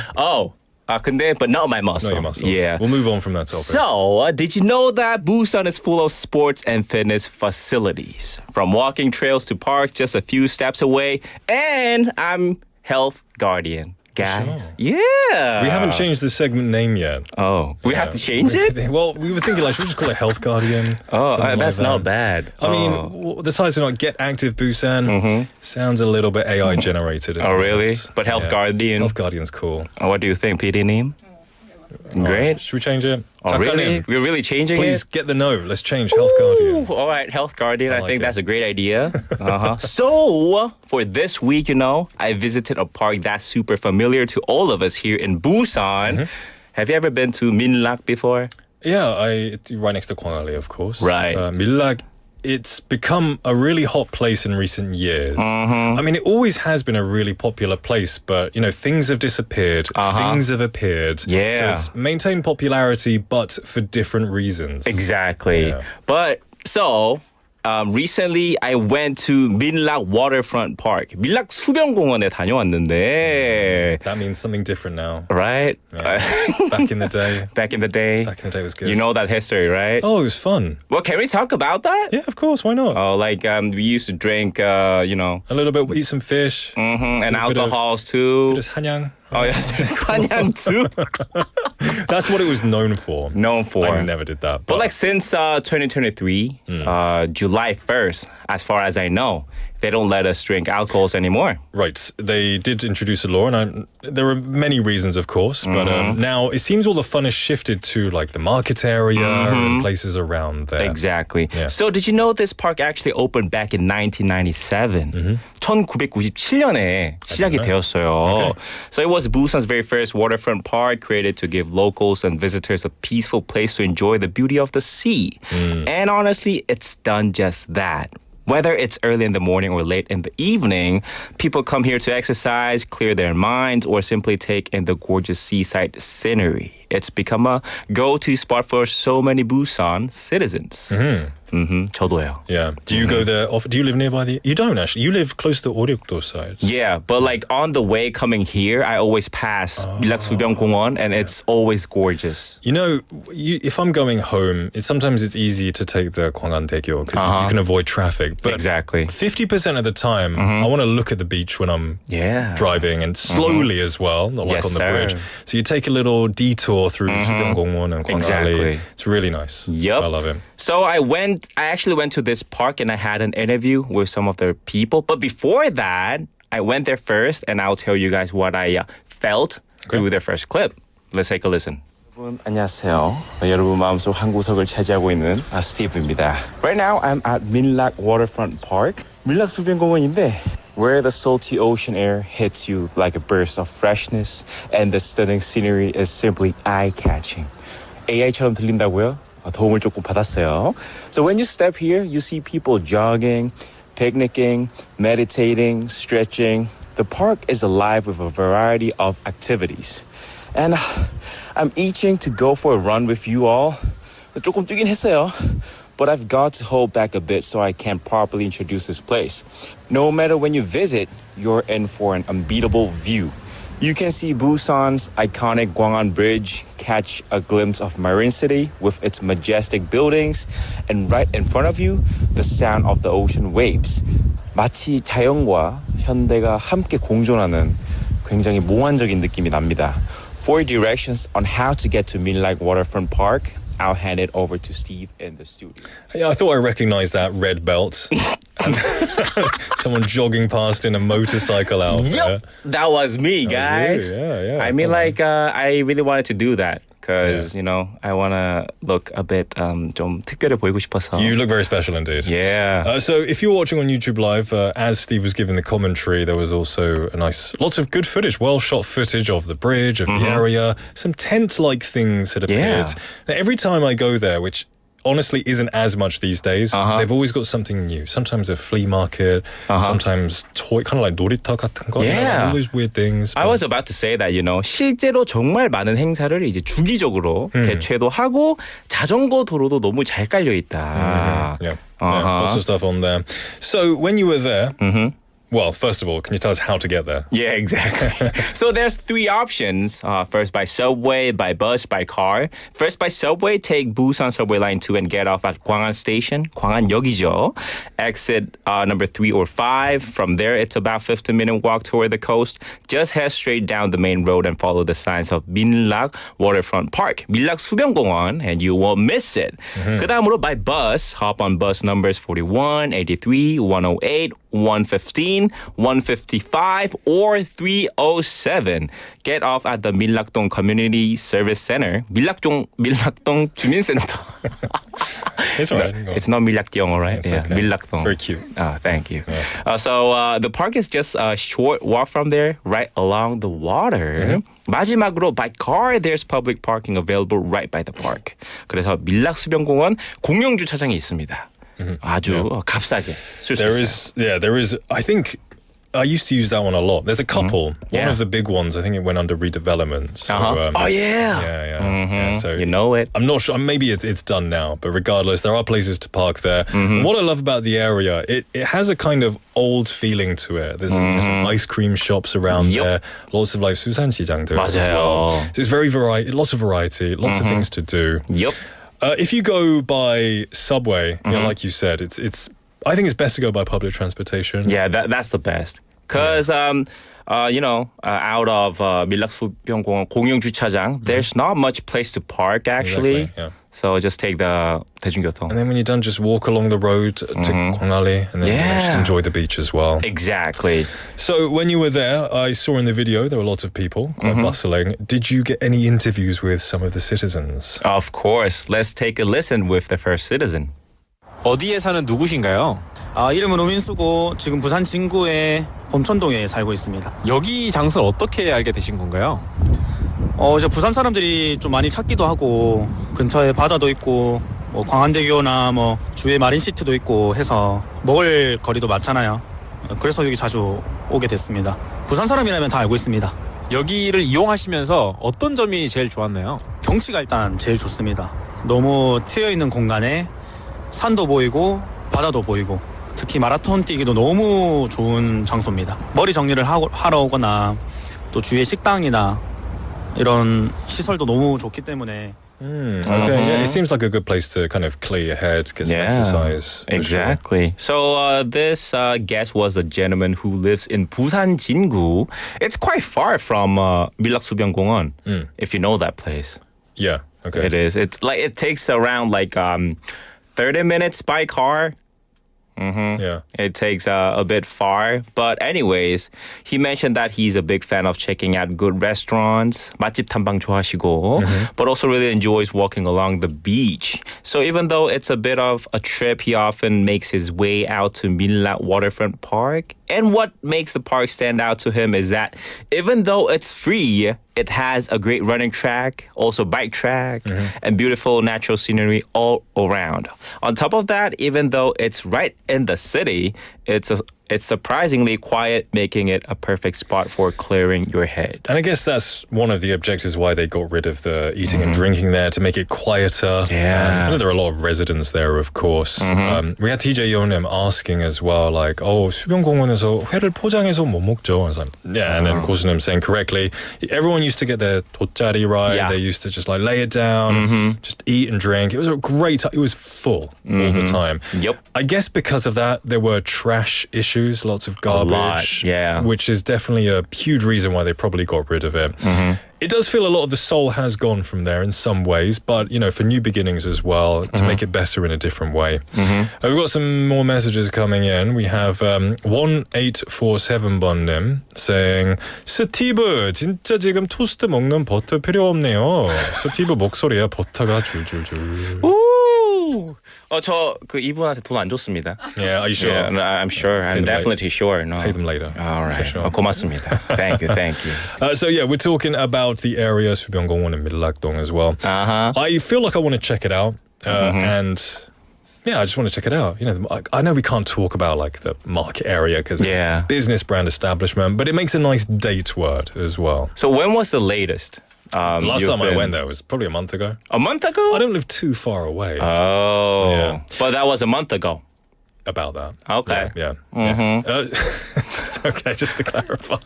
Speaker 4: But not my muscles.
Speaker 3: Not your muscles.
Speaker 4: Yeah.
Speaker 3: We'll move on from that topic.
Speaker 4: So, did you know that Busan is full of sports and fitness facilities? From walking trails to parks just a few steps away. And I'm health guardian. Guys.
Speaker 3: Sure.
Speaker 4: Yeah.
Speaker 3: We haven't changed the segment name yet.
Speaker 4: Oh, we have to change it?
Speaker 3: Well, we were thinking should we just call it Health Guardian?
Speaker 4: That's not bad.
Speaker 3: I mean, the title's not Get Active Busan. Sounds a little bit AI generated.
Speaker 4: Oh, really? But Health Guardian?
Speaker 3: Health Guardian's cool.
Speaker 4: What do you think, PD name? Great.
Speaker 3: Should we change it?
Speaker 4: Oh, really? We're really changing
Speaker 3: Please
Speaker 4: it?
Speaker 3: get the no. Let's change Health Guardian.
Speaker 4: All right, Health Guardian. I think that's a great idea. So, for this week, I visited a park that's super familiar to all of us here in Busan. Have you ever been to Minlak before?
Speaker 3: Yeah, right next to Kwangali, of course.
Speaker 4: Right.
Speaker 3: Minlak. It's become a really hot place in recent years. I mean, it always has been a really popular place, but, things have disappeared, things have appeared.
Speaker 4: Yeah.
Speaker 3: So it's maintained popularity, but for different reasons.
Speaker 4: Exactly. Yeah. Recently, I went to Minlak Waterfront Park. 민락수변공원에 다녀왔는데.
Speaker 3: That means something different now.
Speaker 4: Right?
Speaker 3: Yeah. Back in the day.
Speaker 4: Back in the day
Speaker 3: was good.
Speaker 4: You know that history, right?
Speaker 3: Oh, it was fun.
Speaker 4: Well, can we talk about that?
Speaker 3: Yeah, of course. Why not?
Speaker 4: Oh, we used to drink, A
Speaker 3: little bit, eat some fish.
Speaker 4: And alcohols too.
Speaker 3: Bit of 한양.
Speaker 4: Oh, yes. Sanyang too.
Speaker 3: That's what it was known for. I never did that.
Speaker 4: But since 2023, July 1st, as far as I know, they don't let us drink alcohols anymore.
Speaker 3: Right. They did introduce a law, and there are many reasons, of course. But now it seems all the fun has shifted to the market area and places around there.
Speaker 4: Exactly.
Speaker 3: Yeah.
Speaker 4: So did you know this park actually opened back in 1997? 1997년에 시작이 되었어요.
Speaker 3: Okay.
Speaker 4: So it was Busan's very first waterfront park, created to give locals and visitors a peaceful place to enjoy the beauty of the sea. And honestly, it's done just that. Whether it's early in the morning or late in the evening, people come here to exercise, clear their minds, or simply take in the gorgeous seaside scenery. It's become a go-to spot for so many Busan citizens. 저도요.
Speaker 3: Yeah. Do you go there often? Do you live nearby the... You don't actually. You live close to the Oryokdo side.
Speaker 4: Yeah, but on the way coming here, I always pass 민락수변공원, and it's always gorgeous.
Speaker 3: If I'm going home, sometimes it's easy to take the Gwangan-daegyo because you can avoid traffic. But
Speaker 4: exactly.
Speaker 3: 50% of the time, I want to look at the beach when I'm driving, and slowly as well, not on the bridge. So you take a little detour through 수변공원 and Gwangali.
Speaker 4: Exactly.
Speaker 3: It's really nice.
Speaker 4: Yep.
Speaker 3: I love it.
Speaker 4: So I actually went to this park and I had an interview with some of the people. But before that, I went there first and I'll tell you guys what I felt through their first clip. Let's take a listen.
Speaker 6: 여러분 안녕하세요. 여러분 마음속 한 구석을 차지하고 있는 스티브입니다. Right now I'm at Minlak Waterfront Park. 민락수변공원인데 where the salty ocean air hits you like a burst of freshness and the stunning scenery is simply eye-catching. AI처럼 들린다고요? 도움을 조금 받았어요. So when you step here, you see people jogging, picnicking, meditating, stretching. The park is alive with a variety of activities. And I'm itching to go for a run with you all. 조금 뛰긴 했어요. But I've got to hold back a bit so I can properly introduce this place. No matter when you visit, you're in for an unbeatable view. You can see Busan's iconic Gwangan Bridge, catch a glimpse of Marine City with its majestic buildings, and right in front of you, the sound of the ocean waves. 마치 자연과 현대가 함께 공존하는 굉장히 몽환적인 느낌이 납니다. For directions on how to get to Minlak Waterfront Park, I'll hand it over to Steve in the studio.
Speaker 3: Yeah, I thought I recognized that red belt. Someone jogging past in a motorcycle outfit.
Speaker 4: Yep, that was me, guys.
Speaker 3: That was you. Yeah.
Speaker 4: I mean, I really wanted to do that because you know I want to look a bit 좀 특별해 보이고 싶어서.
Speaker 3: You look very special indeed.
Speaker 4: Yeah.
Speaker 3: So if you're watching on YouTube Live, as Steve was giving the commentary, there was also lots of good footage, well shot footage of the bridge, of the area. Some tent-like things had appeared. Now, every time I go there, which honestly isn't as much these days, they've always got something new. Sometimes a flea market, sometimes toy, kind of like 놀이터 같은 거.
Speaker 4: Yeah.
Speaker 3: You know, all those weird things.
Speaker 4: I was about to say that, you know, 실제로 정말 많은 행사를 이제 주기적으로 개최도 하고 자전거 도로도 너무 잘 깔려 있다.
Speaker 3: Yeah, lots of stuff on there. So when you were there, well, first of all, can you tell us how to get there?
Speaker 4: Yeah, exactly. So there's 3 options. First by subway, by bus, by car. First by subway, take Busan subway line 2 and get off at Gwangan station. 광안역이죠. Exit number 3 or 5. From there, it's about 15-minute walk toward the coast. Just head straight down the main road and follow the signs of 민락 Waterfront Park, 민락수변공원, and you won't miss it. 그다음으로 by bus, hop on bus numbers 41, 83, 108, 115, 155, or 307. Get off at the 민락동 Community Service Center. 밀락동 주민센터.
Speaker 3: It's all right.
Speaker 4: It's not 밀락동, all right?
Speaker 3: It's okay.
Speaker 4: 밀락동.
Speaker 3: Very cute.
Speaker 4: Thank you. Yeah. So the park is just a short walk from there, right along the water. 마지막으로 by car, there's public parking available right by the park. 그래서 밀락수변공원 공영 주차장이 있습니다. 아주 값싸게 쓸 수 있어요.
Speaker 3: There is. I think I used to use that one a lot. There's a couple. One of the big ones, I think it went under redevelopment. So,
Speaker 4: oh yeah.
Speaker 3: Yeah. So
Speaker 4: you know it.
Speaker 3: I'm not sure. Maybe it's done now, but regardless, there are places to park there. And what I love about the area, it has a kind of old feeling to it. There's some ice cream shops around there. Lots of like 수산시장 there as well. So it's very lots of variety, lots of things to do.
Speaker 4: Yep.
Speaker 3: If you go by subway, like you said, it's. I think it's best to go by public transportation.
Speaker 4: Yeah, that's the best. Because, you know, out of 민락수변공원 공영 주차장, there's not much place to park, actually.
Speaker 3: Exactly, yeah.
Speaker 4: So just take the 대중교통.
Speaker 3: And then when you're done, just walk along the road to 광안리 and then just enjoy the beach as well.
Speaker 4: Exactly.
Speaker 3: So when you were there, I saw in the video there were lots of people, quite bustling. Did you get any interviews with some of the citizens?
Speaker 4: Of course. Let's take a listen with the first citizen.
Speaker 2: 어디에 사는 누구신가요? 이름은 오민수고 지금 부산 진구의 범천동에 살고 있습니다. 여기 장소를 어떻게 알게 되신 건가요? 이제 부산 사람들이 좀 많이 찾기도 하고 근처에 바다도 있고 뭐 광안대교나 뭐 주위에 마린시티도 있고 해서 먹을 거리도 많잖아요. 그래서 여기 자주 오게 됐습니다. 부산 사람이라면 다 알고 있습니다. 여기를 이용하시면서 어떤 점이 제일 좋았나요? 경치가 일단 제일 좋습니다. 너무 트여있는 공간에 산도 보이고 바다도 보이고 특히 마라톤 뛰기도 너무 좋은 장소입니다. 머리 정리를 하러 오거나 또 주위에 식당이나 이런 시설도 너무 좋기 때문에
Speaker 3: Okay, yeah, it seems like a good place to kind of clear your head, get some exercise.
Speaker 4: Exactly. So this guest was a gentleman who lives in Busan 진구. It's quite far from 민락수변공원, if you know that place.
Speaker 3: Yeah, okay.
Speaker 4: It is. It's like it takes around like 30 minutes by car.
Speaker 3: Yeah.
Speaker 4: It takes a bit far. But anyways, he mentioned that he's a big fan of checking out good restaurants. 맛집 탐방 좋아하시고. But also really enjoys walking along the beach. So even though it's a bit of a trip, he often makes his way out to 민락 Waterfront Park. And what makes the park stand out to him is that even though it's free, it has a great running track, also bike track, and beautiful natural scenery all around. On top of that, even though it's right in the city, it's surprisingly quiet, making it a perfect spot for clearing your head.
Speaker 3: And I guess that's one of the objectives why they got rid of the eating and drinking there, to make it quieter.
Speaker 4: Yeah.
Speaker 3: I know there are a lot of residents there, of course. We had TJ Yonim asking as well, like, 수변공원에서 회를 포장해서 못 먹죠. Yeah, and then 고수님 saying correctly, everyone used to get their 돗자리 right.
Speaker 4: Yeah.
Speaker 3: They used to just like lay it down, just eat and drink. It was a great time. It was full all the time.
Speaker 4: Yep.
Speaker 3: I guess because of that, there were trash issues issues, lots of garbage.
Speaker 4: A lot, yeah.
Speaker 3: Which is definitely a huge reason why they probably got rid of it. It does feel a lot of the soul has gone from there in some ways, but, you know, for new beginnings as well, to make it better in a different way. We've got some more messages coming in. We have 1847번님 saying, 스티브, 진짜 지금 토스트 먹는 버터 필요 없네요. 스티브 목소리에 버터가 줄줄줄.
Speaker 4: 저 이분한테 돈 안 줬습니다.
Speaker 3: Yeah, are you sure?
Speaker 4: Yeah, I'm sure. I'm definitely sure. No.
Speaker 3: Pay them later.
Speaker 4: All right.
Speaker 3: Sure.
Speaker 4: 고맙습니다. Thank you.
Speaker 3: So yeah, we're talking about the area 수변공원 in Milakdong as well. I feel like I want to check it out, and yeah, I just want to check it out. You know, I know we can't talk about like the market area because it's business brand establishment, but it makes a nice date word as well.
Speaker 4: So when was the latest?
Speaker 3: The last time I went there was probably a month ago.
Speaker 4: A month ago?
Speaker 3: I don't live too far away.
Speaker 4: Oh,
Speaker 3: yeah.
Speaker 4: But that was a month ago.
Speaker 3: About that.
Speaker 4: Okay.
Speaker 3: Yeah. Just to clarify.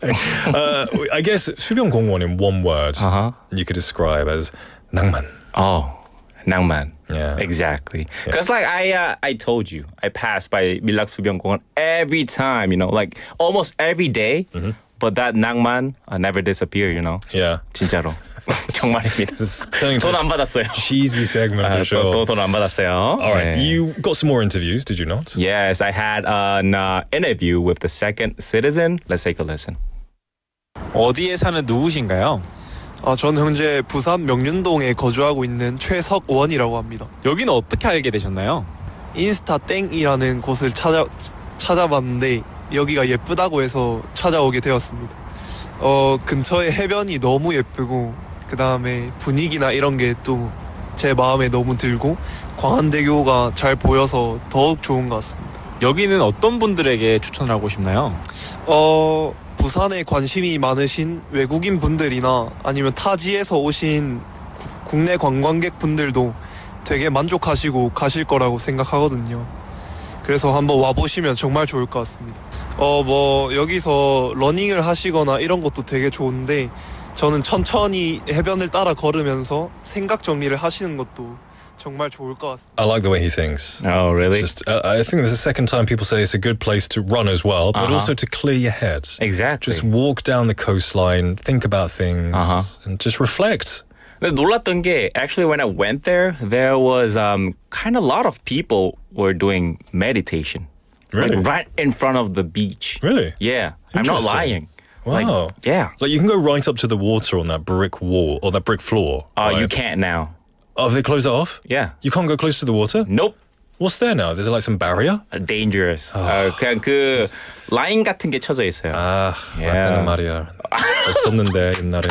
Speaker 3: I guess 수변공원 in one word you could describe as 낭만.
Speaker 4: Oh, 낭만.
Speaker 3: Yeah.
Speaker 4: Exactly. Because like I told you, I pass by 민락수변공원 every time, you know, like almost every day. But that 낭만 never disappear, you know.
Speaker 3: Yeah.
Speaker 4: 진짜로. 정말입니다. 돈 안 받았어요.
Speaker 3: Cheesy segment for sure.
Speaker 4: 돈 안 받았어요.
Speaker 3: All right, you got some more interviews, did you not?
Speaker 4: Yes, I had an interview with the second citizen. Let's take a listen.
Speaker 2: 어디에 사는 누구신가요?
Speaker 8: 저는 현재 부산 명륜동에 거주하고 있는 최석원이라고 합니다.
Speaker 2: 여기는 어떻게 알게 되셨나요?
Speaker 8: 인스타 땡이라는 곳을 찾아봤는데 여기가 예쁘다고 해서 찾아오게 되었습니다. 근처에 해변이 너무 예쁘고 그 다음에 분위기나 이런 게 또 제 마음에 너무 들고 광안대교가 잘 보여서 더욱 좋은 것 같습니다.
Speaker 2: 여기는 어떤 분들에게 추천을 하고 싶나요?
Speaker 8: 부산에 관심이 많으신 외국인 분들이나 아니면 타지에서 오신 국내 관광객 분들도 되게 만족하시고 가실 거라고 생각하거든요. 그래서 한번 와보시면 정말 좋을 것 같습니다. 여기서 러닝을 하시거나 이런 것도 되게 좋은데 저는 천천히 해변을 따라 걸으면서 생각 정리를 하시는 것도 정말 좋을 것 같습니다.
Speaker 3: I like the way he thinks.
Speaker 4: Oh, really?
Speaker 3: I think this is the second time people say it's a good place to run as well, but also to clear your head.
Speaker 4: Exactly.
Speaker 3: Just walk down the coastline, think about things, and just reflect.
Speaker 4: 근데 놀랐던 게 actually when I went there was kind of a lot of people were doing meditation.
Speaker 3: Really?
Speaker 4: Like right in front of the beach.
Speaker 3: Really?
Speaker 4: Yeah. I'm not lying.
Speaker 3: Wow.
Speaker 4: Like, yeah.
Speaker 3: Like you can go right up to the water on that brick wall or that brick floor. Right?
Speaker 4: You can't now.
Speaker 3: Oh, have they closed it off?
Speaker 4: Yeah.
Speaker 3: You can't go close to the water?
Speaker 4: Nope.
Speaker 3: What's there now? There's like some barrier?
Speaker 4: Dangerous. 그냥 그 라인 같은 게 쳐져 있어요.
Speaker 3: 맞다는 말이야. 없었는데 옛날에.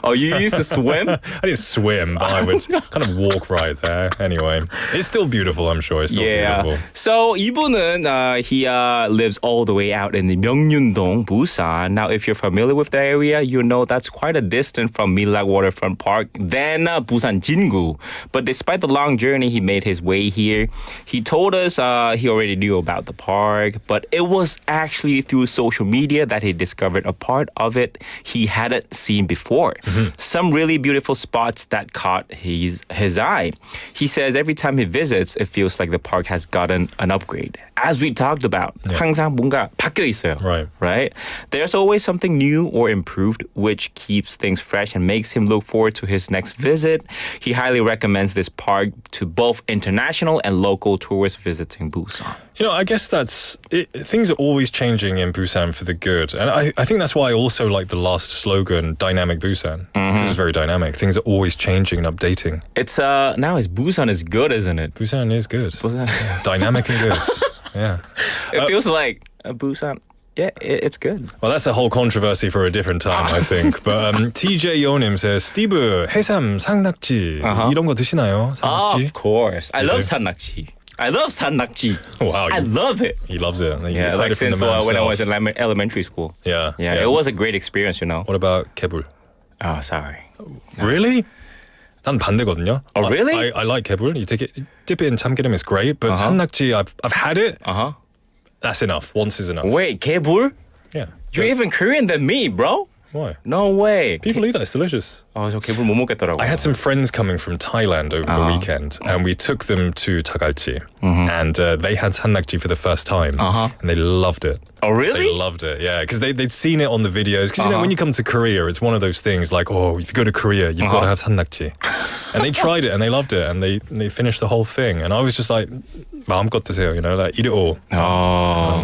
Speaker 4: Oh, you used to swim?
Speaker 3: I didn't swim, but I would kind of walk right there. Anyway, it's still beautiful, I'm sure. It's still beautiful.
Speaker 4: So 이분은 he lives all the way out in the 명륜동, Busan. Now, if you're familiar with the area, you know that's quite a distance from Milak Waterfront Park, then Busan Jingu. But despite the long journey, he made his way here. He told us he already knew about the park, but it was actually through social media that he discovered a part of it he hadn't seen before. Some really beautiful spots that caught his eye. He says every time he visits, it feels like the park has gotten an upgrade. As we talked about, 항상 뭔가 바뀌어 있어요. Right? There's always something new or improved, which keeps things fresh and makes him look forward to his next visit. He highly recommends this park to both international and local tourists visiting Busan.
Speaker 3: You know, I guess that's it. Things are always changing in Busan for the good. And I think that's why I also like the last slogan, Dynamic Busan. This is very dynamic. Things are always changing and updating.
Speaker 4: It's now is Busan is good, isn't it?
Speaker 3: Busan is good. Dynamic and good. Yeah.
Speaker 4: It feels like Busan. Yeah, it's good.
Speaker 3: Well, that's a whole controversy for a different time, I think. But TJ Yonim says, 스티브, 해삼, 산낙지 이런 거 드시나요? 산낙지?
Speaker 4: Of course. I love 산낙지. I love 산낙지.
Speaker 3: Wow.
Speaker 4: I love it.
Speaker 3: He loves it.
Speaker 4: Yeah, like since when I was in elementary school.
Speaker 3: Yeah.
Speaker 4: It was a great experience, you know.
Speaker 3: What about 개불?
Speaker 4: Oh, sorry.
Speaker 3: Really? 난 반대거든요.
Speaker 4: Oh, really?
Speaker 3: I like 개불. You dip it in 참기름, it's great. But 산낙지, I've had it. That's enough. Once is enough.
Speaker 4: Wait, 개불?
Speaker 3: Yeah.
Speaker 4: You're even Korean than me, bro.
Speaker 3: Why?
Speaker 4: No way.
Speaker 3: People eat that. It's delicious.
Speaker 4: 저 개불 못 먹겠더라고요.
Speaker 3: I had some friends coming from Thailand over the weekend, and we took them to Tagalchi, and they had 산낙지 for the first time, and they loved it.
Speaker 4: Oh, really?
Speaker 3: They loved it, yeah, because they'd seen it on the videos. Because you know, when you come to Korea, it's one of those things like, oh, if you go to Korea, you've got to have 산낙지. And they tried it and they loved it, and they finished the whole thing. And I was just like, 마음껏 드세요, you know, like eat it all.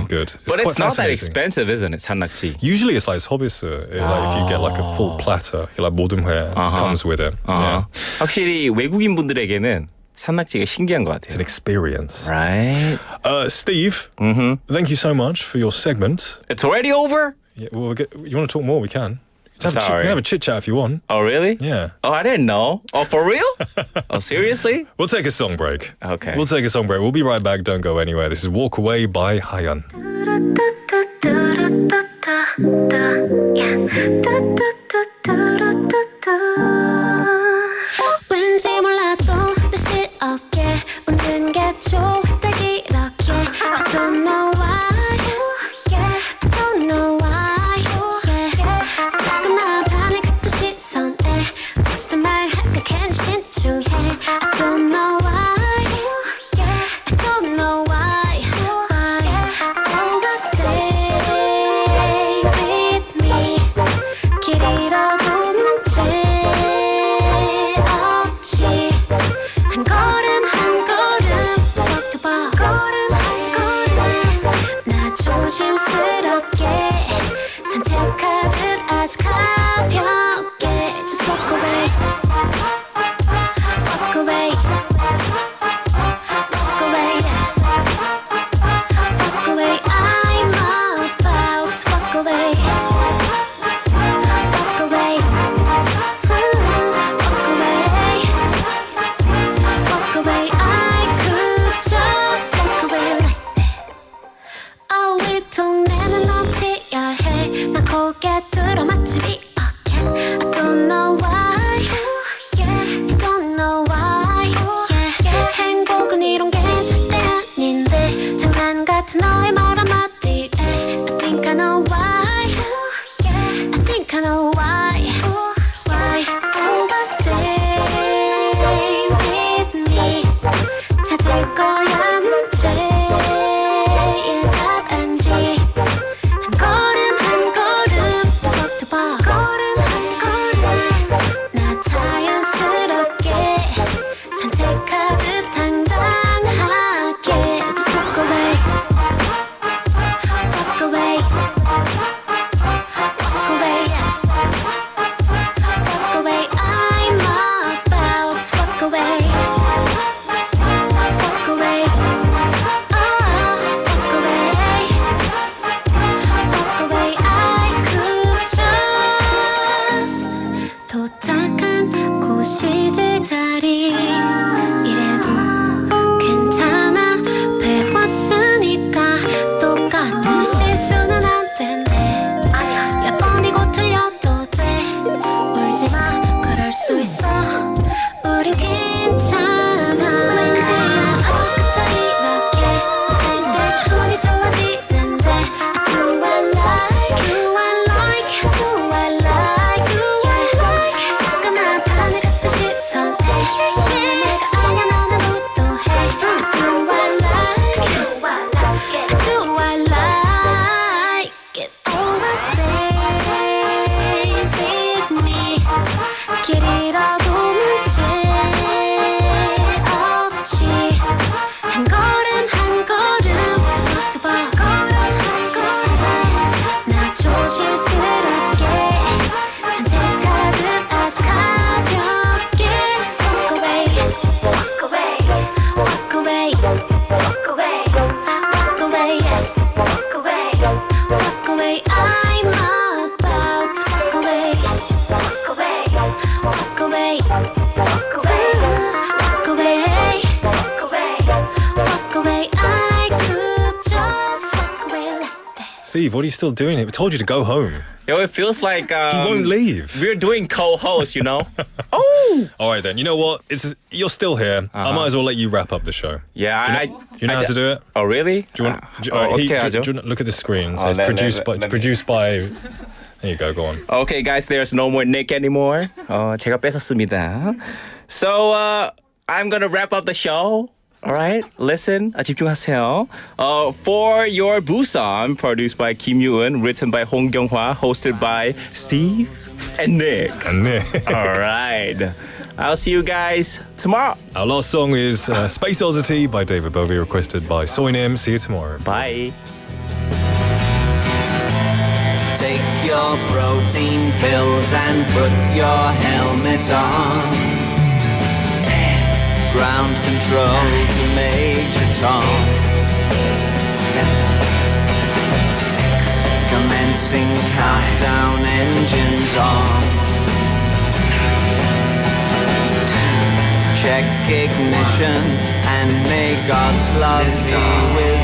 Speaker 3: Good.
Speaker 4: But it's not that
Speaker 3: fascinating.
Speaker 4: expensive, isn't it? 산낙지.
Speaker 3: Usually it's like 서비스. Like if you get like a full platter, like 모든 회 comes with it. Yeah.
Speaker 4: 확실히 외국인 분들에게는 산낙지가 신기한 것 같아요.
Speaker 3: It's an experience.
Speaker 4: Right.
Speaker 3: Steve, thank you so much for your segment.
Speaker 4: It's already over?
Speaker 3: Yeah, well, you want to talk more? We can. We
Speaker 4: Sorry.
Speaker 3: can have a chit chat if you want.
Speaker 4: Oh, really?
Speaker 3: Yeah.
Speaker 4: Oh, I didn't know. Oh, for real? Oh, seriously?
Speaker 3: We'll take a song break.
Speaker 4: Okay.
Speaker 3: We'll take a song break. We'll be right back. Don't go anywhere. This is Walk Away by Hayan.
Speaker 23: 왠지 몰라도 뜻이 없게 웃는 게 좋다 이렇게 I don't know why I don't know why 자꾸만 반을 긋는 시선에 무슨 말 할까 괜히 신중해 I don't know why I don't know why Always stay with me 길 잃어도 문제 없지 한 걸음 한 걸음 또박또박 나 조심스럽게 산책하듯 아주 가볍게 Just walk away Walk away Walk away Walk away I'm about to walk away Walk away Walk away Walk away I could just walk away like that 우리동네는 넘치야 해 난 고개 들어 마치 비어켓 I don't know why I don't know why 행복은 이런 게 절대 아닌데 장난 같은 너의 말 한마디에 I think I know why I think I know why Always stay with me 찾을 거야 문제의 답안지 한 걸음 한 걸음 또박또박 나 자연스럽게 산책하듯 당당하게 Just walk away Walk away Walk away Walk away I'm about to walk away Walk away Walk away Walk away I could just 도착한 곳이 제자리 이래도 괜찮아 배웠으니까 똑같은 실수는 안 된대 몇 번이고 틀려도 돼 울지마 그럴 수 있어 우린 괜찮아 왠지 아까부터 이렇게 웃을 때 기분이 좋아지는데 Do I like Do I like Do I like Do I like 자꾸만 반을 긋는 시선에 내가 아냐 너는 우도해 Do I like Do I like it Always stay with me 길 잃어도 문제 없지 한 걸음 한 걸음 또박또박 나 조심스럽게 산책하듯 아주 가볍게 Just walk away Walk away Walk away Walk away Walk away Walk away Walk away I'm about to walk away Walk away Walk away Walk away Walk away Walk away Walk away I could just walk away like that
Speaker 3: Steve, what are you still doing here? We told you to go home.
Speaker 4: Yo, it feels like
Speaker 3: He won't leave.
Speaker 4: we're doing co-host, you know?
Speaker 3: All right then. You know what? You're still here. I might as well let you wrap up the show.
Speaker 4: Yeah,
Speaker 3: You know how to do it?
Speaker 4: Oh, really?
Speaker 3: Do you want?
Speaker 4: 어떻게 하죠?
Speaker 3: Look at the screen. It
Speaker 4: Oh,
Speaker 3: says produced by There you go on.
Speaker 4: Okay, guys, there's no more Nick anymore. 제가 뺏었습니다. So, I'm gonna wrap up the show. All right, listen, 집중하세요. For Your Busan, produced by Kim Yoo-eun, written by Hong Kyung-hwa, hosted by Steve and Nick. All right. I'll see you guys tomorrow.
Speaker 3: Our last song is Space Oddity by David Bowie, requested by Soinem. See you tomorrow.
Speaker 4: Bye.
Speaker 5: Take your protein pills and put your helmet on. 10. Ground control to Major Tom. 7. 6. Commencing countdown, engines on. Check ignition and may God's love be with